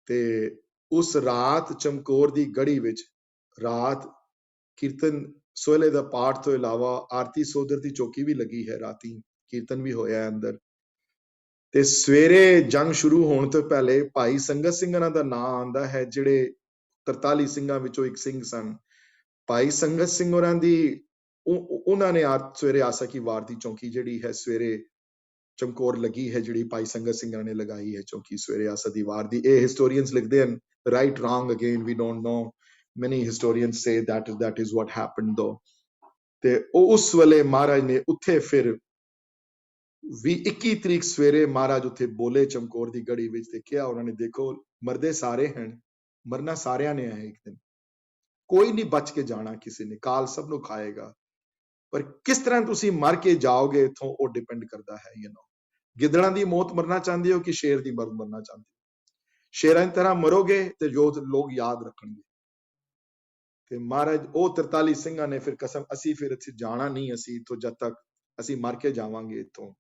ਤੇ ਉਸ ਰਾਤ ਚਮਕੌਰ ਦੀ ਗੜੀ ਵਿੱਚ ਰਾਤ ਕੀਰਤਨ ਸੋਹਲੇ ਦਾ ਪਾਠ ਤੋਂ ਇਲਾਵਾ ਆਰਤੀ ਸੋਦਰ ਦੀ ਚੌਕੀ ਵੀ ਲੱਗੀ ਹੈ, ਰਾਤੀ ਕੀਰਤਨ ਵੀ ਹੋਇਆ ਅੰਦਰ। ਤੇ ਸਵੇਰੇ ਜੰਗ ਸ਼ੁਰੂ ਹੋਣ ਤੋਂ ਪਹਿਲੇ ਭਾਈ ਸੰਗਤ ਸਿੰਘ ਉਹਨਾਂ ਦਾ ਨਾਂ ਆਉਂਦਾ ਹੈ, ਜਿਹੜੇ 43 ਸਿੰਘਾਂ ਵਿੱਚੋਂ ਇੱਕ ਸਿੰਘ ਸਨ। ਭਾਈ ਸੰਗਤ ਸਿੰਘ ਹੋਰਾਂ ਦੀ ਉਹਨਾਂ ਨੇ ਸਵੇਰੇ ਆਸਾ ਕੀ ਵਾਰ ਦੀ ਚੌਕੀ ਜਿਹੜੀ ਹੈ ਸਵੇਰੇ ਚਮਕੌਰ ਲੱਗੀ ਹੈ, ਜਿਹੜੀ ਭਾਈ ਸੰਗਤ ਸਿੰਘਾਂ ਨੇ ਲਗਾਈ ਹੈ ਚੌਕੀ ਸਵੇਰੇ ਆਸਾ ਦੀ ਵਾਰ ਦੀ। ਇਹ ਹਿਸਟੋਰੀਅਨਸ ਲਿਖਦੇ ਹਨ, right wrong again we don't know, many historians say that is what happened though। ਤੇ ਉਹ ਉਸ ਵੇਲੇ ਮਹਾਰਾਜ ਨੇ ਉੱਥੇ ਫਿਰ 21 ਤਰੀਕ ਸਵੇਰੇ ਮਹਾਰਾਜ ਉੱਥੇ ਬੋਲੇ ਚਮਕੌਰ ਦੀ ਗੜੀ ਵਿੱਚ ਤੇ ਕਿਹਾ ਉਹਨਾਂ ਨੇ, ਦੇਖੋ ਮਰਦੇ ਸਾਰੇ ਹਨ, ਮਰਨਾ ਸਾਰਿਆਂ ਨੇ ਹੈ ਇੱਕ ਦਿਨ, ਕੋਈ ਨਹੀਂ ਬਚ ਕੇ ਜਾਣਾ ਕਿਸੇ ਨੇ, ਕਾਲ ਸਭ ਨੂੰ ਖਾਏਗਾ, ਪਰ ਕਿਸ ਤਰ੍ਹਾਂ ਤੁਸੀਂ ਮਰ ਕੇ ਜਾਓਗੇ ਇੱਥੋਂ ਉਹ ਡਿਪੈਂਡ ਕਰਦਾ ਹੈ। ਗਿੱਦੜਾਂ ਦੀ ਮੌਤ ਮਰਨਾ ਚਾਹੁੰਦੇ ਹੋ ਕਿ ਸ਼ੇਰ ਦੀ ਮੌਤ ਮਰਨਾ ਚਾਹੁੰਦੇ ਹੋ? ਸ਼ੇਰਾਂ ਦੀ ਤਰ੍ਹਾਂ ਮਰੋਗੇ ਤੇ ਜੋ ਲੋਕ ਯਾਦ ਰੱਖਣਗੇ। ਤੇ ਮਹਾਰਾਜ ਉਹ 43 ਸਿੰਘਾਂ ਨੇ ਫਿਰ ਕਸਮ, ਅਸੀਂ ਫਿਰ ਇੱਥੇ ਜਾਣਾ ਨਹੀਂ, ਅਸੀਂ ਇੱਥੋਂ ਜਦ ਤੱਕ ਅਸੀਂ ਮਰ ਕੇ ਜਾਵਾਂਗੇ ਇੱਥੋਂ।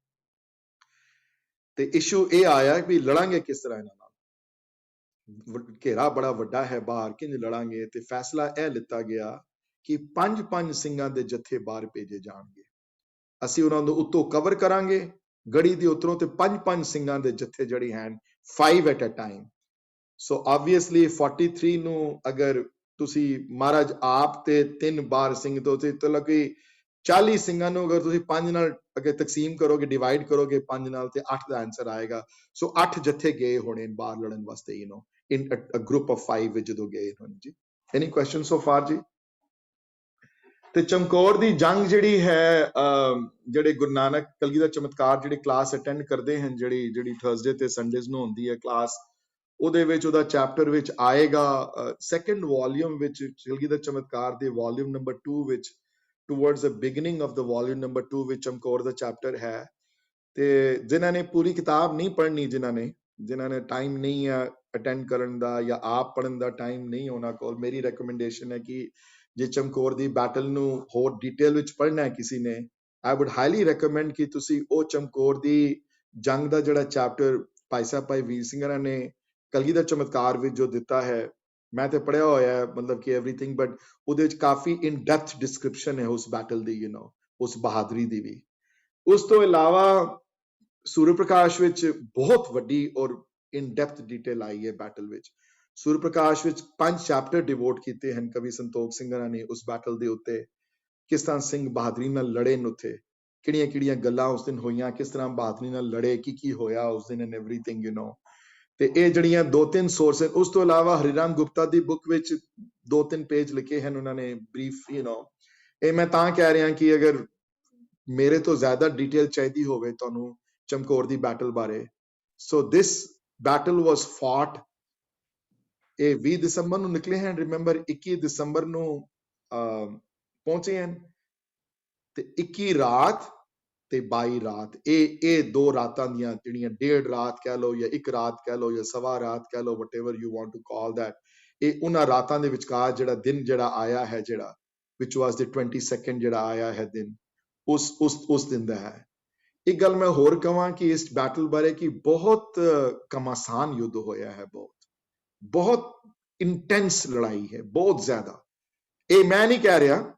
ਤੇ ਇਸ਼ੂ ਇਹ ਆਇਆ ਕਿ ਲੜਾਂਗੇ ਕਿਸ ਤਰ੍ਹਾਂ ਇਹਨਾਂ ਨਾਲ, ਘੇਰਾ ਬੜਾ ਵੱਡਾ ਹੈ ਬਾਹਰ, ਕਿੰਜ ਲੜਾਂਗੇ? ਤੇ ਫੈਸਲਾ ਇਹ ਲਿੱਤਾ ਗਿਆ ਕਿ 5-5 ਸਿੰਘਾਂ ਦੇ ਜਥੇ ਬਾਹਰ ਭੇਜੇ ਜਾਣਗੇ, ਅਸੀਂ ਉਹਨਾਂ ਨੂੰ ਉੱਤੋਂ ਕਵਰ ਕਰਾਂਗੇ ਗੜੀ ਦੇ ਉੱਤਰੋਂ, ਤੇ 5-5 ਸਿੰਘਾਂ ਦੇ ਜਥੇ ਜਿਹੜੇ ਹਨ 5 at a time। So obviously 43 ਨੂੰ ਅਗਰ ਤੁਸੀਂ ਮਹਾਰਾਜ ਆਪ ਤੇ 3 ਬਾਰ ਸਿੰਘ ਤੋਂ ਤੇ ਲੱਗੇ 40 ਸਿੰਘਾਂ ਨੂੰ ਅਗਰ ਤੁਸੀਂ 5 ਨਾਲ ਅਗੇ ਤਕਸੀਮ ਕਰੋਗੇ, ਡਿਵਾਈਡ ਕਰੋਗੇ 5 ਨਾਲ, ਤੇ 8 ਦਾ ਆਨਸਰ ਆਏਗਾ। ਸੋ 8 ਜਥੇ ਗਏ ਹੋਣੇ ਬਾਹਰ ਲੜਨ ਵਾਸਤੇ, in a group of 5 ਵਿੱਚ ਜਦੋਂ ਗਏ ਹੋਣ ਜੀ। ਐਨੀ ਕੁਐਸਚਨ ਸੋ ਫਾਰ ਜੀ? ਤੇ ਚਮਕੌਰ ਦੀ ਜੰਗ ਜਿਹੜੀ ਹੈ, ਜਿਹੜੇ ਗੁਰੂ ਨਾਨਕ ਕਲਗੀ ਦਾ ਚਮਤਕਾਰ ਜਿਹੜੀ ਕਲਾਸ ਅਟੈਂਡ ਕਰਦੇ ਹਨ, ਜਿਹੜੀ ਥਰਸਡੇ ਤੇ ਸੰਡੇਜ਼ ਨੂੰ ਹੁੰਦੀ ਹੈ ਕਲਾਸ, ਉਹਦੇ ਵਿੱਚ ਉਹਦਾ ਚੈਪਟਰ ਵਿੱਚ ਆਏਗਾ 2nd ਵੋਲਿਊਮ ਵਿੱਚ ਕਲਗੀ ਦਾ ਚਮਤਕਾਰ ਦੇ ਵੋਲਿਊਮ ਨੰਬਰ 2 ਵਿੱਚ, towards the beginning of the volume number 2 ਵਿੱਚ ਚਮਕੌਰ ਦਾ ਚੈਪਟਰ ਹੈ। ਤੇ ਜਿਨ੍ਹਾਂ ਨੇ ਪੂਰੀ ਕਿਤਾਬ ਨਹੀਂ ਪੜ੍ਹਨੀ, ਜਿਨ੍ਹਾਂ ਨੇ ਟਾਈਮ ਨਹੀਂ ਹੈ ਅਟੈਂਡ ਕਰਨ ਦਾ ਜਾਂ ਆਪ ਪੜ੍ਹਨ ਦਾ ਟਾਈਮ ਨਹੀਂ ਉਹਨਾਂ ਕੋਲ, ਮੇਰੀ ਰეკਮੈਂਡੇਸ਼ਨ ਹੈ ਕਿ ਜੇ ਚਮਕੌਰ ਦੀ ਬੈਟਲ ਨੂੰ ਹੋਰ ਡਿਟੇਲ ਵਿੱਚ ਪੜ੍ਹਨਾ ਹੈ ਕਿਸੇ ਨੇ, ਆਈ ਵੁੱਡ ਹਾਈਲੀ ਰეკਮੈਂਡ ਕਿ ਤੁਸੀਂ ਉਹ ਚਮਕੌਰ ਦੀ ਜੰਗ ਦਾ ਜਿਹੜਾ ਚੈਪਟਰ ਭਾਈ ਸਾਹਿਬ ਭਾਈ ਵੀਰ ਸਿੰਘਾਂ ਨੇ ਕਲਗੀ ਦਾ ਚਮਤਕਾਰ ਵਿੱਚ ਜੋ ਦਿੱਤਾ ਹੈ, ਮੈਂ ਤੇ ਪੜ੍ਹਿਆ ਹੋਇਆ ਹੈ, ਮਤਲਬ ਕਿ ਐਵਰੀਥਿੰਗ, ਬਟ ਉਹਦੇ ਵਿੱਚ ਕਾਫੀ ਇਨ ਡੈਪਥ ਡਿਸਕ੍ਰਿਪਸ਼ਨ ਹੈ ਉਸ ਬੈਟਲ ਦੀ, ਉਸ ਬਹਾਦਰੀ ਦੀ ਵੀ। ਉਸ ਤੋਂ ਇਲਾਵਾ ਸੂਰਜ ਪ੍ਰਕਾਸ਼ ਵਿੱਚ ਬਹੁਤ ਵੱਡੀ ਔਰ ਇਨ ਡੈਪਥ ਡਿਟੇਲ ਆਈ ਹੈ ਬੈਟਲ ਵਿੱਚ। ਸੂਰਜ ਪ੍ਰਕਾਸ਼ ਵਿੱਚ 5 ਚੈਪਟਰ ਡਿਵੋਟ ਕੀਤੇ ਹਨ ਕਵੀ ਸੰਤੋਖ ਸਿੰਘਾਂ ਨੇ ਉਸ ਬੈਟਲ ਦੇ ਉੱਤੇ, ਕਿਸ ਤਰ੍ਹਾਂ ਸਿੰਘ ਬਹਾਦਰੀ ਨਾਲ ਲੜੇ ਨੇ ਉੱਥੇ, ਕਿਹੜੀਆਂ ਗੱਲਾਂ ਉਸ ਦਿਨ ਹੋਈਆਂ, ਕਿਸ ਤਰ੍ਹਾਂ ਬਹਾਦਰੀ ਨਾਲ ਲੜੇ, ਕੀ ਹੋਇਆ ਉਸ ਦਿਨ, ਐਂਡ ਐਵਰੀਥਿੰਗ ਤੇ ਇਹ ਜਿਹੜੀਆਂ 2-3 ਸੋਰਸ ਹਨ। ਉਸ ਤੋਂ ਇਲਾਵਾ ਹਰੀਰਾਮ ਗੁਪਤਾ ਦੀ ਬੁੱਕ ਵਿੱਚ 2-3 ਪੇਜ ਲਿਖੇ ਹਨ ਉਹਨਾਂ ਨੇ ਬਰੀਫ, ਇਹ ਮੈਂ ਤਾਂ ਕਹਿ ਰਿਹਾ ਕਿ ਅਗਰ ਮੇਰੇ ਤੋਂ ਜ਼ਿਆਦਾ ਡਿਟੇਲ ਚਾਹੀਦੀ ਹੋਵੇ ਤੁਹਾਨੂੰ ਚਮਕੌਰ ਦੀ ਬੈਟਲ ਬਾਰੇ, ਸੋ ਦਿਸ ਬੈਟਲ ਵਾਸ ਫਾਟ, ਇਹ 20 ਦਸੰਬਰ ਨੂੰ ਨਿਕਲੇ ਹਨ, ਰਿਮੈਂਬਰ 21 ਦਸੰਬਰ ਨੂੰ ਪਹੁੰਚੇ ਹਨ, ਤੇ 21 ਰਾਤ ਤੇ 22 ਰਾਤ, ਇਹ 2 ਰਾਤਾਂ ਦੀਆਂ ਜਿਹੜੀਆਂ 1.5 ਰਾਤ ਕਹਿ ਲਓ ਜਾਂ 1 ਰਾਤ ਕਹਿ ਲਓ ਜਾਂ ਸਵਾ ਰਾਤ ਕਹਿ ਲਓ, whatever you want to call that, ਇਹ ਉਹਨਾਂ ਰਾਤਾਂ ਦੇ ਵਿਚਕਾਰ ਜਿਹੜਾ ਦਿਨ ਜਿਹੜਾ ਆਇਆ ਹੈ, ਜਿਹੜਾ which was the 22nd ਜਿਹੜਾ ਆਇਆ ਹੈ ਦਿਨ, ਉਸ ਦਿਨ ਦਾ ਹੈ। ਇੱਕ ਗੱਲ ਮੈਂ ਹੋਰ ਕਹਾਂ ਕਿ ਇਸ ਬੈਟਲ ਬਾਰੇ ਕਿ ਬਹੁਤ ਕਮਾਸਾਨ ਯੁੱਧ ਹੋਇਆ ਹੈ, ਬਹੁਤ ਇੰਟੈਂਸ ਲੜਾਈ ਹੈ, ਬਹੁਤ ਜ਼ਿਆਦਾ। ਇਹ ਮੈਂ ਨਹੀਂ ਕਹਿ ਰਿਹਾ,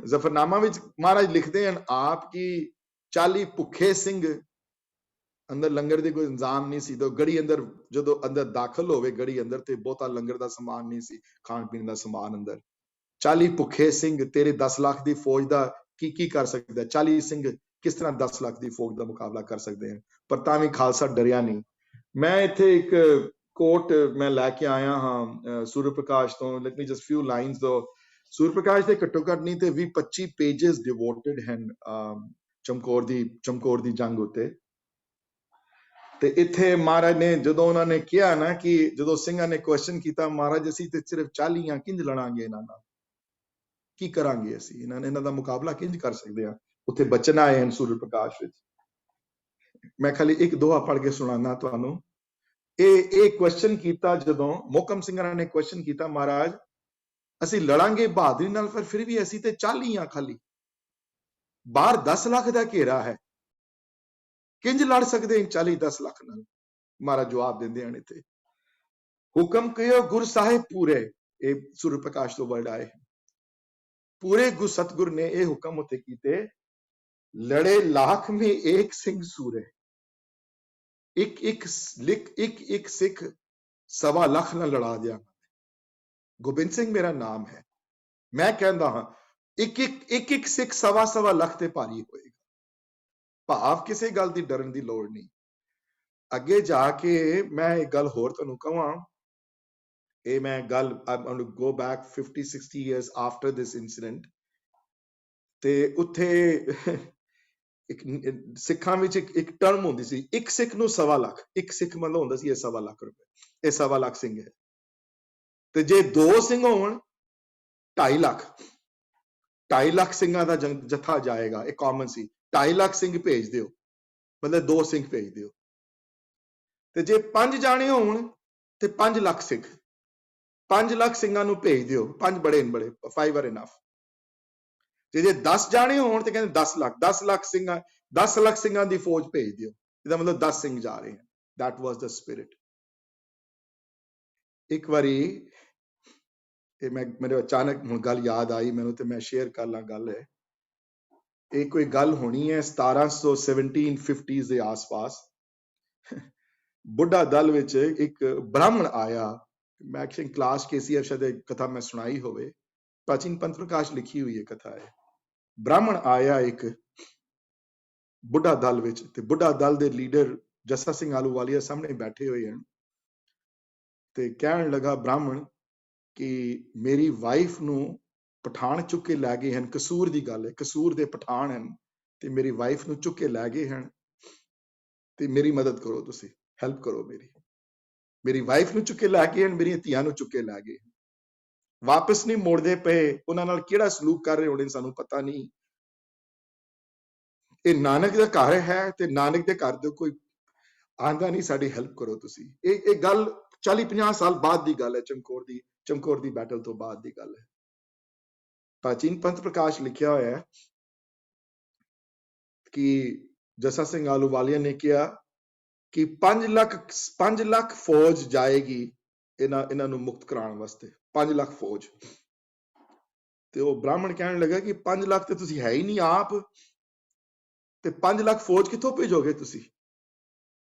ਜ਼ਫਰਨਾਮਾ ਵਿੱਚ ਮਹਾਰਾਜ ਲਿਖਦੇ ਹਨ ਆਪ ਕਿ 40 ਭੁੱਖੇ ਸਿੰਘ, ਅੰਦਰ ਲੰਗਰ ਦੀ ਕੋਈ ਇੰਤਜ਼ਾਮ ਨਹੀਂ ਸੀ, ਤਾਂ ਗੜੀ ਅੰਦਰ ਜਦੋਂ ਅੰਦਰ ਦਾਖਲ ਹੋਵੇ ਗੜੀ ਅੰਦਰ ਤੇ ਬਹੁਤਾ ਲੰਗਰ ਦਾ ਸਮਾਨ ਨਹੀਂ ਸੀ, ਖਾਣ ਪੀਣ ਦਾ ਸਮਾਨ ਅੰਦਰ। 40 ਭੁੱਖੇ ਸਿੰਘ ਤੇਰੇ 10 ਲੱਖ ਦੀ ਫੌਜ ਦਾ ਕੀ ਕਰ ਸਕਦਾ? 40 ਸਿੰਘ ਕਿਸ ਤਰ੍ਹਾਂ 10 ਲੱਖ ਦੀ ਫੌਜ ਦਾ ਮੁਕਾਬਲਾ ਕਰ ਸਕਦੇ ਹਨ? ਪਰ ਤਾਂ ਵੀ ਖਾਲਸਾ ਡਰਿਆ ਨਹੀਂ। ਮੈਂ ਇੱਥੇ ਇੱਕ ਕੋਟ ਮੈਂ ਲੈ ਕੇ ਆਇਆ ਹਾਂ ਸੂਰਜ ਪ੍ਰਕਾਸ਼ ਤੋਂ, ਲੈਟ ਮੀ ਜਸਟ ਫਿਊ ਲਾਈਨਸ ਦੋ। ਸੂਰਜ ਪ੍ਰਕਾਸ਼ ਦੇ ਘੱਟੋ ਘੱਟ ਨਹੀਂ ਤੇ 20-25 ਪੇजेस ਡਿਵੋਟਡ ਹਨ ਚਮਕੌਰ ਦੀ ਜੰਗ ਉੱਤੇ। ਤੇ ਇੱਥੇ ਮਹਾਰਾਜ ਨੇ ਜਦੋਂ ਉਹਨਾਂ ਨੇ ਕਿਹਾ ਨਾ ਕਿ ਜਦੋਂ ਸਿੰਘਾਂ ਨੇ ਕੁਐਸਚਨ ਕੀਤਾ, ਮਹਾਰਾਜ ਅਸੀਂ ਤੇ ਸਿਰਫ 40 ਆ, ਕਿੰਜ ਲੜਾਂਗੇ ਇਹਨਾਂ ਨਾਲ, ਕੀ ਕਰਾਂਗੇ ਅਸੀਂ, ਇਹਨਾਂ ਦਾ ਮੁਕਾਬਲਾ ਕਿੰਜ ਕਰ ਸਕਦੇ ਆ। ਉੱਥੇ ਬਚਨ ਆਏ ਹਨ ਸੂਰਜ ਪ੍ਰਕਾਸ਼ ਵਿੱਚ, ਮੈਂ ਖਾਲੀ ਇੱਕ ਦੋਹਾ ਪੜ੍ਹ ਕੇ ਸੁਣਾਉਣਾ ਤੁਹਾਨੂੰ। ਇਹ ਕੁਐਸਚਨ ਕੀਤਾ ਜਦੋਂ ਮੋਹਕਮ ਸਿੰਘਾਂ ਨੇ ਕੁਐਸਚਨ ਕੀਤਾ, ਮਹਾਰਾਜ ਅਸੀਂ ਲੜਾਂਗੇ ਬਹਾਦਰੀ ਨਾਲ, ਫਿਰ ਵੀ ਅਸੀਂ ਤੇ 40 ਆ ਖਾਲੀ, ਬਾਹਰ 10 ਲੱਖ ਦਾ ਘੇਰਾ ਹੈ, ਕਿੰਜ ਲੜ ਸਕਦੇ 40-10 ਲੱਖ ਨਾਲ। ਮਹਾਰਾਜ ਜਵਾਬ ਦਿੰਦੇ ਹਨ ਇੱਥੇ, ਹੁਕਮ ਕਿਓ ਗੁਰ ਸਾਹਿਬ ਪੂਰੇ, ਇਹ ਸੂਰਜ ਪ੍ਰਕਾਸ਼ ਤੋਂ ਵਰਡ ਆਏ, ਪੂਰੇ ਗੁਰ ਸਤਗੁਰ ਨੇ ਇਹ ਹੁਕਮ ਉੱਤੇ ਕੀਤੇ, ਲੜੇ ਲੱਖ ਮੇ ਏਕ ਸਿੰਘ ਸੂਰੇ, ਇੱਕ ਸਿੱਖ 1.25 ਲੱਖ ਨਾਲ ਲੜਾ ਦਿਆਂਗਾ। ਗੋਬਿੰਦ ਸਿੰਘ ਮੇਰਾ ਨਾਮ ਹੈ, ਮੈਂ ਕਹਿੰਦਾ ਹਾਂ ਇੱਕ ਸਿੱਖ 1.25 ਲੱਖ ਤੇ ਭਾਰੀ ਹੋਏਗਾ। ਭਾਵ ਕਿਸੇ ਗੱਲ ਦੀ ਡਰਨ ਦੀ ਲੋੜ ਨਹੀਂ। ਅੱਗੇ ਜਾ ਕੇ ਮੈਂ ਇੱਕ ਗੱਲ ਹੋਰ ਤੁਹਾਨੂੰ ਕਹਾਂ, ਇਹ ਮੈਂ ਗੱਲ I'm going to go back 50-60 years after this incident, ਤੇ ਉੱਥੇ ਇੱਕ ਸਿੱਖਾਂ ਵਿੱਚ ਇੱਕ ਟਰਮ ਹੁੰਦੀ ਸੀ, ਇੱਕ ਸਿੱਖ ਨੂੰ 1.25 ਲੱਖ, ਇੱਕ ਸਿੱਖ ਮਤਲਬ ਹੁੰਦਾ ਸੀ ਇਹ 1.25 ਲੱਖ ਰੁਪਏ, ਇਹ 1.25 ਲੱਖ ਸਿੰਘ ਹੈ। ਤੇ ਜੇ 2 ਸਿੰਘ ਹੋਣ 2.5 ਲੱਖ, 2.5 ਲੱਖ ਸਿੰਘਾਂ ਦਾ ਜਥਾ ਜਾਏਗਾ, ਇਹ ਕਾਮਨ ਸੀ। 2.5 ਲੱਖ ਸਿੰਘ ਭੇਜ ਦਿਓ, ਮਤਲਬ 2 ਸਿੰਘ ਭੇਜ ਦਿਓ। ਤੇ ਜੇ 5 ਜਾਣੇ ਹੋਣ ਤੇ 5 ਲੱਖ ਸਿੰਘ, 5 ਲੱਖ ਸਿੰਘਾਂ ਨੂੰ ਭੇਜ ਦਿਓ, 5 ਬੜੇ 5 are enough। ਤੇ ਜੇ 10 ਜਾਣੇ ਹੋਣ ਤੇ ਕਹਿੰਦੇ 10 ਲੱਖ ਸਿੰਘਾਂ ਦੀ ਫੌਜ ਭੇਜ ਦਿਓ, ਇਹਦਾ ਮਤਲਬ 10 ਸਿੰਘ ਜਾ ਰਹੇ ਹਨ। that was the spirit। ਇੱਕ ਵਾਰੀ ਇਹ ਮੇਰੇ ਅਚਾਨਕ ਹੁਣ ਗੱਲ ਯਾਦ ਆਈ ਮੈਨੂੰ, ਤੇ ਮੈਂ ਸ਼ੇਅਰ ਕਰ ਲਾਂ ਗੱਲ ਹੈ। ਇਹ ਕੋਈ ਗੱਲ ਹੋਣੀ ਹੈ 1750s ਦੇ ਆਸ-ਪਾਸ। ਬੁੱਢਾ ਦਲ ਵਿੱਚ ਇੱਕ ਬ੍ਰਾਹਮਣ ਆਇਆ, ਮੈਂ ਐਕਚੁਅਲੀ ਕਲਾਸ KCF ਸ਼ਾਇਦ ਕਥਾ ਮੈਂ ਸੁਣਾਈ ਹੋਵੇ, ਪ੍ਰਾਚੀਨ ਪੰਥ ਪ੍ਰਕਾਸ਼ ਲਿਖੀ ਹੋਈ ਹੈ ਕਥਾ ਹੈ। ਬ੍ਰਾਹਮਣ ਆਇਆ ਇੱਕ ਬੁੱਢਾ ਦਲ ਵਿੱਚ, ਤੇ ਬੁੱਢਾ ਦਲ ਦੇ ਲੀਡਰ ਜੱਸਾ ਸਿੰਘ ਆਹਲੂਵਾਲੀਆ ਸਾਹਮਣੇ ਬੈਠੇ ਹੋਏ ਹਨ, ਤੇ ਕਹਿਣ ਲੱਗਾ ਬ੍ਰਾਹਮਣ ਕਿ ਮੇਰੀ ਵਾਈਫ ਨੂੰ ਪਠਾਨ ਚੁੱਕ ਕੇ ਲੈ ਗਏ ਹਨ, ਕਸੂਰ ਦੀ ਗੱਲ ਹੈ, ਕਸੂਰ ਦੇ ਪਠਾਨ ਹਨ, ਤੇ ਮੇਰੀ ਵਾਈਫ ਨੂੰ ਚੁੱਕ ਕੇ ਲੈ ਗਏ ਹਨ, ਤੇ ਮੇਰੀ ਮਦਦ ਕਰੋ, ਤੁਸੀਂ ਹੈਲਪ ਕਰੋ ਮੇਰੀ ਵਾਈਫ ਨੂੰ ਚੁੱਕ ਕੇ ਲੈ ਗਏ ਹਨ, ਮੇਰੀਆਂ ਧੀਆਂ ਨੂੰ ਚੁੱਕ ਕੇ ਲੈ ਗਏ, ਵਾਪਸ ਨਹੀਂ ਮੋੜਦੇ ਪਏ, ਉਹਨਾਂ ਨਾਲ ਕਿਹੜਾ ਸਲੂਕ ਕਰ ਰਹੇ ਹੋਣੇ ਸਾਨੂੰ ਪਤਾ ਨਹੀਂ। ਇਹ ਨਾਨਕ ਦਾ ਘਰ ਹੈ, ਤੇ ਨਾਨਕ ਦੇ ਘਰ ਦੇ ਕੋਈ ਆਂਦਾ ਨਹੀਂ, ਸਾਡੀ ਹੈਲਪ ਕਰੋ ਤੁਸੀਂ। ਇਹ ਗੱਲ 40-50 ਸਾਲ ਬਾਅਦ ਦੀ ਗੱਲ ਹੈ, ਚਮਕੌਰ ਦੀ ਬੈਟਲ ਤੋਂ ਬਾਅਦ ਦੀ ਗੱਲ ਹੈ। ਪ੍ਰਾਚੀਨ ਪੰਥ ਪ੍ਰਕਾਸ਼ ਲਿਖਿਆ ਹੋਇਆ ਹੈ ਕਿ ਜੱਸਾ ਸਿੰਘ ਆਹਲੂਵਾਲੀਆ ਨੇ ਕਿਹਾ ਕਿ 5 ਲੱਖ ਫੌਜ ਜਾਏਗੀ ਇਹਨਾਂ ਨੂੰ ਮੁਕਤ ਕਰਾਉਣ ਵਾਸਤੇ, 5 ਲੱਖ ਫੌਜ। ਤੇ ਉਹ ਬ੍ਰਾਹਮਣ ਕਹਿਣ ਲੱਗਾ ਕਿ 5 ਲੱਖ ਤੇ ਤੁਸੀਂ ਹੈ ਹੀ ਨਹੀਂ ਆਪ, ਤੇ 5 ਲੱਖ ਫੌਜ ਕਿੱਥੋਂ ਭੇਜੋਗੇ ਤੁਸੀਂ।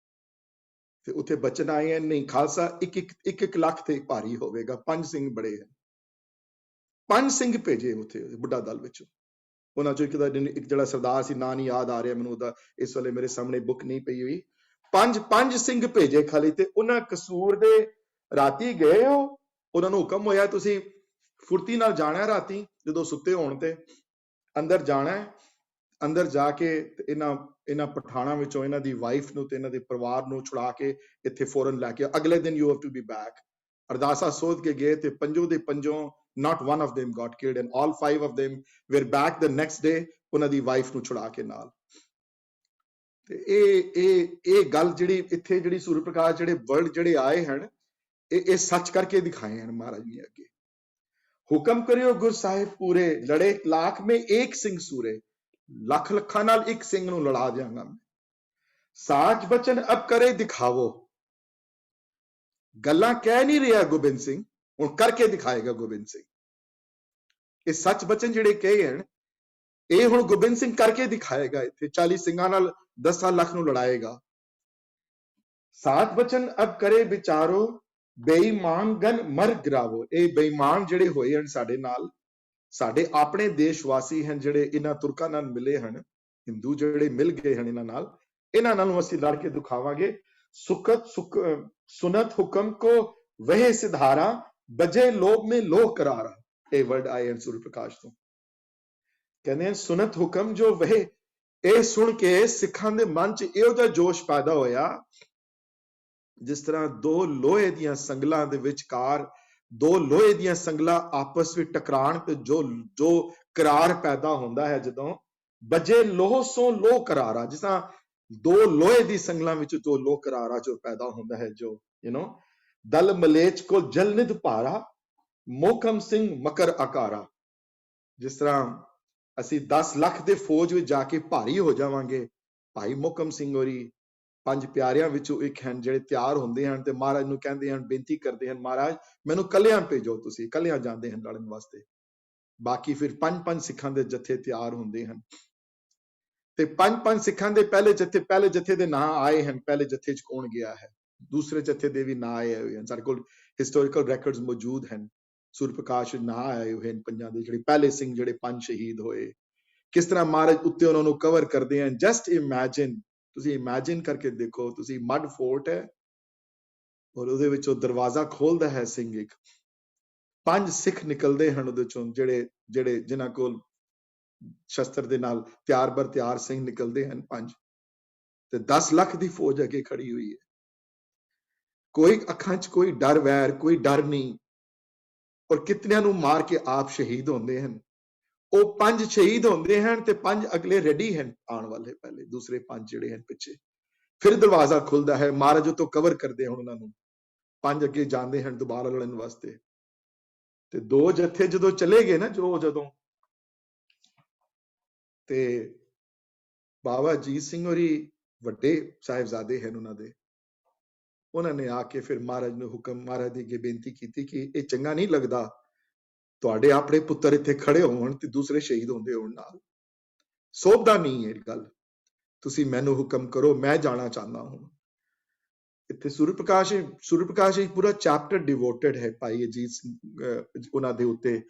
ਤੇ ਉੱਥੇ ਬਚਨ ਆਏ ਹਨ, ਨਹੀਂ ਖਾਲਸਾ ਇੱਕ ਲੱਖ ਤੇ ਭਾਰੀ ਹੋਵੇਗਾ, 5 ਸਿੰਘ ਬੜੇ ਹਨ। 5 ਸਿੰਘ ਭੇਜੇ ਉੱਥੇ ਬੁੱਢਾ ਦਲ ਵਿੱਚ। ਉਹਨਾਂ ਚੋਂ ਇੱਕ ਜਿਹੜਾ ਸਰਦਾਰ ਸੀ, ਨਾਂ ਨਹੀਂ ਯਾਦ ਆ ਰਿਹਾ ਮੈਨੂੰ ਉਹਦਾ, ਇਸ ਵੇਲੇ ਮੇਰੇ ਸਾਹਮਣੇ ਬੁੱਕ ਨਹੀਂ ਪਈ ਹੋਈ। 5 ਸਿੰਘ ਭੇਜੇ ਖਾਲੀ, ਤੇ ਉਹਨਾਂ ਕਸੂਰ ਦੇ ਰਾਤੀ ਗਏ, ਉਹਨਾਂ ਨੂੰ ਹੁਕਮ ਹੋਇਆ ਤੁਸੀਂ ਫੁਰਤੀ ਨਾਲ ਜਾਣਾ, ਰਾਤੀ ਜਦੋਂ ਸੁੱਤੇ ਹੋਣ ਤੇ ਅੰਦਰ ਜਾਣਾ, ਅੰਦਰ ਜਾ ਕੇ ਇਹਨਾਂ ਪਠਾਣਾ ਵਿੱਚੋਂ ਇਹਨਾਂ ਦੀ ਵਾਈਫ ਨੂੰ ਤੇ ਇਹਨਾਂ ਦੇ ਪਰਿਵਾਰ ਨੂੰ ਛੁਡਾ ਕੇ ਇੱਥੇ ਫੌਰਨ ਲੈ ਕੇ ਅਗਲੇ ਦਿਨ you have to be back. ਅਰਦਾਸਾ ਸੋਧ ਕੇ ਗਏ, ਤੇ ਪੰਜੋਂ ਦੇ ਪੰਜੋਂ not one of them got killed and all 5 of them were back the next day, ਉਹਨਾਂ ਦੀ ਵਾਈਫ ਨੂੰ ਛੁਡਾ ਕੇ ਨਾਲ। ਤੇ ਇਹ ਗੱਲ ਜਿਹੜੀ ਇੱਥੇ ਜਿਹੜੀ ਸੂਰਜ ਪ੍ਰਕਾਸ਼ ਜਿਹੜੇ ਵਰਡ ਜਿਹੜੇ ਆਏ ਹਨ, ਇਹ ਸੱਚ ਕਰਕੇ ਦਿਖਾਏ ਹਨ ਮਹਾਰਾਜ ਨੇ ਅੱਗੇ। ਹੁਕਮ ਕਰਿਓ ਗੁਰ ਸਾਹਿਬ ਪੂਰੇ, ਲੜੇ ਲੱਖ ਮੇ ਏਕ ਸਿੰਘ ਸੂਰੇ, ਲੱਖਾਂ ਨਾਲ ਇੱਕ ਸਿੰਘ ਨੂੰ ਲੜਾ ਦਿਆਂਗਾ ਮੈਂ। ਸਾਚ ਬਚਨ ਅਬ ਕਰੇ ਦਿਖਾਵੋ, ਗੱਲਾਂ ਕਹਿ ਨਹੀਂ ਰਿਹਾ ਗੋਬਿੰਦ ਸਿੰਘ, ਹੁਣ ਕਰਕੇ ਦਿਖਾਏਗਾ ਗੋਬਿੰਦ ਸਿੰਘ। ਇਹ ਸੱਚ ਬਚਨ ਜਿਹੜੇ ਕਹੇ ਹਨ, ਇਹ ਹੁਣ ਗੋਬਿੰਦ ਸਿੰਘ ਕਰਕੇ ਦਿਖਾਏਗਾ। ਇੱਥੇ 40 ਸਿੰਘਾਂ ਨਾਲ 10 ਲੱਖ ਨੂੰ ਲੜਾਏਗਾ। ਸਾਚ ਬਚਨ ਅਬ ਕਰੇ ਵਿਚਾਰੋ, ਬੇਈਮਾਨ ਗਨ ਮਰ ਗਿਰਾਵੋ। ਇਹ ਬੇਈਮਾਨ ਜਿਹੜੇ ਹੋਏ ਹਨ ਸਾਡੇ ਨਾਲ, ਸਾਡੇ ਆਪਣੇ ਦੇਸ਼-ਵਾਸੀ ਹਨ ਜਿਹੜੇ ਇਹਨਾਂ ਤੁਰਕਾਂ ਨਾਲ ਮਿਲੇ ਹਨ, ਹਿੰਦੂ ਜਿਹੜੇ ਮਿਲ ਗਏ ਹਨ ਇਹਨਾਂ ਨਾਲ ਅਸੀਂ ਲੜ ਕੇ ਦਿਖਾਵਾਂਗੇ। ਸੁਨਤ ਹੁਕਮ ਕੋ ਵਹਿ ਸਿਧਾਰਾ, ਬਜੇ ਲੋਭ ਮੇ ਲੋਹ ਕਰਾਰਾ। ਇਹ ਵਰਡ ਆਏ ਹਨ ਸੂਰਜ ਪ੍ਰਕਾਸ਼ ਤੋਂ। ਕਹਿੰਦੇ ਹਨ ਸੁਨਤ ਹੁਕਮ ਜੋ ਵਹਿ, ਇਹ ਸੁਣ ਕੇ ਸਿੱਖਾਂ ਦੇ ਮਨ 'ਚ ਇਹੋ ਜਿਹਾ ਜੋਸ਼ ਪੈਦਾ ਹੋਇਆ ਜਿਸ ਤਰ੍ਹਾਂ ਦੋ ਲੋਹੇ ਦੀਆਂ ਸੰਗਲਾਂ ਦੇ ਵਿਚਕਾਰ ਦੋ ਲੋਹੇ ਦੀਆਂ ਸੰਗਲਾਂ ਆਪਸ ਵਿੱਚ ਟਕਰਾਣ ਤੇ ਜੋ ਕਰਾਰ ਪੈਦਾ ਹੁੰਦਾ ਹੈ ਜਦੋਂ ਬਜੇ ਲੋਹ ਸੋ ਲੋਹ ਕਰਾਰਾ, ਜਿਸ ਤਰ੍ਹਾਂ ਦੋ ਲੋਹੇ ਦੀ ਸੰਗਲਾਂ ਵਿੱਚ ਜੋ ਲੋਹ ਕਰਾਰਾ ਜੋ ਪੈਦਾ ਹੁੰਦਾ ਹੈ, ਜੋ ਦਲ ਮਲੇਚ ਕੋ ਜਲਨਿਦ ਭਾਰਾ ਮੋਕਮ ਸਿੰਘ ਮਕਰ ਆਕਾਰਾ। ਜਿਸ ਤਰ੍ਹਾਂ ਅਸੀਂ 10 ਲੱਖ ਦੇ ਫੌਜ ਵਿੱਚ ਜਾ ਕੇ ਭਾਰੀ ਹੋ ਜਾਵਾਂਗੇ, ਭਾਈ ਮੋਕਮ ਸਿੰਘ ਹੋਰੀ 5 ਪਿਆਰਿਆਂ ਵਿੱਚੋਂ ਇੱਕ ਹਨ ਜਿਹੜੇ ਤਿਆਰ ਹੁੰਦੇ ਹਨ ਤੇ ਮਹਾਰਾਜ ਨੂੰ ਕਹਿੰਦੇ ਹਨ, ਬੇਨਤੀ ਕਰਦੇ ਹਨ, ਮਹਾਰਾਜ ਮੈਨੂੰ ਕੱਲਿਆਂ ਭੇਜੋ, ਤੁਸੀਂ ਕੱਲਿਆਂ ਜਾਂਦੇ ਹਨ ਲੜਨ ਵਾਸਤੇ। ਬਾਕੀ ਫਿਰ 5-5 ਸਿੱਖਾਂ ਦੇ ਜਥੇ ਤਿਆਰ ਹੁੰਦੇ ਹਨ ਤੇ 5-5 ਸਿੱਖਾਂ ਦੇ ਪਹਿਲੇ ਜਥੇ ਦੇ ਨਾਂ ਆਏ ਹਨ। ਪਹਿਲੇ ਜਥੇ 'ਚ ਕੌਣ ਗਿਆ ਹੈ, ਦੂਸਰੇ ਜਥੇ ਦੇ ਵੀ ਨਾਂ ਆਏ ਹੋਏ ਹਨ, ਸਾਡੇ ਕੋਲ ਹਿਸਟੋਰੀਕਲ ਰੈਕੋਰਡਸ ਮੌਜੂਦ ਹਨ। ਸੂਰ ਪ੍ਰਕਾਸ਼ ਨਾਂ ਆਏ ਹੋਏ ਹਨ ਪੰਜਾਂ ਦੇ, ਜਿਹੜੇ ਪਹਿਲੇ ਸਿੰਘ ਜਿਹੜੇ 5 ਸ਼ਹੀਦ ਹੋਏ, ਕਿਸ ਤਰ੍ਹਾਂ ਮਹਾਰਾਜ ਉੱਤੇ ਉਹਨਾਂ ਨੂੰ ਕਵਰ ਕਰਦੇ ਹਨ। ਜਸਟ ਇਮੈਜਿਨ, ਤੁਸੀਂ ਇਮੈਜਿਨ ਕਰਕੇ ਦੇਖੋ, ਤੁਸੀਂ ਮੱਡ ਫੋਰਟ ਹੈ ਔਰ ਉਹਦੇ ਵਿੱਚੋਂ ਦਰਵਾਜ਼ਾ ਖੋਲਦਾ ਹੈ ਸਿੰਘ ਇੱਕ, 5 ਸਿੱਖ ਨਿਕਲਦੇ ਹਨ ਉਹਦੇ ਚੋਂ, ਜਿਹੜੇ ਜਿਨ੍ਹਾਂ ਕੋਲ ਸ਼ਸਤਰ ਦੇ ਨਾਲ ਤਿਆਰ ਬਰ ਤਿਆਰ ਸਿੰਘ ਨਿਕਲਦੇ ਹਨ 5, ਤੇ 10 ਲੱਖ ਦੀ ਫੌਜ ਅੱਗੇ ਖੜੀ ਹੋਈ ਹੈ। ਕੋਈ ਅੱਖਾਂ 'ਚ ਕੋਈ ਡਰ ਵੈਰ, ਕੋਈ ਡਰ ਨਹੀਂ, ਔਰ ਕਿਤਨਿਆਂ ਨੂੰ ਮਾਰ ਕੇ ਆਪ ਸ਼ਹੀਦ ਹੁੰਦੇ ਹਨ। ਉਹ 5 ਸ਼ਹੀਦ ਹੁੰਦੇ ਹਨ ਤੇ 5 ਅਗਲੇ ਰੈਡੀ ਹਨ ਆਉਣ ਵਾਲੇ, ਪਹਿਲੇ ਦੂਸਰੇ 5 ਜਿਹੜੇ ਹਨ ਪਿੱਛੇ। ਫਿਰ ਦਰਵਾਜ਼ਾ ਖੁੱਲਦਾ ਹੈ, ਮਹਾਰਾਜ ਉਤੋਂ ਕਵਰ ਕਰਦੇ ਹਨ ਉਹਨਾਂ ਨੂੰ, 5 ਅੱਗੇ ਜਾਂਦੇ ਹਨ ਦੁਬਾਰਾ ਲੜਨ ਵਾਸਤੇ। ਤੇ 2 ਜਥੇ ਜਦੋਂ ਚਲੇ ਗਏ ਨਾ, ਜਦੋਂ ਤੇ ਬਾਬਾ ਅਜੀਤ ਸਿੰਘ ਹੋਰੀ ਵੱਡੇ ਸਾਹਿਬਜ਼ਾਦੇ ਹਨ ਉਹਨਾਂ ਦੇ, ਉਹਨਾਂ ਨੇ ਆ ਕੇ ਫਿਰ ਮਹਾਰਾਜ ਨੂੰ ਹੁਕਮ, ਮਹਾਰਾਜ ਦੀ ਅੱਗੇ ਬੇਨਤੀ ਕੀਤੀ ਕਿ ਇਹ ਚੰਗਾ ਨਹੀਂ ਲੱਗਦਾ ਤੁਹਾਡੇ ਆਪਣੇ ਪੁੱਤਰ ਇੱਥੇ ਖੜੇ ਹੋਣ ਤੇ ਦੂਸਰੇ ਸ਼ਹੀਦ ਹੁੰਦੇ ਹੋਣ ਨਾਲ, ਸੋਭਦਾ ਨਹੀਂ ਇਹ ਗੱਲ, ਤੁਸੀਂ ਮੈਨੂੰ ਹੁਕਮ ਕਰੋ, ਮੈਂ ਜਾਣਾ ਚਾਹੁੰਦਾ ਹਾਂ। ਇੱਥੇ ਸੂਰਜ ਪ੍ਰਕਾਸ਼ ਇੱਕ ਪੂਰਾ ਚੈਪਟਰ ਡਿਵੋਟਡ ਹੈ ਭਾਈ ਅਜੀਤ ਸਿੰਘ ਉਹਨਾਂ ਦੇ ਉੱਤੇ।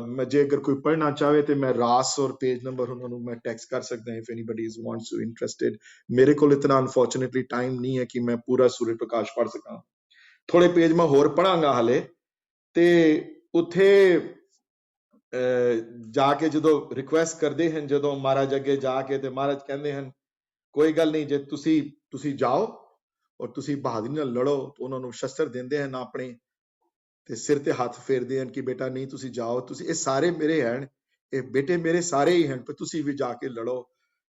ਮੈਂ ਜੇ ਅਗਰ ਕੋਈ ਪੜ੍ਹਨਾ ਚਾਹਵੇ ਤੇ ਮੈਂ ਰਾਸ ਔਰ ਪੇਜ ਨੰਬਰ ਉਹਨਾਂ ਨੂੰ ਮੈਂ ਟੈਕਸਟ ਕਰ ਸਕਦਾ ਹਾਂ, if anybody wants to interested. ਮੇਰੇ ਕੋਲ ਇਤਨਾ ਅਨਫੋਰਚੂਨੇਟਲੀ ਟਾਈਮ ਨਹੀਂ ਹੈ ਕਿ ਮੈਂ ਪੂਰਾ ਸੂਰਜ ਪ੍ਰਕਾਸ਼ ਪੜ੍ਹ ਸਕਾਂ, ਥੋੜੇ ਪੇਜ ਮੈਂ ਹੋਰ ਪੜਾਂਗਾ ਹਾਲੇ। ਤੇ ਉੱਥੇ ਜਾ ਕੇ ਜਦੋਂ ਰਿਕੁਐਸਟ ਕਰਦੇ ਹਨ, ਜਦੋਂ ਮਹਾਰਾਜ ਅੱਗੇ ਜਾ ਕੇ, ਤੇ ਮਹਾਰਾਜ ਕਹਿੰਦੇ ਹਨ ਕੋਈ ਗੱਲ ਨਹੀਂ, ਜੇ ਤੁਸੀਂ ਜਾਓ ਔਰ ਤੁਸੀਂ ਬਹਾਦਰੀ ਨਾਲ ਲੜੋ, ਉਹਨਾਂ ਨੂੰ ਸ਼ਸਤਰ ਦਿੰਦੇ ਹਨ ਆਪਣੇ ਤੇ ਸਿਰ ਤੇ ਹੱਥ ਫੇਰਦੇ ਹਨ ਕਿ ਬੇਟਾ ਨਹੀਂ ਤੁਸੀਂ ਜਾਓ, ਤੁਸੀਂ, ਇਹ ਸਾਰੇ ਮੇਰੇ ਹਨ, ਇਹ ਬੇਟੇ ਮੇਰੇ ਸਾਰੇ ਹੀ ਹਨ, ਪਰ ਤੁਸੀਂ ਵੀ ਜਾ ਕੇ ਲੜੋ।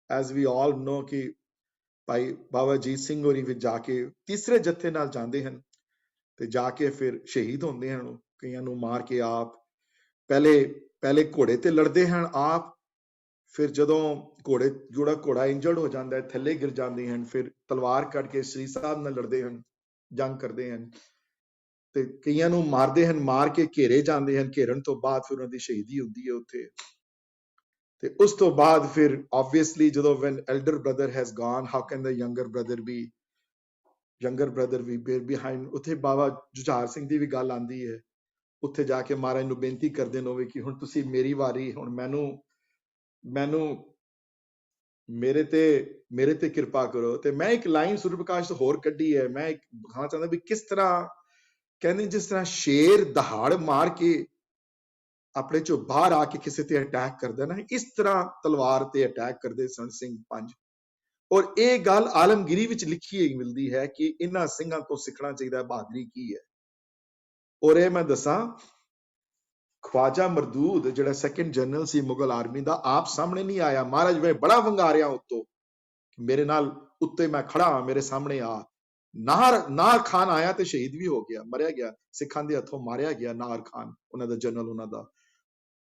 ਐਜ਼ ਵੀ ਆਲ ਨੋ ਕਿ ਭਾਈ ਬਾਬਾ ਅਜੀਤ ਸਿੰਘ ਹੋਰੀ ਵੀ ਜਾ ਕੇ ਤੀਸਰੇ ਜਥੇ ਨਾਲ ਜਾਂਦੇ ਹਨ ਤੇ ਜਾ ਕੇ ਫਿਰ ਸ਼ਹੀਦ ਹੁੰਦੇ ਹਨ, ਕਈਆਂ ਨੂੰ ਮਾਰ ਕੇ ਆਪ। ਪਹਿਲੇ ਘੋੜੇ ਤੇ ਲੜਦੇ ਹਨ ਆਪ, ਫਿਰ ਜਦੋਂ ਘੋੜਾ ਇੰਜਰਡ ਹੋ ਜਾਂਦਾ ਹੈ, ਥੱਲੇ ਗਿਰ ਜਾਂਦੇ ਹਨ, ਫਿਰ ਤਲਵਾਰ ਕੱਢ ਕੇ ਸ੍ਰੀ ਸਾਹਿਬ ਨਾਲ ਲੜਦੇ ਹਨ, ਜੰਗ ਕਰਦੇ ਹਨ ਤੇ ਕਈਆਂ ਨੂੰ ਮਾਰਦੇ ਹਨ, ਮਾਰ ਕੇ ਘੇਰੇ ਜਾਂਦੇ ਹਨ। ਘੇਰਨ ਤੋਂ ਬਾਅਦ ਫਿਰ ਉਹਨਾਂ ਦੀ ਸ਼ਹੀਦੀ ਹੁੰਦੀ ਹੈ ਉੱਥੇ। ਤੇ ਉਸ ਤੋਂ ਬਾਅਦ ਫਿਰ ਆਬਵੀਅਸਲੀ ਜਦੋਂ when elder brother has gone, how can the younger brother be behind? ਉੱਥੇ ਬਾਬਾ ਜੁਝਾਰ ਸਿੰਘ ਦੀ ਵੀ ਗੱਲ ਆਉਂਦੀ ਹੈ, ਉੱਥੇ ਜਾ ਕੇ ਮਹਾਰਾਜ ਨੂੰ ਬੇਨਤੀ ਕਰਦੇ ਨੇ ਕਿ ਹੁਣ ਤੁਸੀਂ ਮੇਰੀ ਵਾਰੀ, ਹੁਣ ਮੈਨੂੰ ਮੇਰੇ ਤੇ ਕਿਰਪਾ ਕਰੋ। ਤੇ ਮੈਂ ਇੱਕ ਲਾਈਨ ਸੂਰਜ ਪ੍ਰਕਾਸ਼ ਤੋਂ ਹੋਰ ਕੱਢੀ ਹੈ, ਮੈਂ ਇੱਕ ਦਿਖਾਣਾ ਚਾਹੁੰਦਾ ਵੀ ਕਿਸ ਤਰ੍ਹਾਂ ਕਹਿੰਦੇ, ਜਿਸ ਤਰ੍ਹਾਂ ਸ਼ੇਰ ਦਹਾੜ ਮਾਰ ਕੇ ਆਪਣੇ ਚੋਂ ਬਾਹਰ ਆ ਕੇ ਕਿਸੇ ਤੇ ਅਟੈਕ ਕਰਦਾ ਨਾ, ਇਸ ਤਰ੍ਹਾਂ ਤਲਵਾਰ ਤੇ ਅਟੈਕ ਕਰਦੇ ਸਨ ਸਿੰਘ 5। ਔਰ ਇਹ ਗੱਲ ਆਲਮਗੀਰੀ ਵਿੱਚ ਲਿਖੀ ਹੋਈ ਮਿਲਦੀ ਹੈ ਕਿ ਇਹਨਾਂ ਸਿੰਘਾਂ ਤੋਂ ਸਿੱਖਣਾ ਚਾਹੀਦਾ ਬਹਾਦਰੀ ਕੀ ਹੈ। ਔਰ ਇਹ ਮੈਂ ਦੱਸਾਂ, ਖਵਾਜਾ ਮਰਦੂਦ ਜਿਹੜਾ 2nd ਜਨਰਲ ਸੀ ਮੁਗਲ ਆਰਮੀ ਦਾ, ਆਪ ਸਾਹਮਣੇ ਨਹੀਂ ਆਇਆ। ਮਹਾਰਾਜ ਵੇ ਬੜਾ ਵੰਗਾਰਿਆ ਉੱਤੋਂ, ਮੇਰੇ ਨਾਲ ਉੱਤੇ ਮੈਂ ਖੜਾ, ਮੇਰੇ ਸਾਹਮਣੇ ਆ। ਨਾਹਰ ਖਾਨ ਆਇਆ ਤੇ ਸ਼ਹੀਦ ਵੀ ਹੋ ਗਿਆ, ਮਰਿਆ ਗਿਆ, ਸਿੱਖਾਂ ਦੇ ਹੱਥੋਂ ਮਾਰਿਆ ਗਿਆ ਨਾਹਰ ਖਾਨ, ਉਹਨਾਂ ਦਾ ਜਨਰਲ ਉਹਨਾਂ ਦਾ।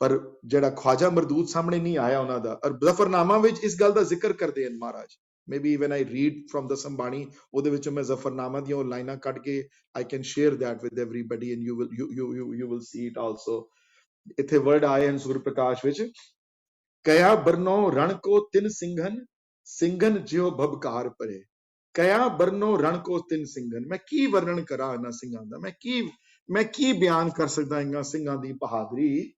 ਪਰ ਜਿਹੜਾ ਖਵਾਜਾ ਮਰਦੂਦ ਸਾਹਮਣੇ ਨਹੀਂ ਆਇਆ ਉਹਨਾਂ ਦਾ। ਔਰ ਜ਼ਫਰਨਾਮਾ ਵਿੱਚ ਇਸ ਗੱਲ ਦਾ ਜ਼ਿਕਰ ਕਰਦੇ ਹਨ ਮਹਾਰਾਜ। Maybe when I read from the ਸੰਬਾਣੀ, ਉਹਦੇ ਵਿੱਚੋਂ ਮੈਂ ਜ਼ਫਰਨਾਮਾ ਦੀਆਂ ਉਹ ਲਾਈਨਾਂ ਕੱਢ ਕੇ I can share that with everybody and you will see it also. ਇੱਥੇ ਵਰਡ ਆਏ ਹਨ ਸੂਰ ਪ੍ਰਕਾਸ਼ ਵਿੱਚ, ਕਇਆ ਬਰਨੋ ਰਣ ਕੋ ਤਿੰਨ ਸਿੰਘਨ ਜਿਉ ਭਬਕਾਰ ਪਰੇ। ਕਇਆ ਬਰਨੋ ਰਣ ਕੋ ਤਿੰਨ ਸਿੰਘਨ, ਮੈਂ ਕੀ ਵਰਣਨ ਕਰਾਂ ਇਹਨਾਂ ਸਿੰਘਾਂ ਦਾ, ਮੈਂ ਕੀ ਬਿਆਨ ਕਰ ਸਕਦਾ ਇਹਨਾਂ ਸਿੰਘਾਂ ਦੀ ਬਹਾਦਰੀ।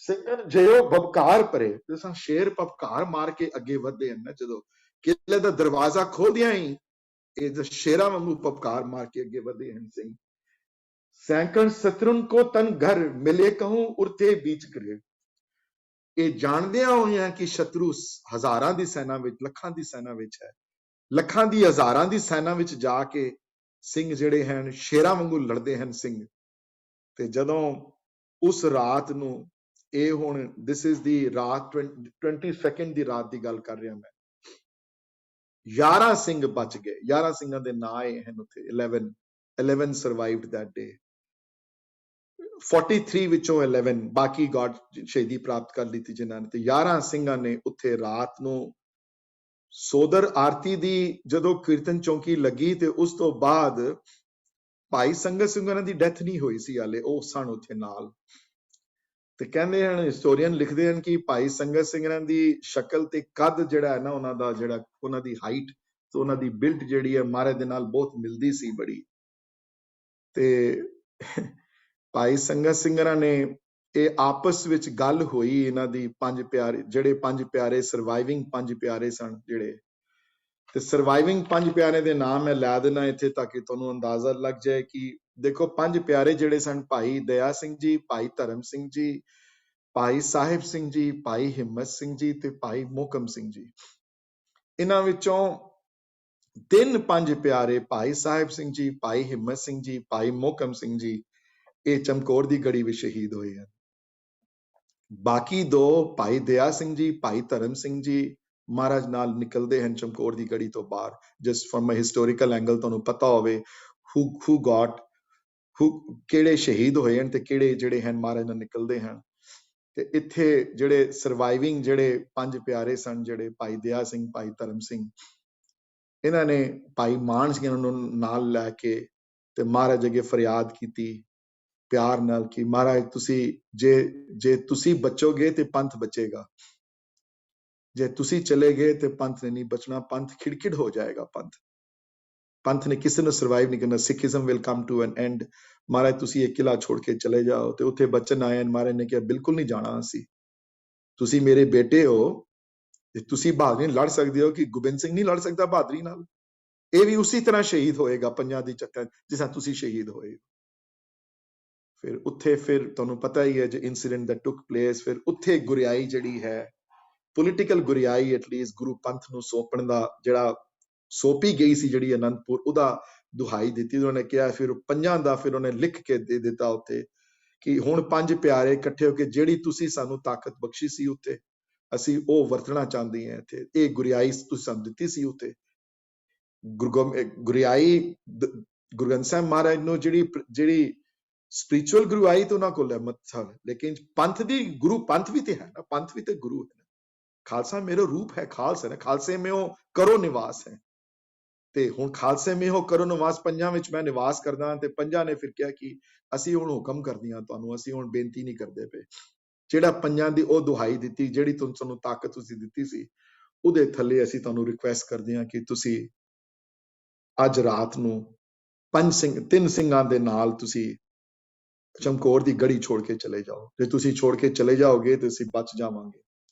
ਸਿੰਘਨ ਜਿਉ ਭਬਕਾਰ ਪਰੇ, ਜਿਸ ਤਰ੍ਹਾਂ ਸ਼ੇਰ ਭਬਕਾਰ ਮਾਰ ਕੇ ਅੱਗੇ ਵਧਦੇ ਹਨ ਨਾ, ਜਦੋਂ ਕਿਲੇ ਦਾ ਦਰਵਾਜ਼ਾ ਖੋਲਦਿਆਂ ਹੀ ਇਹ ਸ਼ੇਰਾਂ ਵਾਂਗੂ ਭਬਕਾਰ ਮਾਰ ਕੇ ਅੱਗੇ ਵਧਦੇ ਹਨ ਸਿੰਘ। ਸੈਂਕੜ ਸਤਰੁਨ ਕੋ ਤਨ ਘਰ ਮਿਲੇ ਕਹੂੰ ਉਰਤੇ ਬੀਚ ਕਰੇ। ਇਹ ਜਾਣਦਿਆਂ ਹੋਇਆਂ ਕਿ ਸ਼ਤਰੂ ਹਜ਼ਾਰਾਂ ਦੀ ਸੈਨਾ ਵਿੱਚ, ਲੱਖਾਂ ਦੀ ਸੈਨਾ ਵਿੱਚ ਹੈ, ਲੱਖਾਂ ਦੀ ਹਜ਼ਾਰਾਂ ਦੀ ਸੈਨਾ ਵਿੱਚ ਜਾ ਕੇ ਸਿੰਘ ਜਿਹੜੇ ਹਨ ਸ਼ੇਰਾਂ ਵਾਂਗੂ ਲੜਦੇ ਹਨ ਸਿੰਘ। ਤੇ ਜਦੋਂ ਉਸ ਰਾਤ ਨੂੰ, ਇਹ ਹੁਣ ਦਿਸ ਇਜ਼ ਦੀ ਰਾਤ 22 ਦੀ ਰਾਤ ਦੀ ਗੱਲ ਕਰ ਰਿਹਾ ਮੈਂ, 11 ਸਿੰਘ ਬਚ ਗਏ। 11 ਸਿੰਘਾਂ ਦੇ ਨਾਂ ਆਏ ਹਨ ਉੱਥੇ। 11 ਸਰਵਾਈਵਡ ਦੈਟ ਡੇ। 43 ਵਿੱਚੋਂ 11 ਬਾਕੀ ਗॉड ਸ਼ਹੀਦੀ ਪ੍ਰਾਪਤ ਕਰ ਲਈ ਜਿਨ੍ਹਾਂ ਨੇ। ਤੇ 11 ਸਿੰਘਾਂ ਨੇ ਉੱਥੇ ਰਾਤ ਨੂੰ ਸੋਦਰ ਆਰਤੀ ਦੀ ਜਦੋਂ ਕੀਰਤਨ ਚੌਂਕੀ ਲੱਗੀ ਤੇ ਉਸ ਤੋਂ ਬਾਅਦ ਭਾਈ ਸੰਗਤ ਸਿੰਘ ਉਹਨਾਂ ਦੀ ਡੈਥ ਨਹੀਂ ਹੋਈ ਸੀ ਹਾਲੇ, ਉਹ ਸਨ ਉੱਥੇ ਨਾਲ। ਤੇ ਕਹਿੰਦੇ ਹਨ, ਹਿਸਟੋਰੀਅਨ ਲਿਖਦੇ ਹਨ ਕਿ ਭਾਈ ਸੰਗਤ ਸਿੰਘ ਦੀ ਸ਼ਕਲ ਤੇ ਕੱਦ ਜਿਹੜਾ ਹੈ ਨਾ, ਉਹਨਾਂ ਦਾ ਜਿਹੜਾ ਉਹਨਾਂ ਦੀ ਹਾਈਟ ਤੇ ਉਹਨਾਂ ਦੀ ਬਿਲਡ ਜਿਹੜੀ ਹੈ ਮਹਾਰਾਜ ਦੇ ਨਾਲ ਬਹੁਤ ਮਿਲਦੀ ਸੀ ਬੜੀ। ਤੇ ਭਾਈ ਸੰਗਤ ਸਿੰਘ ਨੇ ਇਹ ਆਪਸ ਵਿੱਚ ਗੱਲ ਹੋਈ ਇਹਨਾਂ ਦੀ, ਪੰਜ ਪਿਆਰੇ ਜਿਹੜੇ ਪੰਜ ਪਿਆਰੇ ਸਰਵਾਈਵਿੰਗ ਪੰਜ ਪਿਆਰੇ ਸਨ ਜਿਹੜੇ। ਤੇ ਸਰਵਾਈਵਿੰਗ ਪੰਜ ਪਿਆਰੇ ਦੇ ਨਾਮ ਮੈਂ ਲੈ ਦੇਣਾ ਇੱਥੇ ਤਾਂ ਕਿ ਤੁਹਾਨੂੰ ਅੰਦਾਜ਼ਾ ਲੱਗ ਜਾਏ ਕਿ ਦੇਖੋ ਪੰਜ ਪਿਆਰੇ ਜਿਹੜੇ ਸਨ, ਭਾਈ ਦਇਆ ਸਿੰਘ ਜੀ, ਭਾਈ ਧਰਮ ਸਿੰਘ ਜੀ, ਭਾਈ ਸਾਹਿਬ ਸਿੰਘ ਜੀ, ਭਾਈ ਹਿੰਮਤ ਸਿੰਘ ਜੀ ਤੇ ਭਾਈ ਮੋਹਕਮ ਸਿੰਘ ਜੀ। ਇਹਨਾਂ ਵਿੱਚੋਂ 3 ਪੰਜ ਪਿਆਰੇ ਭਾਈ ਸਾਹਿਬ ਸਿੰਘ ਜੀ, ਭਾਈ ਹਿੰਮਤ ਸਿੰਘ ਜੀ, ਭਾਈ ਮੋਹਕਮ ਸਿੰਘ ਜੀ, ਇਹ ਚਮਕੌਰ ਦੀ ਗੜੀ ਵਿੱਚ ਸ਼ਹੀਦ ਹੋਏ ਹਨ। ਬਾਕੀ 2 ਭਾਈ ਦਇਆ ਸਿੰਘ ਜੀ, ਭਾਈ ਧਰਮ ਸਿੰਘ ਜੀ ਮਹਾਰਾਜ ਨਾਲ ਨਿਕਲਦੇ ਹਨ ਚਮਕੌਰ ਦੀ ਗੜੀ ਤੋਂ ਬਾਹਰ। Just from a historical angle ਤੁਹਾਨੂੰ ਪਤਾ ਹੋਵੇ ਕਿਹੜੇ ਸ਼ਹੀਦ ਹੋਏ ਹਨ ਤੇ ਕਿਹੜੇ ਜਿਹੜੇ ਹਨ ਮਹਾਰਾਜ ਨਾਲ ਨਿਕਲਦੇ ਹਨ। ਤੇ ਇੱਥੇ ਜਿਹੜੇ ਸਰਵਾਈਵਿੰਗ ਜਿਹੜੇ ਪੰਜ ਪਿਆਰੇ ਸਨ, ਜਿਹੜੇ ਭਾਈ ਦਇਆ ਸਿੰਘ, ਭਾਈ ਧਰਮ ਸਿੰਘ, ਇਹਨਾਂ ਨੇ ਭਾਈ ਮਾਨ ਸਿੰਘ ਨੂੰ ਨਾਲ ਲੈ ਕੇ ਤੇ ਮਹਾਰਾਜ ਅੱਗੇ ਫਰਿਆਦ ਕੀਤੀ ਪਿਆਰ ਨਾਲ ਕਿ ਮਹਾਰਾਜ ਤੁਸੀਂ ਜੇ ਤੁਸੀਂ ਬਚੋਗੇ ਤੇ ਪੰਥ ਬਚੇਗਾ, ਜੇ ਤੁਸੀਂ ਚਲੇ ਗਏ ਤੇ ਪੰਥ ਨੇ ਨਹੀਂ ਬਚਣਾ, ਪੰਥ ਖਿੜਖਿੜ ਹੋ ਜਾਏਗਾ। ਪੰਥ ਨੇ ਕਿਸੇ ਨੂੰ ਸਰਵਾਈਵ ਨਹੀਂ ਕਰਨਾ। Sikhism will come to an end. ਮਹਾਰਾਜ ਤੁਸੀਂ ਇਹ ਕਿਲਾ ਛੋੜ ਕੇ ਚਲੇ ਜਾਓ। ਤੇ ਉੱਥੇ ਬਚਨ ਆਏ, ਮਹਾਰਾਜ ਨੇ ਕਿਹਾ ਬਿਲਕੁਲ ਨਹੀਂ ਜਾਣਾ ਅਸੀਂ, ਤੁਸੀਂ ਮੇਰੇ ਬੇਟੇ ਹੋ ਤੇ ਤੁਸੀਂ ਬਹਾਦਰੀ ਲੜ ਸਕਦੇ ਹੋ ਕਿ ਗੋਬਿੰਦ ਸਿੰਘ ਨਹੀਂ ਲੜ ਸਕਦਾ ਬਹਾਦਰੀ ਨਾਲ। ਇਹ ਵੀ ਉਸੇ ਤਰ੍ਹਾਂ ਸ਼ਹੀਦ ਹੋਏਗਾ ਪੰਜਾਂ ਦੀ ਚੱਕਰ ਜਿਸ ਤਰ੍ਹਾਂ ਤੁਸੀਂ ਸ਼ਹੀਦ ਹੋਏ। ਫਿਰ ਉੱਥੇ ਫਿਰ ਤੁਹਾਨੂੰ ਪਤਾ ਹੀ ਹੈ ਜੋ ਇਨਸੀਡੈਂਟ that took place, ਫਿਰ ਉੱਥੇ ਗੁਰਿਆਈ ਜਿਹੜੀ ਹੈ, ਪੋਲੀਟੀਕਲ ਗੁਰਿਆਈ ਐਟਲੀਸਟ ਗੁਰੂ ਪੰਥ ਨੂੰ ਸੌਂਪਣ ਦਾ ਜਿਹੜਾ ਸੌਂਪੀ ਗਈ ਸੀ ਜਿਹੜੀ ਅਨੰਦਪੁਰ, ਉਹਦਾ ਦੁਹਾਈ ਦਿੱਤੀ। ਉਹਨਾਂ ਨੇ ਕਿਹਾ ਫਿਰ ਪੰਜਾਂ ਦਾ ਫਿਰ ਉਹਨੇ ਲਿਖ ਕੇ ਦੇ ਦਿੱਤਾ ਉੱਥੇ ਕਿ ਹੁਣ ਪੰਜ ਪਿਆਰੇ ਇਕੱਠੇ ਹੋ ਕੇ ਜਿਹੜੀ ਤੁਸੀਂ ਸਾਨੂੰ ਤਾਕਤ ਬਖਸ਼ੀ ਸੀ ਉੱਥੇ ਅਸੀਂ ਉਹ ਵਰਤਣਾ ਚਾਹੁੰਦੇ ਹਾਂ ਇੱਥੇ। ਇਹ ਗੁਰਿਆਈ ਤੁਸੀਂ ਸਾਨੂੰ ਦਿੱਤੀ ਸੀ ਉੱਥੇ। ਗੁਰਿਆਈ ਗੁਰੂ ਗ੍ਰੰਥ ਸਾਹਿਬ ਮਹਾਰਾਜ ਨੂੰ ਜਿਹੜੀ ਸਪਿਰਿਚੁਅਲ ਗੁਰਿਆਈ ਤੋਂ ਉਹਨਾਂ ਕੋਲ ਹੈ ਮਤਲਬ, ਲੇਕਿਨ ਪੰਥ ਦੀ ਗੁਰੂ ਪੰਥ ਵੀ ਤੇ ਹੈ ਨਾ, ਪੰਥ ਵੀ ਤੇ ਗੁਰੂ ਹੈ। ਖਾਲਸਾ ਮੇਰਾ ਰੂਪ ਹੈ, ਖਾਲਸਾ ਹੈ, ਖਾਲਸੇ ਮੇਂ ਉਹ ਕਰੋ ਨਿਵਾਸ ਹੈ। ਤੇ ਹੁਣ ਖਾਲਸੇ ਮੇਂ ਉਹ ਕਰੋ ਨਿਵਾਸ, ਪੰਜਾਂ ਵਿੱਚ ਮੈਂ ਨਿਵਾਸ ਕਰਦਾ। ਤੇ ਪੰਜਾਂ ਨੇ ਫਿਰ ਕਿਹਾ ਕਿ ਅਸੀਂ ਹੁਣ ਹੁਕਮ ਕਰਦੀਆਂ ਤੁਹਾਨੂੰ, ਅਸੀਂ ਹੁਣ ਬੇਨਤੀ ਨਹੀਂ ਕਰਦੇ ਪਏ। ਜਿਹੜਾ ਪੰਜਾਂ ਦੀ ਉਹ ਦੁਹਾਈ ਦਿੱਤੀ, ਜਿਹੜੀ ਤੁਹਾਨੂੰ ਤਾਕਤ ਤੁਸੀਂ ਦਿੱਤੀ ਸੀ, ਉਹਦੇ ਥੱਲੇ ਅਸੀਂ ਤੁਹਾਨੂੰ ਰਿਕੁਐਸਟ ਕਰਦੇ ਹਾਂ ਕਿ ਤੁਸੀਂ ਅੱਜ ਰਾਤ ਨੂੰ 3 ਸਿੰਘਾਂ ਦੇ ਨਾਲ ਤੁਸੀਂ ਚਮਕੌਰ ਦੀ ਗੜੀ ਛੋੜ ਕੇ ਚਲੇ ਜਾਓ। ਜੇ ਤੁਸੀਂ ਛੋੜ ਕੇ ਚਲੇ ਜਾਓਗੇ ਤੇ ਅਸੀਂ ਬਚ ਜਾਵਾਂਗੇ,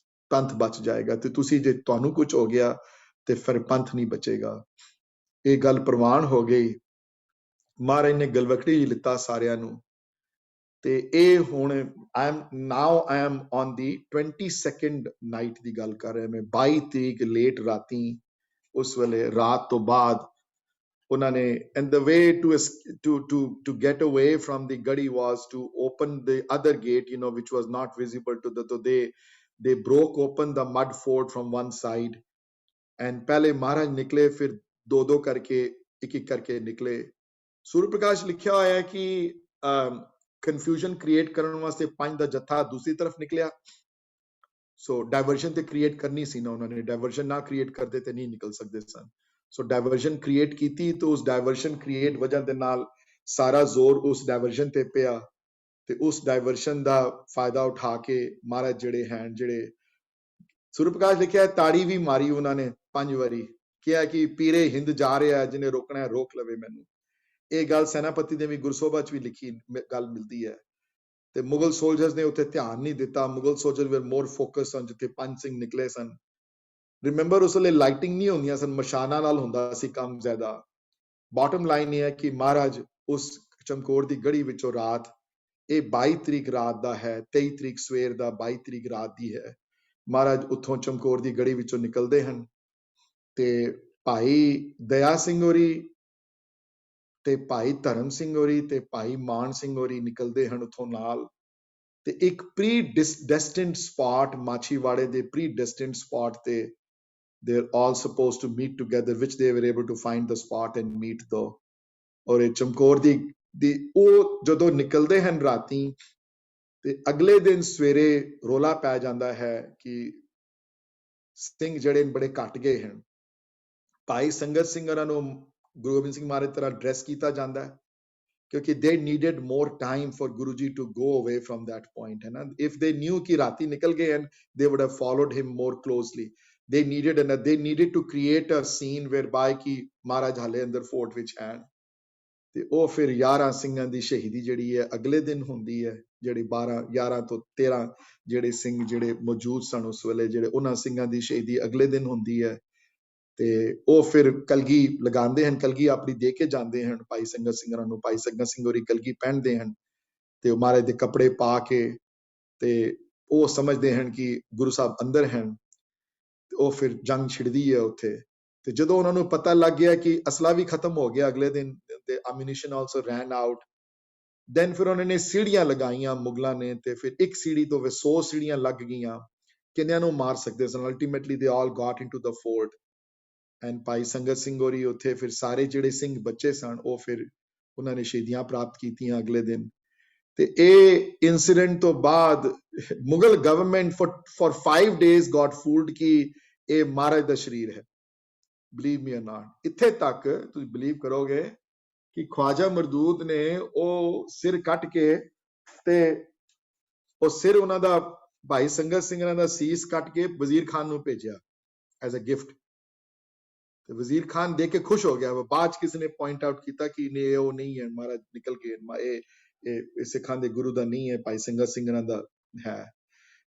ਪੰਥ ਬਚ ਜਾਏਗਾ। ਤੇ ਤੁਸੀਂ ਜੇ ਤੁਹਾਨੂੰ ਕੁਝ ਹੋ ਗਿਆ ਤੇ ਫਿਰ ਪੰਥ ਨਹੀਂ ਬਚੇਗਾ। ਇਹ ਗੱਲ ਪ੍ਰਵਾਨ ਹੋ ਗਈ। ਮਹਾਰਾਜ ਨੇ ਗਲਵਕੜੀ ਲਿੱਤਾ ਸਾਰਿਆਂ ਨੂੰ। ਤੇ ਇਹ ਹੁਣ I am on the 22nd night ਦੀ ਗੱਲ ਕਰ ਰਿਹਾ ਮੈਂ। 22 ਤਰੀਕ ਲੇਟ ਰਾਤੀ, ਉਸ ਵੇਲੇ ਰਾਤ ਤੋਂ ਬਾਅਦ ਉਹਨਾਂ ਨੇ and the way to get away from the gadi was to open the other gate, which was not visible to the, so they broke open the mud fort from one side and पहले महाराज निकले, फिर दो करके एक करके निकले। सूर्य प्रकाश लिखा होया है कि confusion create ਕਰਨ ਵਾਸਤੇ 5 ਦਾ ਜੱਥਾ ਦੂਸਰੀ ਤਰਫ ਨਿਕਲਿਆ। ਸੋ ਡਾਇਵਰਸ਼ਨ ਤੇ ਕ੍ਰੀਏਟ ਕਰਨੀ ਸੀ ਨਾ ਉਹਨਾਂ ਨੇ, ਡਾਇਵਰਸ਼ਨ ਨਾ ਕ੍ਰੀਏਟ ਕਰਦੇ ਤੇ ਨਹੀਂ ਨਿਕਲ ਸਕਦੇ ਸਨ। ਸੋ ਡਾਇਵਰਸ਼ਨ ਕ੍ਰੀਏਟ ਕੀਤੀ ਤੇ ਉਸ ਡਾਇਵਰਸ਼ਨ ਕ੍ਰੀਏਟ ਵਜ੍ਹਾ ਦੇ ਨਾਲ ਸਾਰਾ ਜ਼ੋਰ ਉਸ ਡਾਇਵਰਸ਼ਨ ਤੇ ਪਿਆ ਤੇ ਉਸ ਡਾਇਵਰਸ਼ਨ ਦਾ ਫਾਇਦਾ ਉਠਾ ਕੇ ਮਹਾਰਾਜ ਜਿਹੜੇ ਸੂਰਜ ਪ੍ਰਕਾਸ਼ ਲਿਖਿਆ ਤਾੜੀ ਵੀ ਮਾਰੀ ਉਹਨਾਂ ਨੇ 5 ਵਾਰੀ, ਕਿਹਾ ਕਿ ਪੀਰੇ ਹਿੰਦ ਜਾ ਰਿਹਾ, ਜਿਹਨੇ ਰੋਕਣਾ ਹੈ ਰੋਕ ਲਵੇ ਮੈਨੂੰ। ਇਹ ਗੱਲ ਸੈਨਾਪਤੀ ਦੇ ਵੀ ਗੁਰਸੋਭਾ ਚ ਵੀ ਲਿਖੀ ਗੱਲ ਮਿਲਦੀ ਹੈ। ਤੇ ਮੁਗਲ ਸੋਲਜਰਸ ਨੇ ਉੱਥੇ ਧਿਆਨ ਨਹੀਂ ਦਿੱਤਾ। ਮੁਗਲ ਸੋਲਜਰ ਵੇਰ ਮੋਰ ਫੋਕਸ ਔਨ ਜਿੱਥੇ 5 ਸਿੰਘ ਨਿਕਲੇ ਸਨ। ਰਿਮੈਂਬਰ ਉਸ ਵੇਲੇ ਲਾਈਟਿੰਗ ਨਹੀਂ ਹੁੰਦੀਆਂ ਸਨ, ਮਸ਼ਾਨਾਂ ਨਾਲ ਹੁੰਦਾ ਸੀ ਕੰਮ ਜ਼ਿਆਦਾ। ਬਾਟਮ ਲਾਈਨ ਇਹ ਹੈ ਕਿ ਮਹਾਰਾਜ ਉਸ ਚਮਕੌਰ ਦੀ ਗੜੀ ਵਿੱਚੋਂ ਰਾਤ ਇਹ 22 ਤਰੀਕ ਰਾਤ ਦਾ ਹੈ, 23 ਤਰੀਕ ਸਵੇਰ ਦਾ, 22 ਤਰੀਕ ਰਾਤ ਦੀ ਹੈ। ਮਹਾਰਾਜ ਉੱਥੋਂ ਚਮਕੌਰ ਦੀ ਗੜੀ ਵਿੱਚੋਂ ਨਿਕਲਦੇ ਹਨ ਤੇ ਭਾਈ ਦਇਆ ਸਿੰਘ ਹੋਰੀ ਤੇ ਭਾਈ ਧਰਮ ਸਿੰਘ ਹੋਰੀ ਤੇ ਭਾਈ ਮਾਨ ਸਿੰਘ ਹੋਰੀ ਨਿਕਲਦੇ ਹਨ ਉੱਥੋਂ ਨਾਲ, ਤੇ ਇੱਕ ਪ੍ਰੀ ਡੈਸਟਿਨਡ ਸਪਾਟ, ਮਾਛੀਵਾੜੇ ਦੇ ਪ੍ਰੀ ਡੈਸਟਿਨਡ ਸਪਾਟ ਤੇ they're all supposed to meet together, which they were able to find the spot and meet though। ਔਰ ਇਹ ਚਮਕੌਰ ਦੀ ਉਹ ਜਦੋਂ ਨਿਕਲਦੇ ਹਨ ਰਾਤੀ ਤੇ ਅਗਲੇ ਦਿਨ ਸਵੇਰੇ ਰੋਲਾ ਪੈ ਜਾਂਦਾ ਹੈ ਕਿ ਸਿੰਘ ਜਿਹੜੇ ਬੜੇ ਘਟ ਗਏ ਹਨ। ਭਾਈ ਸੰਗਤ ਸਿੰਘ ਹੋਰਾਂ ਨੂੰ ਗੁਰੂ ਗੋਬਿੰਦ ਸਿੰਘ ਮਹਾਰਾਜ ਤਰ੍ਹਾਂ ਡਰੈਸ ਕੀਤਾ ਜਾਂਦਾ ਹੈ ਕਿਉਂਕਿ they needed more time for Guru Ji to go away from that point, है ना। If they knew कि राती निकल गए and they would have followed him more closely, they needed to create a scene whereby कि महाराज हाले अंदर fort which हैं ਤੇ ਉਹ ਫਿਰ 11 ਸਿੰਘਾਂ ਦੀ ਸ਼ਹੀਦੀ ਜਿਹੜੀ ਹੈ ਅਗਲੇ ਦਿਨ ਹੁੰਦੀ ਹੈ, ਜਿਹੜੇ 11 ਤੋਂ 13 ਜਿਹੜੇ ਸਿੰਘ ਜਿਹੜੇ ਮੌਜੂਦ ਸਨ ਉਸ ਵੇਲੇ, ਜਿਹੜੇ ਉਹਨਾਂ ਸਿੰਘਾਂ ਦੀ ਸ਼ਹੀਦੀ ਅਗਲੇ ਦਿਨ ਹੁੰਦੀ ਹੈ ਤੇ ਉਹ ਫਿਰ ਕਲਗੀ ਲਗਾਉਂਦੇ ਹਨ, ਕਲਗੀ ਆਪਣੀ ਦੇ ਕੇ ਜਾਂਦੇ ਹਨ ਭਾਈ ਸੰਗਤ ਸਿੰਘਾਂ ਨੂੰ। ਭਾਈ ਸੰਗਤ ਸਿੰਘ ਹੋਰੀ ਕਲਗੀ ਪਹਿਨਦੇ ਹਨ ਤੇ ਉਹ ਮਹਾਰਾਜ ਦੇ ਕੱਪੜੇ ਪਾ ਕੇ ਤੇ ਉਹ ਸਮਝਦੇ ਹਨ ਕਿ ਗੁਰੂ ਸਾਹਿਬ ਅੰਦਰ ਹਨ ਤੇ ਉਹ ਫਿਰ ਜੰਗ ਛਿੜਦੀ ਹੈ ਉੱਥੇ। ਤੇ ਜਦੋਂ ਉਹਨਾਂ ਨੂੰ ਪਤਾ ਲੱਗ ਗਿਆ ਕਿ ਅਸਲਾ ਵੀ ਖਤਮ ਹੋ ਗਿਆ ਅਗਲੇ ਦਿਨ ਤੇ ammunition also ran out, then ਫਿਰ ਉਹਨਾਂ ਨੇ ਸੀੜੀਆਂ ਲਗਾਈਆਂ ਮੁਗਲਾਂ ਨੇ ਤੇ ਫਿਰ ਇੱਕ ਸੀੜੀ ਤੋਂ 100 ਸੀੜੀਆਂ ਲੱਗ ਗਈਆਂ, ਕਿੰਨਿਆਂ ਨੂੰ ਮਾਰ ਸਕਦੇ ਸਨ। ultimately they all got into the fort and ਭਾਈ ਸੰਗਤ ਸਿੰਘ ਹੋਰੀ ਉੱਥੇ ਫਿਰ ਸਾਰੇ ਜਿਹੜੇ ਸਿੰਘ ਬੱਚੇ ਸਨ ਉਹ ਫਿਰ ਉਹਨਾਂ ਨੇ ਸ਼ਹੀਦੀਆਂ ਪ੍ਰਾਪਤ ਕੀਤੀਆਂ ਅਗਲੇ ਦਿਨ। ਤੇ ਇਹ ਇਨਸੀਡੈਂਟ ਤੋਂ ਬਾਅਦ Mughal government for 5 days got fooled ਕਿ ਇਹ ਮਹਾਰਾਜ ਦਾ ਸ਼ਰੀਰ ਹੈ। believe me or not, ਇੱਥੇ ਤੱਕ ਤੁਸੀਂ ਬਲੀਵ ਕਰੋਗੇ ਕਿ ਖਵਾਜਾ ਮਰਦੂਦ ਨੇ ਉਹ ਸਿਰ ਕੱਟ ਕੇ ਤੇ ਉਹ ਸਿਰ ਉਹਨਾਂ ਦਾ ਭਾਈ ਸੰਗਤ ਸਿੰਘਾਂ ਦਾ ਸੀਸ ਕੱਟ ਕੇ ਵਜ਼ੀਰ ਖਾਨ ਨੂੰ ਭੇਜਿਆ ਐਜ਼ ਅ ਗਿਫਟ ਤੇ ਵਜ਼ੀਰ ਖਾਨ ਦੇਖ ਕੇ ਖੁਸ਼ ਹੋ ਗਿਆ। ਬਾਅਦ ਕਿਸੇ ਨੇ ਪੁਆਇੰਟ ਆਊਟ ਕੀਤਾ ਕਿ ਨਹੀਂ ਉਹ ਨਹੀਂ ਹੈ, ਮਹਾਰਾਜ ਨਿਕਲ ਗਏ, ਇਹ ਸਿੱਖਾਂ ਦੇ ਗੁਰੂ ਦਾ ਨਹੀਂ ਹੈ, ਭਾਈ ਸੰਗਤ ਸਿੰਘਾਂ ਦਾ ਹੈ।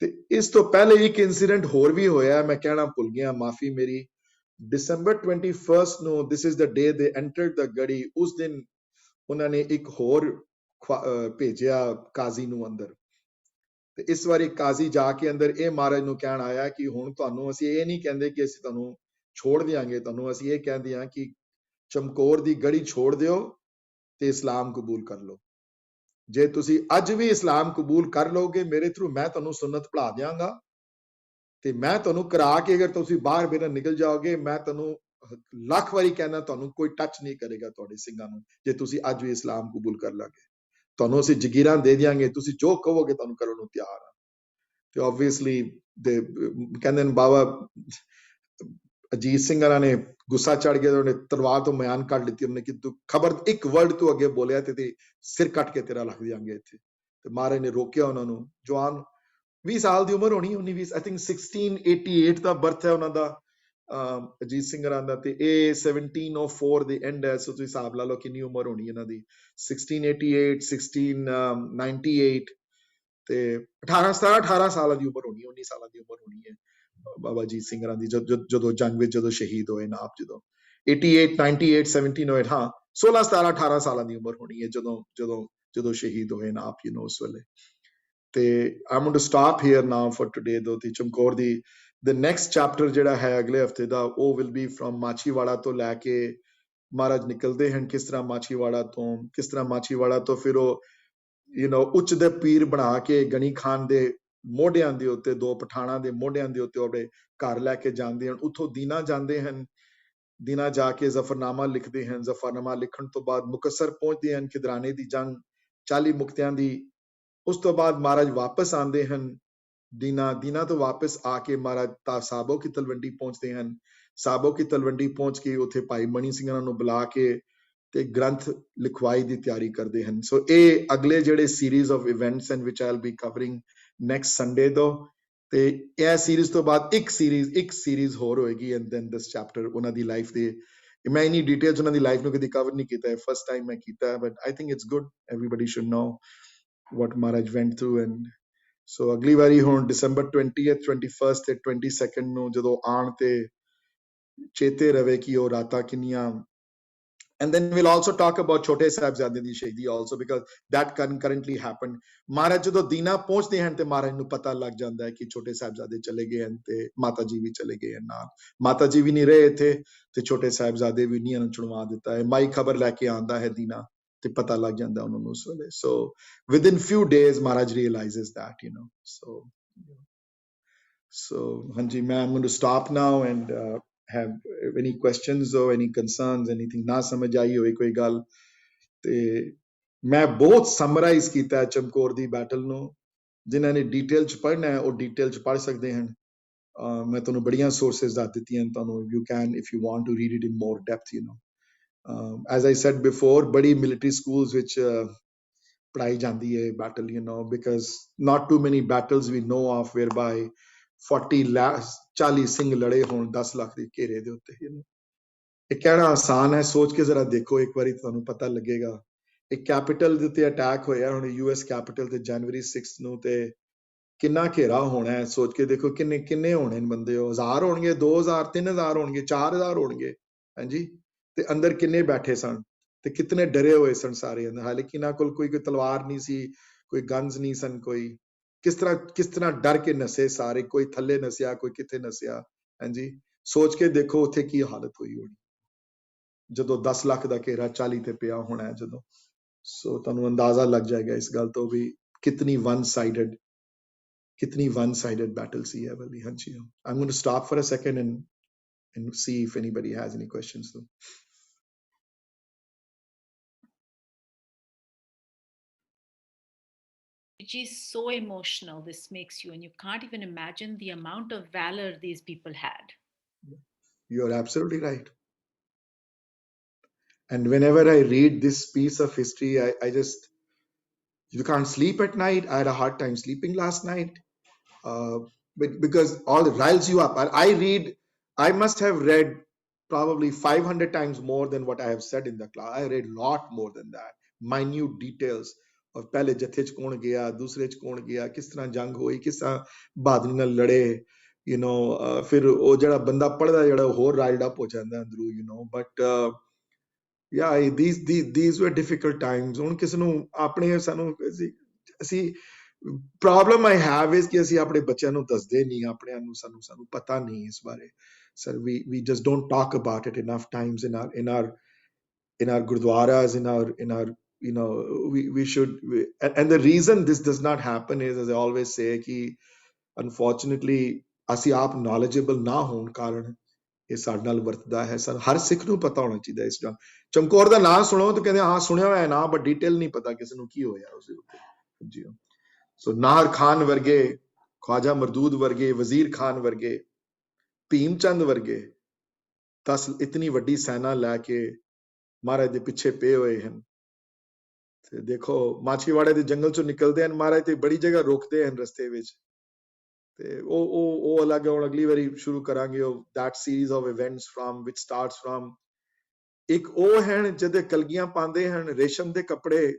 ਤੇ ਇਸ ਤੋਂ ਪਹਿਲੇ ਇੱਕ ਇਨਸੀਡੈਂਟ ਹੋਰ ਵੀ ਹੋਇਆ, ਮੈਂ ਕਹਿਣਾ ਭੁੱਲ ਗਿਆ, ਮਾਫੀ ਮੇਰੀ। December 21st ਨੂੰ this is the day they entered the ਗੜੀ, ਉਸ ਦਿਨ ਉਹਨਾਂ ਨੇ ਇੱਕ ਹੋਰ ਭੇਜਿਆ ਕਾਜ਼ੀ ਨੂੰ ਅੰਦਰ ਤੇ ਇਸ ਵਾਰੀ ਕਾਜ਼ੀ ਜਾ ਕੇ ਅੰਦਰ ਇਹ ਮਹਾਰਾਜ ਨੂੰ ਕਹਿਣ ਆਇਆ ਕਿ ਹੁਣ ਤੁਹਾਨੂੰ ਅਸੀਂ ਇਹ ਨਹੀਂ ਕਹਿੰਦੇ ਕਿ ਅਸੀਂ ਤੁਹਾਨੂੰ ਛੋੜ ਦਿਆਂਗੇ, ਤੁਹਾਨੂੰ ਅਸੀਂ ਇਹ ਕਹਿੰਦੇ ਹਾਂ ਕਿ ਚਮਕੌਰ ਦੀ ਗੜੀ ਛੋੜ ਦਿਓ ਤੇ ਇਸਲਾਮ ਕਬੂਲ ਕਰ ਲਓ। ਜੇ ਤੁਸੀਂ ਅੱਜ ਵੀ ਇਸਲਾਮ ਕਬੂਲ ਕਰ ਲਓਗੇ ਮੇਰੇ ਥਰੂ, ਮੈਂ ਤੁਹਾਨੂੰ ਸੁਨਨਤ ਪੜ੍ਹਾ ਦਿਆਂਗਾ ਤੇ ਮੈਂ ਤੁਹਾਨੂੰ ਕਰਾ ਕੇ ਅਗਰ ਤੁਸੀਂ ਬਾਹਰ ਮੇਰਾ ਨਿਕਲ ਜਾਓਗੇ, ਮੈਂ ਤੁਹਾਨੂੰ ਲੱਖ ਵਾਰੀ ਕਹਿਣਾ ਤੁਹਾਨੂੰ ਕੋਈ ਟੱਚ ਨਹੀਂ ਕਰੇਗਾ ਤੁਹਾਡੇ ਸਿੰਘਾਂ ਨੂੰ, ਜੇ ਤੁਸੀਂ ਅੱਜ ਵੀ ਇਸਲਾਮ ਕਬੂਲ ਕਰ ਲਾਂਗੇ। ਤੁਹਾਨੂੰ ਅਸੀਂ ਜਗੀਰਾਂ ਦੇ ਦਿਆਂਗੇ, ਤੁਸੀਂ ਜੋ ਕਹੋਗੇ ਤੁਹਾਨੂੰ ਕਰਨ ਨੂੰ ਤਿਆਰ ਆ। ਤੇ ਆਬਵੀਅਸਲੀ ਕਹਿੰਦੇ ਨੇ ਬਾਬਾ ਅਜੀਤ ਸਿੰਘ ਹਰਾਂ ਨੇ ਗੁੱਸਾ ਚੜ ਗਿਆ, ਉਹਨੇ ਤਲਵਾਰ ਤੋਂ ਮਿਆਨ ਕੱਢ ਲਿੱਤੀ, ਉਹਨੇ ਕਿ ਤੂੰ ਖਬਰ ਇੱਕ ਵਰਡ ਤੋਂ ਅੱਗੇ ਬੋਲਿਆ ਤੇ ਸਿਰ ਕੱਟ ਕੇ ਤੇਰਾ ਰੱਖ ਦਿਆਂਗੇ ਇੱਥੇ। ਤੇ ਮਹਾਰਾਜ ਨੇ ਰੋਕਿਆ ਉਹਨਾਂ ਨੂੰ। ਜਵਾਨ 20 ਸਾਲ ਦੀ ਉਮਰ ਹੋਣੀ, 19-20, ਆਈ ਥਿੰਕ 1688 ਦਾ ਬਰਥ ਹੈ ਉਹਨਾਂ ਦਾ, ਅਜੀਤ ਸਿੰਘ ਹਰਾਂ ਦਾ, ਤੇ ਇਹ 1704 ਦੇ ਐਂਡ ਹੈ। ਸੋ ਤੁਸੀਂ ਹਿਸਾਬ ਲਾ ਲਓ ਕਿੰਨੀ ਉਮਰ ਹੋਣੀ ਇਹਨਾਂ ਦੀ, 1688, 1698 ਤੇ 18 ਸਾਲਾਂ ਦੀ ਉਮਰ ਹੋਣੀ, 19 ਸਾਲਾਂ ਦੀ ਉਮਰ ਹੋਣੀ ਹੈ ਬਾਬਾ ਅਜੀਤ ਸਿੰਘ ਹਰਾਂ ਦੀ ਜਦੋਂ ਜੰਗ ਵਿੱਚ ਜਦੋਂ ਸ਼ਹੀਦ ਹੋਏ ਨਾ ਆਪ, ਜਦੋਂ 88, 98, 1708, ਹਾਂ 16, 17, 18 ਸਾਲਾਂ ਦੀ ਉਮਰ ਹੋਣੀ ਹੈ ਜਦੋਂ ਸ਼ਹੀਦ ਹੋਏ ਨਾ ਆਪ, ਉਸ ਵੇਲੇ। ਤੇ I'm going to stop here now for today though। ਤੇ ਚਮਕੌਰ ਦੀ the next chapter ਜਿਹੜਾ ਹੈ ਅਗਲੇ ਹਫਤੇ ਦਾ, ਉਹ will be from ਮਾਛੀਵਾੜਾ ਤੋਂ ਲੈ ਕੇ ਮਹਾਰਾਜ ਨਿਕਲਦੇ ਹਨ, ਕਿਸ ਤਰ੍ਹਾਂ ਮਾਛੀਵਾੜਾ ਤੋਂ ਫਿਰ ਉਹ ਉੱਚ ਦੇ ਪੀਰ ਬਣਾ ਕੇ ਗਣੀ ਖਾਨ ਦੇ ਮੋਢਿਆਂ ਦੇ ਉੱਤੇ, 2 ਪਠਾਣਾਂ ਦੇ ਮੋਢਿਆਂ ਦੇ ਉੱਤੇ ਆਪਣੇ ਘਰ ਲੈ ਕੇ ਜਾਂਦੇ ਹਨ। ਉੱਥੋਂ ਦੀਨਾ ਜਾਂਦੇ ਹਨ, ਦੀਨਾ ਜਾ ਕੇ ਜ਼ਫਰਨਾਮਾ ਲਿਖਦੇ ਹਨ। ਜ਼ਫਰਨਾਮਾ ਲਿਖਣ ਤੋਂ ਬਾਅਦ ਮੁਕੱਸਰ ਪਹੁੰਚਦੇ ਹਨ, ਖਿਦਰਾਣੇ ਦੀ ਜੰਗ 40 ਮੁਕਤਿਆਂ ਦੀ। ਉਸ ਤੋਂ ਬਾਅਦ ਮਹਾਰਾਜ ਵਾਪਸ ਆਉਂਦੇ ਹਨ ਦੀਨਾ ਤੋਂ ਵਾਪਸ ਆ ਕੇ ਮਹਾਰਾਜ ਸਾਬੋ ਕੀ ਤਲਵੰਡੀ ਪਹੁੰਚਦੇ ਹਨ। ਸਾਬੋ ਕੀ ਤਲਵੰਡੀ ਪਹੁੰਚ ਕੇ ਉੱਥੇ ਭਾਈ ਮਣੀ ਸਿੰਘਾਂ ਨੂੰ ਬੁਲਾ ਕੇ ਤੇ ਗ੍ਰੰਥ ਲਿਖਵਾਈ ਦੀ ਤਿਆਰੀ ਕਰਦੇ ਹਨ। ਸੋ ਇਹ ਅਗਲੇ ਜਿਹੜੇ series of events and which I'll B covering next Sunday ਤੋਂ। ਤੇ ਇਹ ਸੀਰੀਜ਼ ਤੋਂ ਬਾਅਦ ਇੱਕ ਸੀਰੀਜ਼ ਹੋਰ ਹੋਏਗੀ ਐਂਡ ਦੈਨ ਦਿਸ ਚੈਪਟਰ ਉਹਨਾਂ ਦੀ ਲਾਈਫ ਦੇ। ਮੈਂ ਇਨੀ ਡਿਟੇਲਸ ਉਹਨਾਂ ਦੀ ਲਾਈਫ ਨੂੰ ਕਦੀ ਕਵਰ ਨਹੀਂ ਕੀਤਾ ਹੈ, ਫਸਟ ਟਾਈਮ ਮੈਂ ਕੀਤਾ ਹੈ, but I think it's good, everybody should know what Maharaj went through। and so ਅਗਲੀ ਵਾਰੀ ਹੁਣ December 20th, 21st ਤੇ 22nd ਨੂੰ ਜਦੋਂ ਆਣ ਤੇ ਚੇਤੇ ਰਵੇ ਕਿ ਉਹ ਰਾਤਾਂ ਕਿੰਨੀਆਂ And then we'll also talk about Chote Sahibzade di Shahidi also, because that currently happened. Maharaj ਜਦੋਂ ਦੀਨਾ ਪਹੁੰਚਦੇ ਹਨ ਤੇ ਮਹਾਰਾਜ ਨੂੰ ਪਤਾ ਲੱਗ ਜਾਂਦਾ ਹੈ ਕਿ ਛੋਟੇ ਸਾਹਿਬਜ਼ਾਦੇ ਚਲੇ ਗਏ ਹਨ ਤੇ ਮਾਤਾ ਜੀ ਵੀ ਚਲੇ ਗਏ ਹਨ ਨਾਲ। ਮਾਤਾ ਜੀ ਵੀ ਨਹੀਂ ਰਹੇ ਇੱਥੇ ਤੇ ਛੋਟੇ ਸਾਹਿਬਜ਼ਾਦੇ ਵੀ ਨਹੀਂ ਹਨ, ਚੁਣਵਾ ਦਿੱਤਾ ਹੈ। ਮਾਈ ਖਬਰ ਲੈ ਕੇ ਆਉਂਦਾ ਹੈ ਦੀਨਾ ਤੇ ਪਤਾ ਲੱਗ ਜਾਂਦਾ ਉਹਨਾਂ ਨੂੰ ਉਸ ਵੇਲੇ। So within few days Maharaj realizes that, you know. So ਹਾਂਜੀ, ਮੈਂ I'm going to stop now and have any questions or any concerns, anything ਨਾ ਸਮਝ ਆਈ ਹੋਵੇ ਕੋਈ ਗੱਲ ਤੇ ਮੈਂ ਬਹੁਤ ਸਮਰਾਈਜ਼ ਕੀਤਾ ਚਮਕੌਰ ਦੀ ਬੈਟਲ ਨੂੰ। ਜਿਨ੍ਹਾਂ ਨੇ ਡਿਟੇਲ ਚ ਪੜ੍ਹਨਾ ਹੈ ਉਹ ਡਿਟੇਲ ਚ ਪੜ੍ਹ ਸਕਦੇ ਹਨ। ਮੈਂ ਤੁਹਾਨੂੰ ਬੜੀਆਂ ਸੋਰਸਸ ਦੱਸ ਦਿੱਤੀਆਂ ਤੁਹਾਨੂੰ। You can, if you want to read it in more depth, you know. As I said before, ਬੜੀ military schools ਵਿੱਚ ਪੜ੍ਹਾਈ ਜਾਂਦੀ ਹੈ battle, you know, because not too many battles we know of whereby 40 Singh ਲੜੇ ਹੋਣ 10 ਲੱਖ ਦੇ ਘੇਰੇ ਦੇ ਉੱਤੇ। ਇਹ ਕਹਿਣਾ ਆਸਾਨ ਹੈ, ਸੋਚ ਕੇ ਜ਼ਰਾ ਦੇਖੋ ਇੱਕ ਵਾਰੀ, ਤੁਹਾਨੂੰ ਪਤਾ ਲੱਗੇਗਾ। ਇੱਕ ਕੈਪੀਟਲ ਦੇ ਉੱਤੇ ਅਟੈਕ ਹੋਇਆ ਹੁਣ US ਕੈਪੀਟਲ ਤੇ January 6 ਨੂੰ, ਤੇ ਕਿੰਨਾ ਘੇਰਾ ਹੋਣਾ ਹੈ ਸੋਚ ਕੇ ਦੇਖੋ। ਕਿੰਨੇ ਹੋਣੇ ਨੇ ਬੰਦੇ? 1000 ਹੋਣਗੇ, 2000, 3000 ਹੋਣਗੇ, 4000 ਹੋਣਗੇ, ਹਾਂਜੀ। ਤੇ ਅੰਦਰ ਕਿੰਨੇ ਬੈਠੇ ਸਨ ਤੇ ਕਿਤਨੇ ਡਰੇ ਹੋਏ ਸਨ ਸਾਰੇ ਅੰਦਰ। ਹਾਲਾਂਕਿ ਇਹਨਾਂ ਕੋਲ ਕੋਈ ਤਲਵਾਰ ਨਹੀਂ ਸੀ, ਕੋਈ ਗਨਸ ਨਹੀਂ ਸਨ, ਕੋਈ ਕਿਸ ਤਰ੍ਹਾਂ ਡਰ ਕੇ ਨਸੇ ਸਾਰੇ। ਕੋਈ ਥੱਲੇ ਨਸਿਆ, ਕੋਈ ਕਿੱਥੇ ਨਸਿਆ, ਹਾਂਜੀ। ਸੋਚ ਕੇ ਦੇਖੋ ਉੱਥੇ ਕੀ ਹਾਲਤ ਹੋਈ ਹੋਣੀ ਜਦੋਂ 10 ਲੱਖ ਦਾ ਘੇਰਾ 40 ਤੇ ਪਿਆ ਹੋਣਾ ਹੈ ਜਦੋਂ। ਸੋ ਤੁਹਾਨੂੰ ਅੰਦਾਜ਼ਾ ਲੱਗ ਜਾਏਗਾ ਇਸ ਗੱਲ ਤੋਂ ਵੀ ਕਿਤਨੀ ਵਨ ਸਾਈਡਡ ਬੈਟਲ ਸੀ ਇਹ ਵਾਲੀ, ਹਾਂਜੀ। I'm going to stop for a second and see if anybody has any questions though. Which is so emotional, this makes you, and you can't even imagine the amount of valor these people had. You're absolutely right. And whenever I read this piece of history, I just, you can't sleep at night. I had a hard time sleeping last night because all it riles you up. I must have read probably 500 times more than what I have said in the class. I read a lot more than that, minute details of ਪਹਿਲੇ ਜਥੇ ਚ ਕੌਣ ਗਿਆ, ਦੂਸਰੇ ਚ ਕੌਣ ਗਿਆ, ਕਿਸ ਤਰ੍ਹਾਂ ਜੰਗ ਹੋਈ, ਕਿਸ ਤਰ੍ਹਾਂ ਬਹਾਦਰੀ ਨਾਲ ਲੜੇ, you know. ਫਿਰ ਉਹ ਜਿਹੜਾ ਬੰਦਾ ਪੜ੍ਹਦਾ ਜਿਹੜਾ ਹੋਰ ਰਾਈਲਡ ਅਪ ਹੋ ਜਾਂਦਾ ਅੰਦਰੋਂ, you know. But yeah, these were difficult times. ਹੁਣ ਕਿਸ ਨੂੰ ਆਪਣੇ ਸਾਨੂੰ ਅਸੀਂ ਪ੍ਰੋਬਲਮ I have is ਕਿ ਅਸੀਂ ਆਪਣੇ ਬੱਚਿਆਂ ਨੂੰ ਦੱਸਦੇ ਨਹੀਂ, ਆਪਣਿਆਂ ਨੂੰ ਸਾਨੂੰ ਪਤਾ ਨਹੀਂ ਇਸ ਬਾਰੇ। Sir, we just don't talk about it enough times in our gurdwaras, in our you know, we should, and the reason this does not happen is, as I always say, ki unfortunately ਅਸੀਂ ਆਪ knowledgeable ਨਾ ਹੋਣ ਕਾਰਨ ਇਹ ਸਾਡੇ ਨਾਲ ਵਰਤਦਾ ਹੈ। ਸਰ ਹਰ ਸਿੱਖ ਨੂੰ ਪਤਾ ਹੋਣਾ ਚਾਹੀਦਾ ਇਸ ਦਾ। ਚਮਕੌਰ ਦਾ ਨਾਮ ਸੁਣੋ ਤਾਂ ਕਹਿੰਦੇ ਹਾਂ ਸੁਣਿਆ ਹੋਇਆ ਨਾ, ਬਟ ਡਿਟੇਲ ਨਹੀਂ ਪਤਾ ਕਿਸੇ ਨੂੰ ਕੀ ਹੋਇਆ ਉਸ ਦੇ ਉੱਤੇ, ਜੀ। ਸੋ ਨਾਹਰ ਖਾਨ ਵਰਗੇ, ਖਵਾਜਾ ਮਰਦੂਦ ਵਰਗੇ, ਵਜ਼ੀਰ ਖਾਨ ਵਰਗੇ, ਭੀਮ ਚੰਦ ਵਰਗੇ ਇਤਨੀ ਵੱਡੀ ਸੈਨਾ ਲੈ ਕੇ ਮਹਾਰਾਜ ਦੇ ਪਿੱਛੇ ਪਏ ਹੋਏ ਹਨ। ਤੇ ਦੇਖੋ ਮਾਛੀਵਾੜੇ ਦੇ ਜੰਗਲ ਚੋਂ ਨਿਕਲਦੇ ਹਨ ਮਹਾਰਾਜ ਤੇ ਬੜੀ ਜਗ੍ਹਾ ਰੋਕਦੇ ਹਨ ਰਸਤੇ ਵਿੱਚ। ਤੇ ਉਹ ਅਲੱਗ ਹੁਣ ਅਗਲੀ ਵਾਰੀ ਸ਼ੁਰੂ ਕਰਾਂਗੇ ਉਹ that series of events from which starts from ਇੱਕ ਉਹ ਹਨ ਜਿਹਦੇ ਕਲਗੀਆਂ ਪਾਉਂਦੇ ਹਨ ਰੇਸ਼ਮ ਦੇ ਕੱਪੜੇ,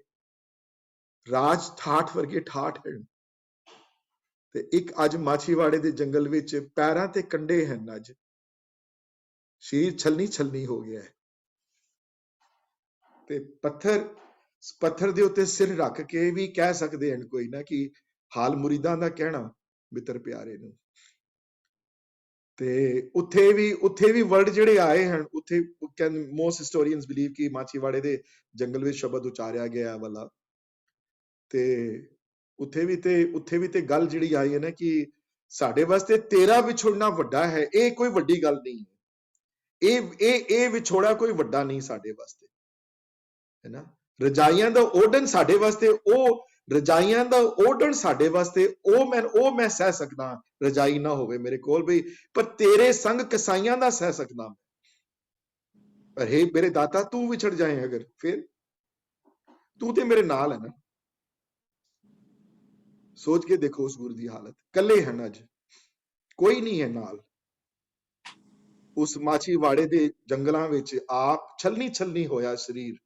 ਰਾਜ ਠਾਠ ਵਰਗੇ ਠਾਠ ਹਨ। ਤੇ ਇੱਕ ਅੱਜ ਮਾਛੀਵਾੜੇ ਦੇ ਜੰਗਲ ਵਿੱਚ ਪੈਰਾਂ ਤੇ ਕੰਡੇ ਹਨ। ਅੱਜ ਸ਼ਰੀਰ ਛਲਨੀ ਹੋ ਗਿਆ ਹੈ ਤੇ ਪੱਥਰ ਦੇ ਉੱਤੇ ਸਿਰ ਰੱਖ ਕੇ ਵੀ ਕਹਿ ਸਕਦੇ ਹਨ ਕੋਈ ਨਾ ਕਿ ਹਾਲ ਮੁਰੀਦਾਂ ਦਾ ਕਹਿਣਾ ਮਿੱਤਰ ਪਿਆਰੇ ਨੂੰ। ਤੇ ਉੱਥੇ ਵੀ ਵਰਡ ਜਿਹੜੇ ਆਏ ਹਨ ਉੱਥੇ ਮੋਸਟ ਹਿਸਟੋਰੀਅਨਸ ਬਿਲੀਵ ਕਿ ਮਾਛੀਵਾੜੇ ਦੇ ਜੰਗਲ ਵਿੱਚ ਸ਼ਬਦ ਉਚਾਰਿਆ ਗਿਆ ਵਾਲਾ। ਤੇ ਉੱਥੇ ਵੀ ਤੇ ਗੱਲ ਜਿਹੜੀ ਆਈ ਹੈ ਨਾ ਕਿ ਸਾਡੇ ਵਾਸਤੇ ਤੇਰਾ ਵਿਛੋੜਨਾ ਵੱਡਾ ਹੈ, ਇਹ ਕੋਈ ਵੱਡੀ ਗੱਲ ਨਹੀਂ ਹੈ। ਇਹ ਵਿਛੋੜਾ ਕੋਈ ਵੱਡਾ ਨਹੀਂ ਸਾਡੇ ਵਾਸਤੇ, ਹੈ ਨਾ। ਰਜਾਈਆਂ ਦਾ ਓਢਣ ਸਾਡੇ ਵਾਸਤੇ, ਉਹ ਰਜਾਈਆਂ ਦਾ ਓਢਣ ਸਾਡੇ ਵਾਸਤੇ ਉਹ ਮੈਂ ਸਹਿ ਸਕਦਾ, ਰਜਾਈ ਨਾ ਹੋਵੇ ਮੇਰੇ ਕੋਲ ਵੀ, ਪਰ ਤੇਰੇ ਸੰਗ ਕਸਾਈਆਂ ਦਾ ਸਹਿ ਸਕਦਾ। ਪਰ ਹੇ ਮੇਰੇ ਦਾਤਾ ਤੂੰ ਵਿਛੜ ਜਾਏ ਅਗਰ, ਫਿਰ ਤੂੰ ਤੇ ਮੇਰੇ ਨਾਲ ਹੈ ਨਾ। ਸੋਚ ਕੇ ਦੇਖੋ ਉਸ ਗੁਰੂ ਦੀ ਹਾਲਤ, ਕੱਲੇ ਹਨ ਅੱਜ, ਕੋਈ ਨਹੀਂ ਹੈ ਨਾਲ। ਉਸ ਮਾਛੀਵਾੜੇ ਦੇ ਜੰਗਲਾਂ ਵਿੱਚ ਆਪ ਛਲਨੀ ਹੋਇਆ ਸਰੀਰ,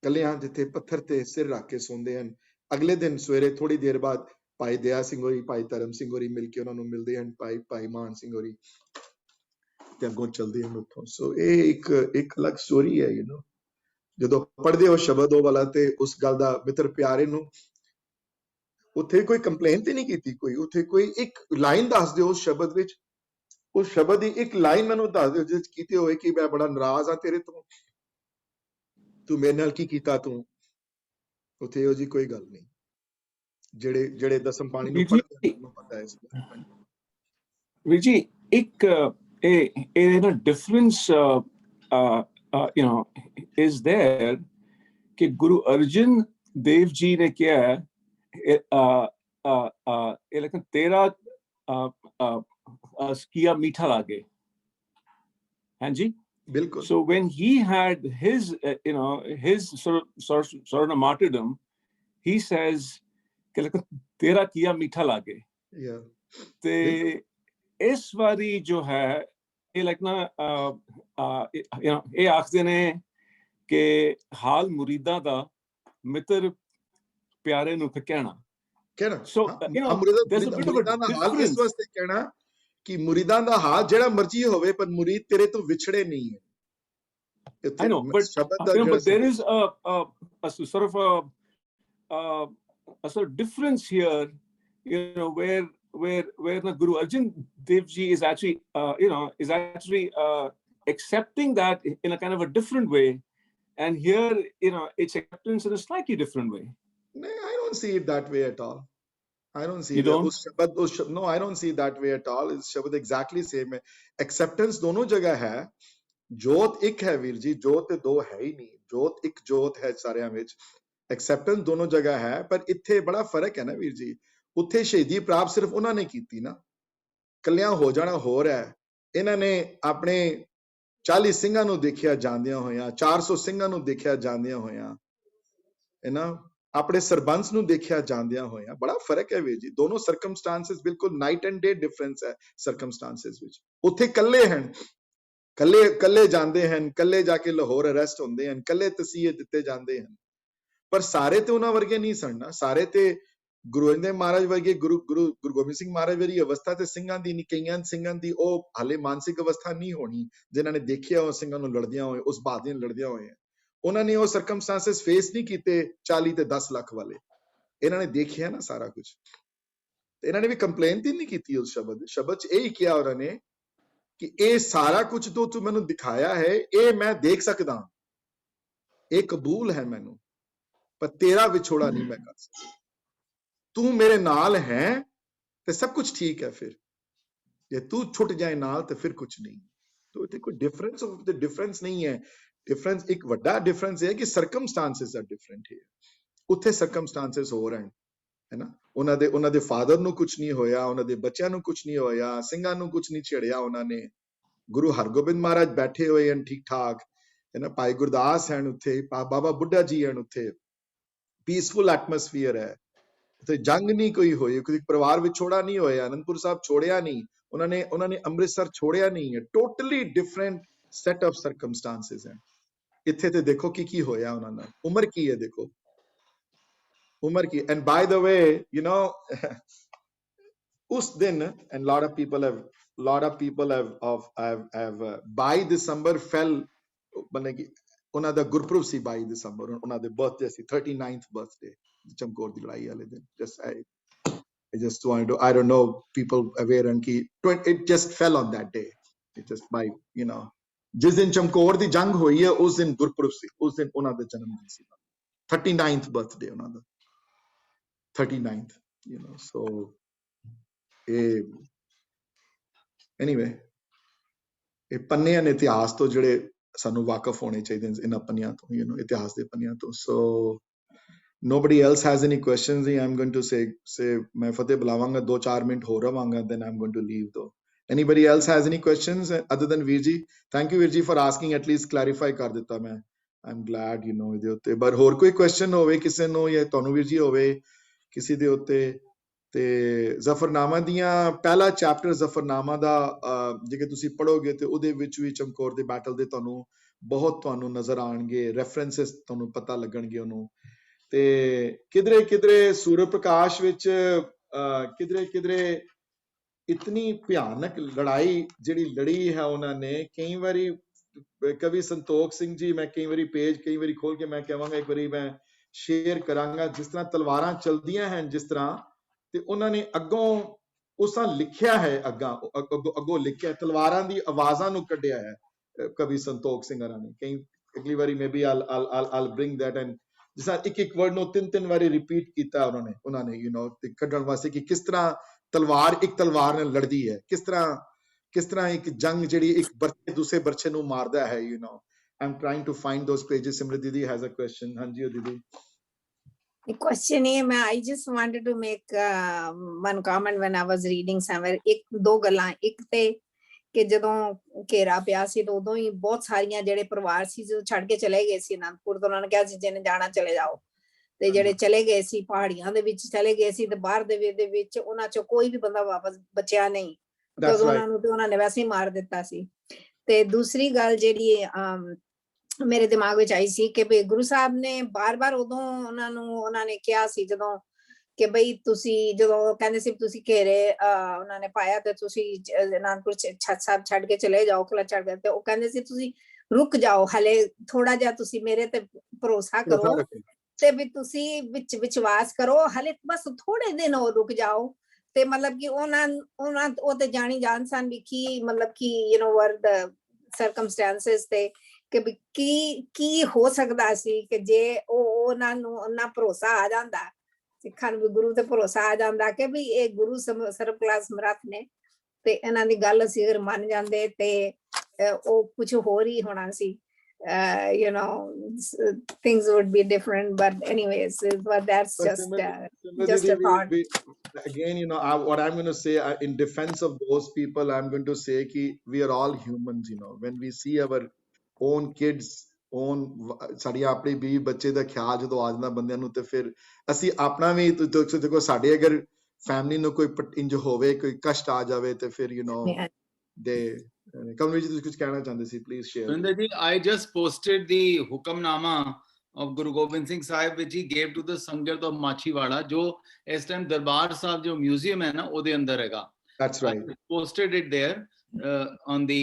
ਕੱਲਿਆਂ ਜਿੱਥੇ ਪੱਥਰ ਤੇ ਸਿਰ ਰੱਖ ਕੇ ਸੌਂਦੇ ਹਨ। ਅਗਲੇ ਦਿਨ ਸਵੇਰੇ ਥੋੜੀ ਦੇਰ ਬਾਅਦ ਭਾਈ ਦਇਆ ਸਿੰਘ ਹੋਰੀ, ਭਾਈ ਧਰਮ ਸਿੰਘ ਹੋਰੀ ਮਿਲ ਕੇ ਉਹਨਾਂ ਨੂੰ ਮਿਲਦੇ ਹਨ, ਭਾਈ ਮਾਨ ਸਿੰਘ ਹੋਰੀ। ਤੇ ਅੱਗੋਂ ਚੱਲਦੇ ਹਨ ਉੱਥੋਂ। ਸੋ ਇਹ ਇੱਕ ਅਲੱਗ ਸਟੋਰੀ ਹੈ, ਜਦੋਂ ਪੜ੍ਹਦੇ ਹੋ ਸ਼ਬਦ ਉਹ ਵਾਲਾ ਤੇ ਉਸ ਗੱਲ ਦਾ ਮਿੱਤਰ ਪਿਆਰੇ ਨੂੰ ਉੱਥੇ ਕੋਈ ਕੰਪਲੇਨ ਤੇ ਨਹੀਂ ਕੀਤੀ, ਕੋਈ ਉੱਥੇ ਕੋਈ ਇੱਕ ਲਾਈਨ ਦੱਸ ਦਿਓ ਉਸ ਸ਼ਬਦ ਵਿੱਚ, ਉਸ ਸ਼ਬਦ ਦੀ ਇੱਕ ਲਾਈਨ ਮੈਨੂੰ ਦੱਸ ਦਿਓ ਜਿਸ ਕੀਤੇ ਹੋਏ ਕਿ ਮੈਂ ਬੜਾ ਨਾਰਾਜ਼ ਆ ਤੇਰੇ ਤੋਂ, ਤੂੰ ਮੇਰੇ ਨਾਲ ਕੀ ਕੀਤਾ ਤੂੰ। ਉੱਥੇ ਇਹੋ ਜਿਹੀ ਕੋਈ ਗੱਲ ਨਹੀਂ। ਜਿਹੜੇ ਦਸਮ ਬਾਣੀ ਨੂੰ ਪੜ੍ਹਦੇ ਹਨ ਪਤਾ ਹੈ ਇਸ ਬਾਰੇ। ਵੀਰ ਜੀ ਇੱਕ ਇਹ ਨਾ ਡਿਫਰੈਂਸ is there ਕਿ ਗੁਰੂ ਅਰਜਨ ਦੇਵ ਜੀ ਨੇ ਕਿਹਾ ਇਹ ਲੇਕਿਨ ਤੇਰਾ ਕੀਆ ਮੀਠਾ ਲਾਗੇ, ਹਾਂਜੀ ਬਿਲਕੁਲ। So when he had his his sort of martyrdom, he says ਕਿ ਲੇਕਿਨ ਤੇਰਾ ਕੀਆ ਮੀਠਾ ਲਾਗੇ। ਤੇ ਇਸ ਵਾਰੀ ਜੋ ਹੈ ਇਹ ਲਾਈਕ ਨਾ ਇਹ ਆਖਦੇ ਨੇ ਕਿ ਹਾਲ ਮੁਰੀਦਾਂ ਦਾ ਮਿੱਤਰ ਪਿਆਰੇ ਨੂੰ ਕਹਿਣਾ। So there's a bit of a difference। ਇਸ ਵਾਸਤੇ ਕਹਿਣਾ ਕਿ ਮੁਰੀਦਾਂ ਦਾ ਹਾਲ ਜਿਹੜਾ ਮਰਜ਼ੀ ਹੋਵੇ ਪਰ ਮੁਰੀਦ ਤੇਰੇ ਤੋਂ ਵਿਛੜੇ ਨਹੀਂ ਹੈ। I know, but there is a sort of a sort of difference here, where the Guru Arjan Dev Ji is actually accepting that in a kind of a different way, and here it's acceptance in a slightly different way. No, I don't see it that way at all. I don't see You don't? No, I don't see it that way at all. It's shabad exactly same है। acceptance दोनों जगह है। जोत एक है वीर जी, जोत दो है ही नहीं। जोत एक जोत है सारिਆਂ ਵਿੱਚ। acceptance दोनों जगह है, पर ਇੱਥੇ ਬੜਾ ਫਰਕ ਹੈ ਨਾ ਵੀਰ ਜੀ। ਉੱਥੇ ਸ਼ਹੀਦੀ ਪ੍ਰਾਪਤ ਸਿਰਫ ਉਹਨਾਂ ਨੇ ਕੀਤੀ ਨਾ, ਕੱਲਿਆਂ ਹੋ ਜਾਣਾ ਹੋਰ ਹੈ। ਇਹਨਾਂ ਨੇ ਆਪਣੇ 40 ਸਿੰਘਾਂ ਨੂੰ ਦੇਖਿਆ ਜਾਂਦਿਆਂ ਹੋਇਆਂ, 400 ਸਿੰਘਾਂ ਨੂੰ ਦੇਖਿਆ ਜਾਂਦਿਆਂ ਹੋਇਆਂ, ਹੈ ਨਾ, ਆਪਣੇ ਸਰਬੰਸ ਨੂੰ ਦੇਖਿਆ ਜਾਂਦਿਆਂ ਹੋਇਆਂ। ਬੜਾ ਫਰਕ ਹੈ ਵੀਰ ਜੀ। ਦੋਨੋਂ ਸਰਕਮਸਟੈਂਸਸ ਬਿਲਕੁਲ ਨਾਈਟ ਐਂਡ ਡੇ ਡਿਫਰੈਂਸ ਹੈ ਸਰਕਮਸਟੈਂਸਸ ਵਿੱਚ। ਉੱਥੇ ਕੱਲੇ ਹਨ, ਕੱਲੇ ਜਾਂਦੇ ਹਨ, ਕੱਲੇ ਜਾ ਕੇ ਲਾਹੌਰ ਅਰੈਸਟ ਹੁੰਦੇ ਹਨ, ਕੱਲੇ ਤਸੀਹੇ ਦਿੱਤੇ ਜਾਂਦੇ ਹਨ। ਪਰ ਸਾਰੇ ਤੇ ਉਹਨਾਂ ਵਰਗੇ ਨਹੀਂ ਸਨ ਨਾ। ਸਾਰੇ ਤੇ ਗੁਰੂ ਅਰਜਨ ਦੇਵ ਮਹਾਰਾਜ ਵਰਗੇ, ਗੁਰੂ ਗੋਬਿੰਦ ਸਿੰਘ ਮਹਾਰਾਜ ਵਰਗੀ ਅਵਸਥਾ ਤੇ ਸਿੰਘਾਂ ਦੀ ਨਹੀਂ, ਕਈਆਂ ਸਿੰਘਾਂ ਦੀ ਉਹ ਹਾਲੇ ਮਾਨਸਿਕ ਅਵਸਥਾ ਨਹੀਂ ਹੋਣੀ ਜਿਨ੍ਹਾਂ ਨੇ ਦੇਖਿਆ ਉਹ ਸਿੰਘਾਂ ਨੂੰ ਲੜਦਿਆਂ ਹੋਏ, ਉਸ ਬਹਾਦਰੀ ਨਾਲ ਲੜਦਿਆਂ ਹੋਏ। ਉਹਨਾਂ ਨੇ ਉਹ ਸਰਕਮਸਟੈਂਸਸ ਫੇਸ ਨਹੀਂ ਕੀਤੇ 40 ਤੇ 10 ਲੱਖ ਵਾਲੇ। ਇਹਨਾਂ ਨੇ ਦੇਖਿਆ ਨਾ ਸਾਰਾ ਕੁਝ। ਇਹਨਾਂ ਨੇ ਵੀ ਕੰਪਲੇਨ ਤੇ ਨਹੀਂ ਕੀਤੀ ਉਸ ਸ਼ਬਦ 'ਚ। ਇਹ ਕਿਹਾ ਉਹਨਾਂ ਨੇ ਕਿ ਇਹ ਸਾਰਾ ਕੁਝ ਜੋ ਤੂੰ ਮੈਨੂੰ ਦਿਖਾਇਆ ਹੈ ਇਹ ਮੈਂ ਦੇਖ ਸਕਦਾ, ਇਹ ਕਬੂਲ ਹੈ ਮੈਨੂੰ, ਪਰ ਤੇਰਾ ਵਿਛੋੜਾ ਨਹੀਂ ਮੈਂ ਕਰ ਸਕਦਾ। ਤੂੰ ਮੇਰੇ ਨਾਲ ਹੈ ਤੇ ਸਭ ਕੁਝ ਠੀਕ ਹੈ। ਫਿਰ ਜੇ ਤੂੰ ਛੁੱਟ ਜਾਏ ਨਾਲ ਤੇ ਫਿਰ ਕੁਝ ਨਹੀਂ। ਤੋ ਇੱਥੇ ਕੋਈ ਡਿਫਰੈਂਸ ਨਹੀਂ ਹੈ। ਡਿਫਰੈਂਸ ਇੱਕ ਵੱਡਾ ਡਿਫਰੈਂਸ ਹੈ ਕਿ ਸਰਕਮਸਟੈਂਸਸ ਆਰ ਡਿਫਰੈਂਟ ਹੈ। ਉੱਥੇ ਸਰਕਮਸਟੈਂਸਸ ਹੋਰ ਹਨ, ਹੈ ਨਾ। ਉਹਨਾਂ ਦੇ ਫਾਦਰ ਨੂੰ ਕੁਝ ਨਹੀਂ ਹੋਇਆ, ਉਹਨਾਂ ਦੇ ਬੱਚਿਆਂ ਨੂੰ ਕੁਝ ਨਹੀਂ ਹੋਇਆ, ਸਿੰਘਾਂ ਨੂੰ ਕੁਝ ਨਹੀਂ ਛੇੜਿਆ ਉਹਨਾਂ ਨੇ। ਗੁਰੂ ਹਰਗੋਬਿੰਦ ਮਹਾਰਾਜ ਬੈਠੇ ਹੋਏ ਹਨ ਠੀਕ ਠਾਕ, ਹੈ ਨਾ। ਭਾਈ ਗੁਰਦਾਸ ਹਨ ਉੱਥੇ, ਬਾਬਾ ਬੁੱਢਾ ਜੀ ਹਨ ਉੱਥੇ। ਪੀਸਫੁਲ ਐਟਮੋਸਫੀਅਰ ਹੈ ਉੱਥੇ। ਜੰਗ ਨਹੀਂ ਕੋਈ ਹੋਈ, ਕੋਈ ਪਰਿਵਾਰ ਵਿਛੋੜਾ ਨਹੀਂ ਹੋਇਆ। ਅਨੰਦਪੁਰ ਸਾਹਿਬ ਛੋੜਿਆ ਨਹੀਂ ਉਹਨਾਂ ਨੇ, ਅੰਮ੍ਰਿਤਸਰ ਛੋੜਿਆ ਨਹੀਂ ਹੈ। Totally different set of circumstances ਹੈ। ਇੱਥੇ ਤੇ ਦੇਖੋ ਕੀ ਹੋਇਆ ਉਹਨਾਂ ਨਾਲ। ਉਮਰ ਕੀ ਹੈ ਦੇਖੋ, ਉਮਰ ਕੀ। ਐਂਡ ਬਾय द ਵੇ ਉਸ ਦਿਨ and lot of people have by December fell, ਮਤਲਬ ਕਿ ਉਹਨਾਂ ਦਾ ਗੁਰਪੁਰਬ ਸੀ 22 ਦਸੰਬਰ, ਉਹਨਾਂ ਦੇ ਬਰਥਡੇ ਸੀ 39th ਬਰਥਡੇ ਚਮਕੌਰ ਦੀ ਲੜਾਈ ਵਾਲੇ ਦਿਨ। I just wanted to, I don't know people aware and ki it just fell on that day, it just by ਜਿਸ ਦਿਨ ਚਮਕੌਰ ਦੀ ਜੰਗ ਹੋਈ ਹੈ ਉਸ ਦਿਨ ਗੁਰਪੁਰਬ ਸੀ, ਉਸ ਦਿਨ ਉਹਨਾਂ ਦਾ ਜਨਮ ਦਿਨ ਸੀ, 39th ਬਰਥਡੇ ਉਹਨਾਂ ਦਾ, 39th, so anyway ਇਹ ਪੰਨਿਆਂ ਨੇ ਇਤਿਹਾਸ ਤੋਂ ਜਿਹੜੇ ਸਾਨੂੰ ਵਾਕਿਫ ਹੋਣੇ ਚਾਹੀਦੇ ਨੇ ਇਹਨਾਂ ਪੰਨਿਆਂ ਤੋਂ, ਇਤਿਹਾਸ ਦੇ ਪੰਨਿਆਂ ਤੋਂ। so nobody else has any questions, I'm going to say ਮੈਂ ਫਤਿਹ ਬੁਲਾਵਾਂਗਾ, 2-4 ਮਿੰਟ ਹੋਰ ਰਵਾਂਗਾ, then I'm going to leave though. Anybody else has any questions other than Veer ji? Thank you Veer ji for asking, at least clarify ਕਰ ਦਿੱਤਾ ਮੈਂ। I'm glad ਇਹਦੇ ਉੱਤੇ। ਪਰ ਹੋਰ ਕੋਈ question ਹੋਵੇ ਕਿਸੇ ਨੂੰ, ਜਾਂ ਤੁਹਾਨੂੰ ਵੀਰ ਜੀ ਹੋਵੇ ਕਿਸੇ ਦੇ ਉੱਤੇ, ਤੇ ਜ਼ਫਰਨਾਮਾ ਦੀਆਂ ਪਹਿਲਾ ਚੈਪਟਰ ਜ਼ਫਰਨਾਮਾ ਦਾ ਜੇ ਤੁਸੀਂ ਪੜੋਗੇ ਤੇ ਉਹਦੇ ਵਿੱਚ ਵੀ ਚਮਕੌਰ ਦੇ ਬੈਟਲ ਦੇ ਤੁਹਾਨੂੰ ਨਜ਼ਰ ਆਣਗੇ, ਰੈਫਰੈਂਸਸ ਤੁਹਾਨੂੰ ਪਤਾ ਲੱਗਣਗੇ ਉਹਨੂੰ। ਤੇ ਕਿਧਰੇ ਸੂਰਜ ਪ੍ਰਕਾਸ਼ ਵਿੱਚ ਕਿਧਰੇ इतनी भयानक लड़ाई जिहड़ी लड़ी है उन्होंने कई बारी कवि संतोख सिंह जी मैं कई बारी पेज कई बारी खोल के मैं कहांगा एक बारी मैं शेयर करांगा जिस तरह तलवारां चलदियां हैं जिस तरह ते उन्होंने अगों उस लिखिया है अगों लिखिया तलवारां दी आवाजां नूं कढिया है कवि संतोख सिंह ने कई अगली बारी may be I'll bring that and जिस तरह एक वर्ड नूं तीन बारी रिपीट किया उन्होंने यू नो कढण वास्ते कि किस तरह तलवार एक तलवार नाल लड़दी है किस तरह एक जंग जिहड़ी एक बरछे दूसरे बरछे नूं मारदा है you know I'm trying to find those pages. Simran Didi has a question. Hanji Didi. The question is, I just wanted to make one comment when I was reading somewhere. एक दो गल्लां एक ते कि ਜਦੋਂ ਘੇਰਾ ਪਿਆ ਸੀ ਤਾਂ ਉਦੋਂ ਹੀ ਬਹੁਤ ਸਾਰੀਆਂ ਜਿਹੜੇ ਪਰਿਵਾਰ ਸੀ ਜੋ ਛੱਡ ਕੇ ਚਲੇ ਗਏ ਸੀ ਅਨੰਦਪੁਰ ਤੋਂ ਉਹਨਾਂ ਨੇ ਕਿਹਾ ਸੀ ਜਿਹਨੇ ਜਾਣਾ ਚਲੇ ਜਾਓ ਤੇ ਜਿਹੜੇ ਚਲੇ ਗਏ ਸੀ ਪਹਾੜੀਆਂ ਦੇ ਵਿੱਚ ਚਲੇ ਗਏ ਸੀ ਤੇ ਬਾਹਰ ਦੇ ਵਿੱਚ ਉਹਨਾਂ ਚੋਂ ਕੋਈ ਵੀ ਬੰਦਾ ਵਾਪਸ ਬਚਿਆ ਨਹੀਂ ਜਦੋਂ ਉਹਨਾਂ ਨੂੰ ਤੇ ਉਹਨਾਂ ਨੇ ਵੈਸੇ ਹੀ ਮਾਰ ਦਿੱਤਾ ਸੀ ਤੇ ਦੂਸਰੀ ਗੱਲ ਜਿਹੜੀ ਮੇਰੇ ਦਿਮਾਗ ਵਿੱਚ ਆਈ ਸੀ ਕਿ ਵੀ ਗੁਰੂ ਸਾਹਿਬ ਨੇ ਬਾਰ-ਬਾਰ ਉਦੋਂ ਉਹਨਾਂ ਨੇ ਕਿਹਾ ਸੀ ਜਦੋਂ ਕਿ ਬਈ ਤੁਸੀਂ ਜਦੋਂ ਕਹਿੰਦੇ ਸੀ ਤੁਸੀਂ ਘੇਰੇ ਉਹਨਾਂ ਨੇ ਪਾਇਆ ਤੇ ਤੁਸੀਂ ਅਨੰਦਪੁਰ ਛੱਤ ਸਾਹਿਬ ਛੱਡ ਕੇ ਚਲੇ ਜਾਓ ਕਿਲਾ ਛੱਡ ਕੇ ਤੇ ਉਹ ਕਹਿੰਦੇ ਸੀ ਤੁਸੀਂ ਰੁਕ ਜਾਓ ਹਲੇ ਥੋੜਾ ਜਿਹਾ ਤੁਸੀਂ ਮੇਰੇ ਤੇ ਭਰੋਸਾ ਕਰੋ ਤੇ ਵੀ ਤੁਸੀਂ ਵਿੱਚ ਵਿਸ਼ਵਾਸ ਕਰੋ ਹਲੇ ਬਸ ਥੋੜੇ ਦਿਨ ਹੋਰ ਰੁਕ ਜਾਓ ਤੇ ਮਤਲਬ ਕਿ ਉਹਨਾਂ ਉਹ ਤੇ ਜਾਣੀ ਜਾਣ ਸਨ ਵੀ ਕੀ ਮਤਲਬ ਕਿ ਯੂ نو ਵਰ ਦ ਸਰਕਮਸਟੈਂਸਸ ਤੇ ਕਿ ਕੀ ਹੋ ਸਕਦਾ ਸੀ ਕਿ ਜੇ ਉਹਨਾਂ ਨੂੰ ਉਹਨਾਂ ਭਰੋਸਾ ਆ ਜਾਂਦਾ ਸਿੱਖਾਂ ਨੂੰ ਵੀ ਗੁਰੂ ਤੇ ਭਰੋਸਾ ਆ ਜਾਂਦਾ ਕਿ ਵੀ ਇਹ ਗੁਰੂ ਸਰਬ ਕਲਾ ਸਮਰੱਥ ਨੇ ਤੇ ਇਹਨਾਂ ਦੀ ਗੱਲ ਅਸੀਂ ਅਗਰ ਮੰਨ ਜਾਂਦੇ ਤੇ ਉਹ ਕੁਝ ਹੋਰ ਹੀ ਹੋਣਾ ਸੀ you know things would be different but anyways but that's just a thought. Again you know what I'm going to say in defense of those people I'm going to say ki we are all humans you know when we see our own kids own ਸਾਡੀ ਆਪਣੀ ਵੀ ਬੱਚੇ ਦਾ ਖਿਆਲ ਜਦੋਂ ਆ ਜਾਂਦਾ ਬੰਦਿਆਂ ਨੂੰ ਤੇ ਫਿਰ ਅਸੀਂ ਆਪਣਾ ਵੀ ਦੇਖੋ ਸਾਡੇ ਅਗਰ ਫੈਮਿਲੀ ਨੂੰ ਕੋਈ ਇੰਜ ਹੋਵੇ ਕੋਈ ਕਸ਼ਟ ਆ ਜਾਵੇ ਤੇ ਫਿਰ ਯੂ نو ਦੇ ਕਮਲ ਜੀ ਤੁਸੀਂ ਕੁਝ ਕਹਿਣਾ ਚਾਹੁੰਦੇ ਸੀ please share Surinder ji I just posted the hukamnama of Guru Gobind Singh Sahib which he gave to the Sangat of Machiwada jo ਇਸ time ਦਰਬਾਰ ਸਾਹਿਬ ਜੋ ਮਿਊਜ਼ੀਅਮ ਹੈ ਨਾ ਉਹਦੇ ਅੰਦਰ ਹੈਗਾ that's right I posted it there on the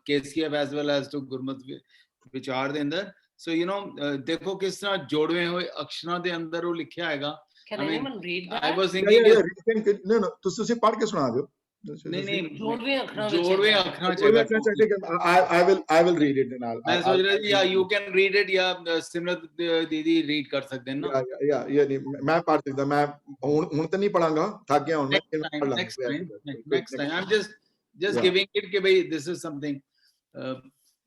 KCF as well as to Gurmat ਵਿਚਾਰ ਦੇ ਅੰਦਰ so you know ਦੇਖੋ ਕਿਸ ਤਰ੍ਹਾਂ ਜੋੜਵੇਂ ਹੋਏ ਅਕਸ਼ਰਾਂ ਦੇ ਅੰਦਰ ਉਹ ਲਿਖਿਆ ਹੈਗਾ Can anyone read that? I was thinking no ਤੁਸੀਂ ਪੜ੍ਹ ਕੇ ਸੁਣਾ ਦਿਓ ਨਹੀਂ ਜੋੜਵੇਂ ਅੱਖਰਾਂ ਚ I will read it and ਮੈਂ ਸੋਚ ਰਿਹਾ ਜੀ you can read it ਜਾਂ ਸਿਮਰਤ ਦੀਦੀ ਰੀਡ ਕਰ ਸਕਦੇ ਨੇ ਨਾ ਨਹੀਂ ਮੈਂ ਪੜ੍ਹ ਸਕਦਾ ਮੈਂ ਹੁਣ ਤਾਂ ਨਹੀਂ ਪੜਾਂਗਾ ਥੱਕ ਗਿਆ ਹੁਣ ਮੈਂ next time I'm just giving it ਕਿ bhai this is something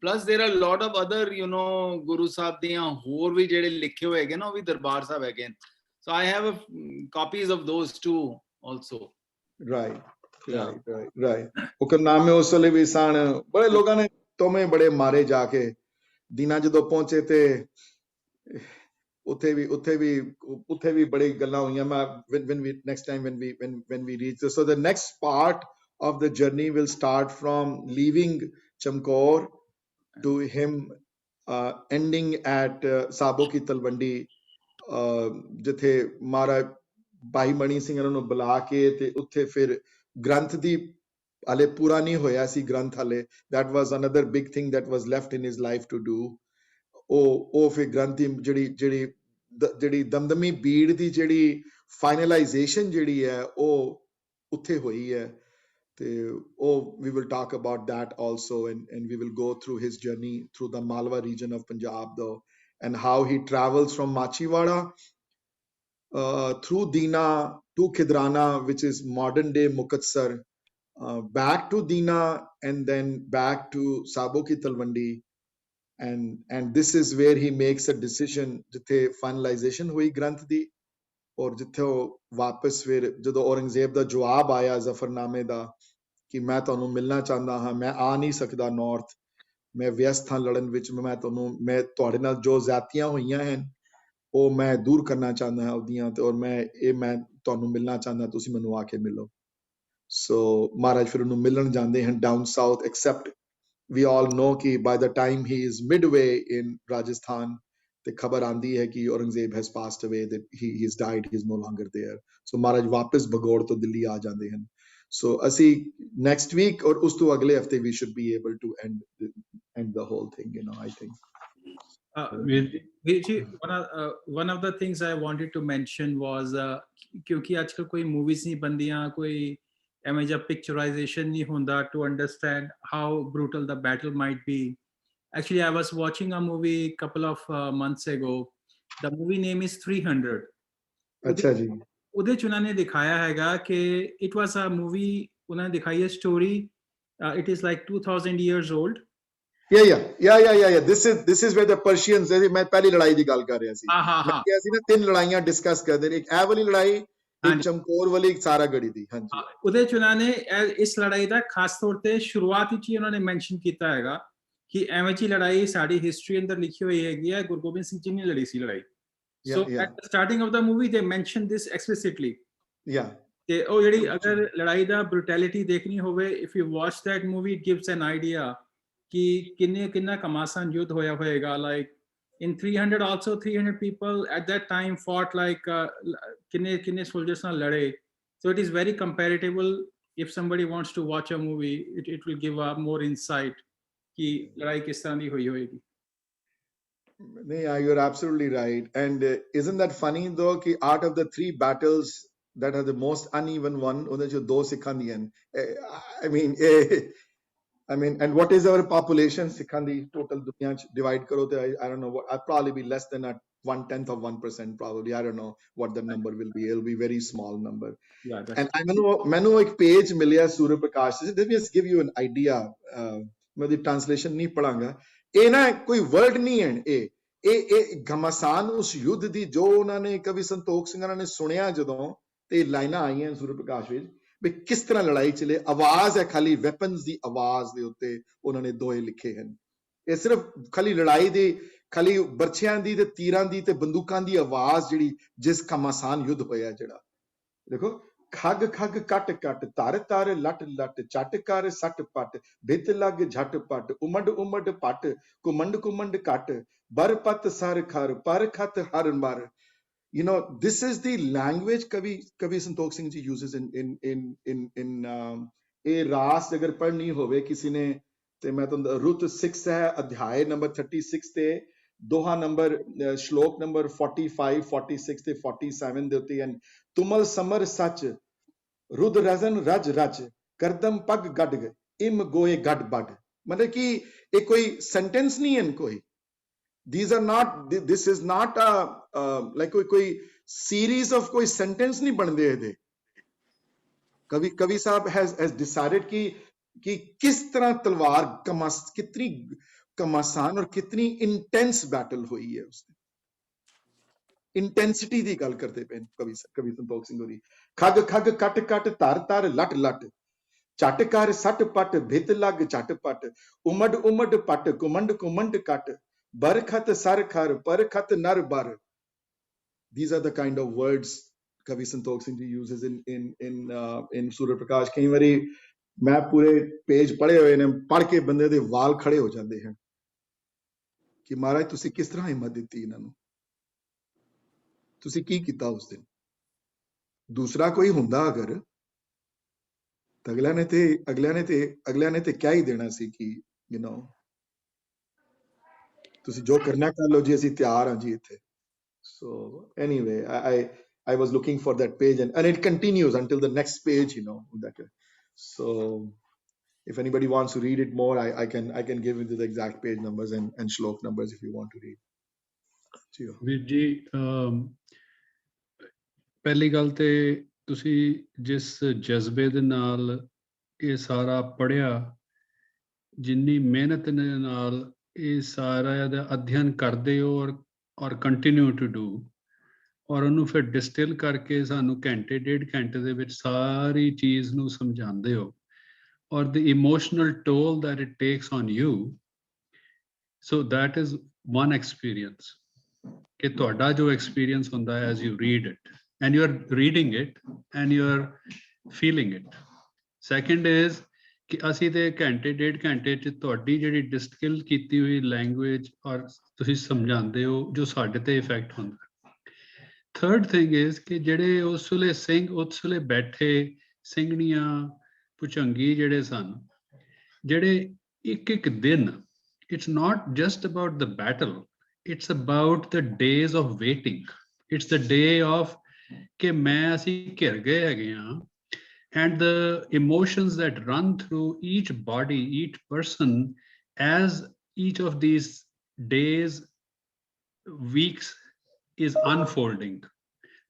plus there are a lot of other you know Guru Sahib ਦੀਆਂ ਹੋਰ ਵੀ ਜਿਹੜੇ ਲਿਖੇ ਹੋਏ ਹੈਗੇ ਨਾ ਉਹ ਵੀ ਦਰਬਾਰ ਸਾਹਿਬ ਹੈਗੇ so I have copies of those too also right ਹੁਕਮਨਾਮੇ ਉਸ ਵੇਲੇ ਵੀ ਸਨ ਬੜੇ ਲੋਕਾਂ ਨੇ ਤੋਮੇ ਬੜੇ ਮਾਰੇ ਜਾ ਕੇ ਦੀਨਾ ਜਦੋਂ ਪਹੁੰਚੇ ਤੇ ਉੱਥੇ ਵੀ ਬੜੀ ਗੱਲਾਂ ਹੋਈਆਂ ਮੈਂ when we next time when we reach this so the next part of the journey will start from leaving Chamkaur to him ending at Sabo Ki Talwandi ਜਿੱਥੇ ਮਹਾਰਾਜ ਭਾਈ ਮਣੀ ਸਿੰਘ ਉਹਨਾਂ ਨੂੰ ਬੁਲਾ ਕੇ ਤੇ ਉੱਥੇ ਫਿਰ ਗ੍ਰੰਥ ਦੀ ਹਲੇ ਪੂਰਾ ਨਹੀਂ ਹੋਇਆ ਸੀ ਗ੍ਰੰਥ ਹਲੇ that was another big thing that was left in his life to do ਉਹ ਫਿਰ ਗ੍ਰੰਥ ਦੀ ਜਿਹੜੀ ਦਮਦਮੀ ਬੀੜ ਦੀ ਜਿਹੜੀ ਫਾਈਨਲਾਈਜੇਸ਼ਨ ਜਿਹੜੀ ਹੈ ਉਹ ਉੱਥੇ ਹੋਈ ਹੈ ਤੇ ਉਹ we will talk about that also and we will go through his journey through the Malwa region of Punjab though and how he travels from Machiwada through Dina to Khidrana which is modern day Mukatsar back to Dina and then back to Sabo Ki Talwandi and this is where he makes a decision jithe finalization hui granth di aur jithe wapas fir jado Aurangzeb da jawab aaya zafarname da ki main tonu milna chahda ha main aa nahi sakda north ਮੈਂ ਵਿਅਸਤ ਹਾਂ ਲੜਨ ਵਿੱਚ ਮੈਂ ਤੁਹਾਡੇ ਨਾਲ ਜੋ ਜ਼ਿਆਦਤੀਆਂ ਹੋਈਆਂ ਹਨ ਉਹ ਮੈਂ ਦੂਰ ਕਰਨਾ ਚਾਹੁੰਦਾ ਹਾਂ ਉਹਦੀਆਂ ਤੇ ਔਰ ਮੈਂ ਤੁਹਾਨੂੰ ਮਿਲਣਾ ਚਾਹੁੰਦਾ ਤੁਸੀਂ ਮੈਨੂੰ ਆ ਕੇ ਮਿਲੋ ਸੋ ਮਹਾਰਾਜ ਫਿਰ ਉਹਨੂੰ ਮਿਲਣ ਜਾਂਦੇ ਹਨ ਡਾਊਨ ਸਾਊਥ ਐਕਸੈਪਟ ਵੀ ਆਲ ਨੋ ਕਿ ਬਾਈ ਦਾ ਟਾਈਮ ਹੀ ਇਜ਼ ਮਿਡਵੇ ਇਨ ਰਾਜਸਥਾਨ ਤੇ ਖਬਰ ਆਂਦੀ ਹੈ ਕਿ ਔਰੰਗਜ਼ੇਬ ਹੈਜ਼ ਪਾਸਡ ਅਵੇ that he has died he is no longer there so ਮਹਾਰਾਜ ਵਾਪਸ ਭਗੌੜ ਤੋਂ ਦਿੱਲੀ ਆ ਜਾਂਦੇ ਹਨ So ਅਸੀਂ next week or ਉਸ ਤੋਂ ਅਗਲੇ ਹਫਤੇ we should be able to end the whole thing, you know, I think. One of the things I wanted to mention was क्योंकि आजकल कोई movies नहीं बनदियां, कोई ਐਵੇਂ ਜਿਹਾ picturization नहीं ਹੁੰਦਾ to understand how brutal the battle might be. Actually, I was watching a movie couple of months ago. The movie name is 300. अच्छा जी. ਉਹਦੇ ਚ ਉਹਨਾਂ ਨੇ ਦਿਖਾਇਆ ਹੈਗਾ ਕਿ it was a movie, ਉਹਨਾਂ ਨੇ ਦਿਖਾਈ ਹੈ story. It is like 2000 years old. Yeah. This is where the Persians, मैं पहली लड़ाई ਦੀ ਗੱਲ ਕਰ ਰਿਹਾ ਸੀ. ਮੈਂ ਕਿਹਾ ਸੀ ਨਾ 3 ਲੜਾਈਆਂ ਡਿਸਕਸ ਕਰਦੇ ਨੇ, ਇੱਕ ਇਹ ਵਾਲੀ ਲੜਾਈ, ਇੱਕ ਚਮਕੌਰ ਵਾਲੀ, ਇੱਕ ਸਾਰਾ ਗੜੀ ਦੀ. ਹਾਂਜੀ, ਉਹਦੇ ਚ ਉਹਨਾਂ ਨੇ ਇਸ ਲੜਾਈ ਦਾ ਖਾਸ ਤੌਰ ਤੇ ਸ਼ੁਰੂਆਤ ਵਿੱਚ ਹੀ ਉਹਨਾਂ ਨੇ ਮੈਂਸ਼ਨ ਕੀਤਾ ਹੈਗਾ ਕਿ ਐਵੇਂ ਜੀ ਲੜਾਈ ਸਾਡੀ ਹਿਸਟਰੀ ਅੰਦਰ ਲਿਖੀ ਹੋਈ ਹੈਗੀ ਹੈ, ਗੁਰੂ ਗੋਬਿੰਦ ਸਿੰਘ ਜੀ ਨੇ ਲੜੀ ਸੀ ਲੜਾਈ. So at the starting of the movie they mentioned this explicitly. Yeah. ਤੇ ਉਹ ਜਿਹੜੀ ਅਗਰ ਲੜਾਈ ਦਾ brutality ਦੇਖਣੀ ਹੋਵੇ, if you watch that movie, it gives an idea ਕਿ ਕਿੰਨਾ ਕਮਾਸਾਨ ਯੁੱਧ ਹੋਇਆ ਹੋਏਗਾ. Like in 300 also 300 people at that time fought, like ਕਿੰਨੇ soldiers ਨਾਲ ਲੜੇ. So it is very comparable. If somebody wants to watch a movie, it will give a more insight ਕਿ ਲੜਾਈ ਕਿਸ ਤਰ੍ਹਾਂ ਦੀ ਹੋਈ ਹੋਏਗੀ. Yeah, you're absolutely right. And isn't that funny though, ki out of the 3 battles that are the most uneven one, ਉਹਦੇ ਚ 2 ਸਿੱਖਾਂ ਦੀਆਂ ਨੇ. I mean, and what is our population? ਸਿੱਖਾਂ ਦੀ total ਦੁਨੀਆ ਚ divide ਕਰੋ ਤੇ I don't know what, I'll probably be less than 1/10 of 1% probably. I don't know what the number will be. It'll be very small number. Yeah, and ਮੈਨੂੰ ਇੱਕ page ਮਿਲਿਆ ਸੂਰਜ ਪ੍ਰਕਾਸ਼. Let me just give you an idea. ਮੈਂ ਦੀ translation ਨਹੀਂ ਪੜਾਂਗਾ. ਇਹ ਨਾ ਕੋਈ word ਨਹੀਂ ਹੈ, ਇਹ ਘਮਾਸਾਨ ਉਸ ਯੁੱਧ ਦੀ ਜੋ ਉਹਨਾਂ ਨੇ ਕਵੀ ਸੰਤੋਖ ਸਿੰਘ ਨੇ ਸੁਣਿਆ ਜਦੋਂ, ਤੇ ਲਾਈਨਾਂ ਆਈਆਂ ਸੂਰਜ ਪ੍ਰਕਾਸ਼ ਵਿੱਚ ਵੀ ਕਿਸ ਤਰ੍ਹਾਂ ਲੜਾਈ ਚਲੇ. ਆਵਾਜ਼ ਹੈ ਖਾਲੀ, ਵੈਪਨਸ ਦੀ ਆਵਾਜ਼ ਦੇ ਉੱਤੇ ਉਹਨਾਂ ਨੇ ਦੋਹੇ ਲਿਖੇ ਹਨ. ਇਹ ਸਿਰਫ ਖਾਲੀ ਲੜਾਈ ਦੀ, ਖਾਲੀ ਬਰਛਿਆਂ ਦੀ ਤੇ ਤੀਰਾਂ ਦੀ ਤੇ ਬੰਦੂਕਾਂ ਦੀ ਆਵਾਜ਼ ਜਿਹੜੀ ਜਿਸ ਘਮਾਸਾਨ ਯੁੱਧ ਹੋਇਆ ਜਿਹੜਾ. ਦੇਖੋ, ਖੱਗ ਖੱਗ ਕੱਟ ਕੱਟ, ਤਰ ਤਰ ਲੱਟ ਲੱਟ, ਚੱਟ ਕਰ ਸੱਟ ਪੱਟ, ਬਿੱਤ ਲੱਗ ਝੱਟ ਪੱਟ, ਉਮੜ ਉਮੜ ਪੱਟ, ਕੁਮੰਡ ਕੁਮੰਡ ਕੱਟ, ਬਰ ਪੱਤ ਸਰ ਖਰ, ਪਰ ਖਤ ਹਰ ਮਰ. You know, this is the language Kavi Santokh Singh ji uses in ਇਹ ਰਾਸ ਅਗਰ ਪੜ੍ਹਨੀ ਹੋਵੇ ਕਿਸੇ ਨੇ ਤੇ ਮੈਂ ਤੁਹਾਨੂੰ ਰੁੱਤ 6 ਹੈ, ਅਧਿਆਇ ਨੰਬਰ 36 ਤੇ ਦੋਹਾ ਨੰਬਰ ਸ਼ਲੋਕ ਨੰਬਰ 45, 46 ਤੇ 47 ਦੇ ਉੱਤੇ ਹਨ. ਤੁਮਲ ਸਮਰ ਸੱਚ, ਰੁਦ ਰਜ਼ਨ ਰਜ ਰਜ, ਕਰਦਮ ਪੱਗ ਗੱਡ ਗਏ, ਇਮ ਗੋਏ ਗੱਡ ਬੱਡ. ਮਤਲਬ ਕਿ ਇਹ ਕੋਈ ਸੈਂਟੈਂਸ ਨਹੀਂ ਹੈ ਕੋਈ. These are not, this is not like koi series of koi sentence nahi bande the. Kavi sahab has decided ki kis tarah talwar kitni kamasan aur kitni intense battle hui hai usne. Intensity di gal karte pe Kavi Santokh Singh ji. Khag khag kat kat, tar tar lat lat, chat kar sat pat, bhit lag chat pat, umad umad pat, kumand kumand kat, Barkhat sarkhar, parkhat nar bar. These are the kind of words Kavi Santokh Singh ji uses in Surya Prakash. ਕਈ ਵਾਰੀ ਮੈਂ ਪੂਰੇ page ਪੜ੍ਹੇ ਹੋਏ ਨੇ, ਪੜ੍ਹ ਕੇ ਬੰਦੇ ਦੇ ਵਾਲ ਖੜੇ ਹੋ ਜਾਂਦੇ ਹਨ ਕਿ ਮਹਾਰਾਜ ਤੁਸੀਂ ਕਿਸ ਤਰ੍ਹਾਂ ਹਿੰਮਤ ਦਿੱਤੀ ਇਹਨਾਂ ਨੂੰ, ਤੁਸੀਂ ਕੀ ਕੀਤਾ ਉਸ ਦਿਨ. ਦੂਸਰਾ ਕੋਈ ਹੁੰਦਾ ਅਗਰ ਤਾਂ ਅਗਲਿਆਂ ਨੇ ਤੇ ਕਿਆ ਹੀ ਦੇਣਾ ਸੀ ਕਿ you know ਤੁਸੀਂ ਜੋ ਕਰਨਾ ਕਰ ਲਓ ਜੀ, ਅਸੀਂ ਤਿਆਰ ਹਾਂ ਜੀ ਇੱਥੇ. So anyway, I was looking for that page and it continues until the next page, you know, that. So if anybody wants to read it more, I can give you the exact page numbers and shlok numbers if you want to read. ਵੀਰ ਜੀ, ਪਹਿਲੀ ਗੱਲ ਤੇ ਤੁਸੀਂ ਜਿਸ ਜਜ਼ਬੇ ਦੇ ਨਾਲ ਇਹ ਸਾਰਾ ਪੜ੍ਹਿਆ, ਜਿੰਨੀ ਮਿਹਨਤ ਦੇ ਨਾਲ ਇਹ ਸਾਰਾ ਦਾ ਅਧਿਐਨ ਕਰਦੇ ਹੋ ਔਰ ਕੰਟੀਨਿਊ ਟੂ ਡੂ, ਔਰ ਉਹਨੂੰ ਫਿਰ ਡਿਸਟਿਲ ਕਰਕੇ ਸਾਨੂੰ ਘੰਟੇ ਡੇਢ ਘੰਟੇ ਦੇ ਵਿੱਚ ਸਾਰੀ ਚੀਜ਼ ਨੂੰ ਸਮਝਾਉਂਦੇ ਹੋ, ਔਰ the emotional toll that it takes on you. So that is one experience. ਕਿ ਤੁਹਾਡਾ ਜੋ experience ਹੁੰਦਾ ਹੈ as you read it and you are reading it and you are feeling it. Second is ਕਿ ਅਸੀਂ ਤੇ ਘੰਟੇ ਡੇਢ ਘੰਟੇ 'ਚ ਤੁਹਾਡੀ ਜਿਹੜੀ ਡਿਸਟਿਲ ਕੀਤੀ ਹੋਈ ਲੈਂਗੁਏਜ ਔਰ ਤੁਸੀਂ ਸਮਝਾਉਂਦੇ ਹੋ ਜੋ ਸਾਡੇ ਤੇ ਇਫੈਕਟ ਹੁੰਦਾ. ਥਰਡ ਥਿੰਗ ਇਜ਼ ਕਿ ਜਿਹੜੇ ਉਸ ਵੇਲੇ ਸਿੰਘ ਉਸ ਵੇਲੇ ਬੈਠੇ ਸਿੰਘਣੀਆਂ ਭੁਜੰਗੀ ਜਿਹੜੇ ਸਨ, ਜਿਹੜੇ ਇੱਕ ਦਿਨ, it's not just about the battle, it's about the days of waiting. It's the day of ਕਿ ਮੈਂ ਅਸੀਂ ਘਿਰ ਗਏ ਹੈਗੇ ਹਾਂ, and the emotions that run through each body, each person, as each of these days, weeks is unfolding.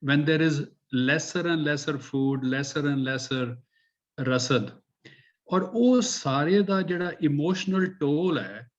When there is lesser and lesser food, lesser and lesser rasad, ਔਰ ਉਹ ਸਾਰੇ ਦਾ ਜਿਹੜਾ emotional toll ਹੈ,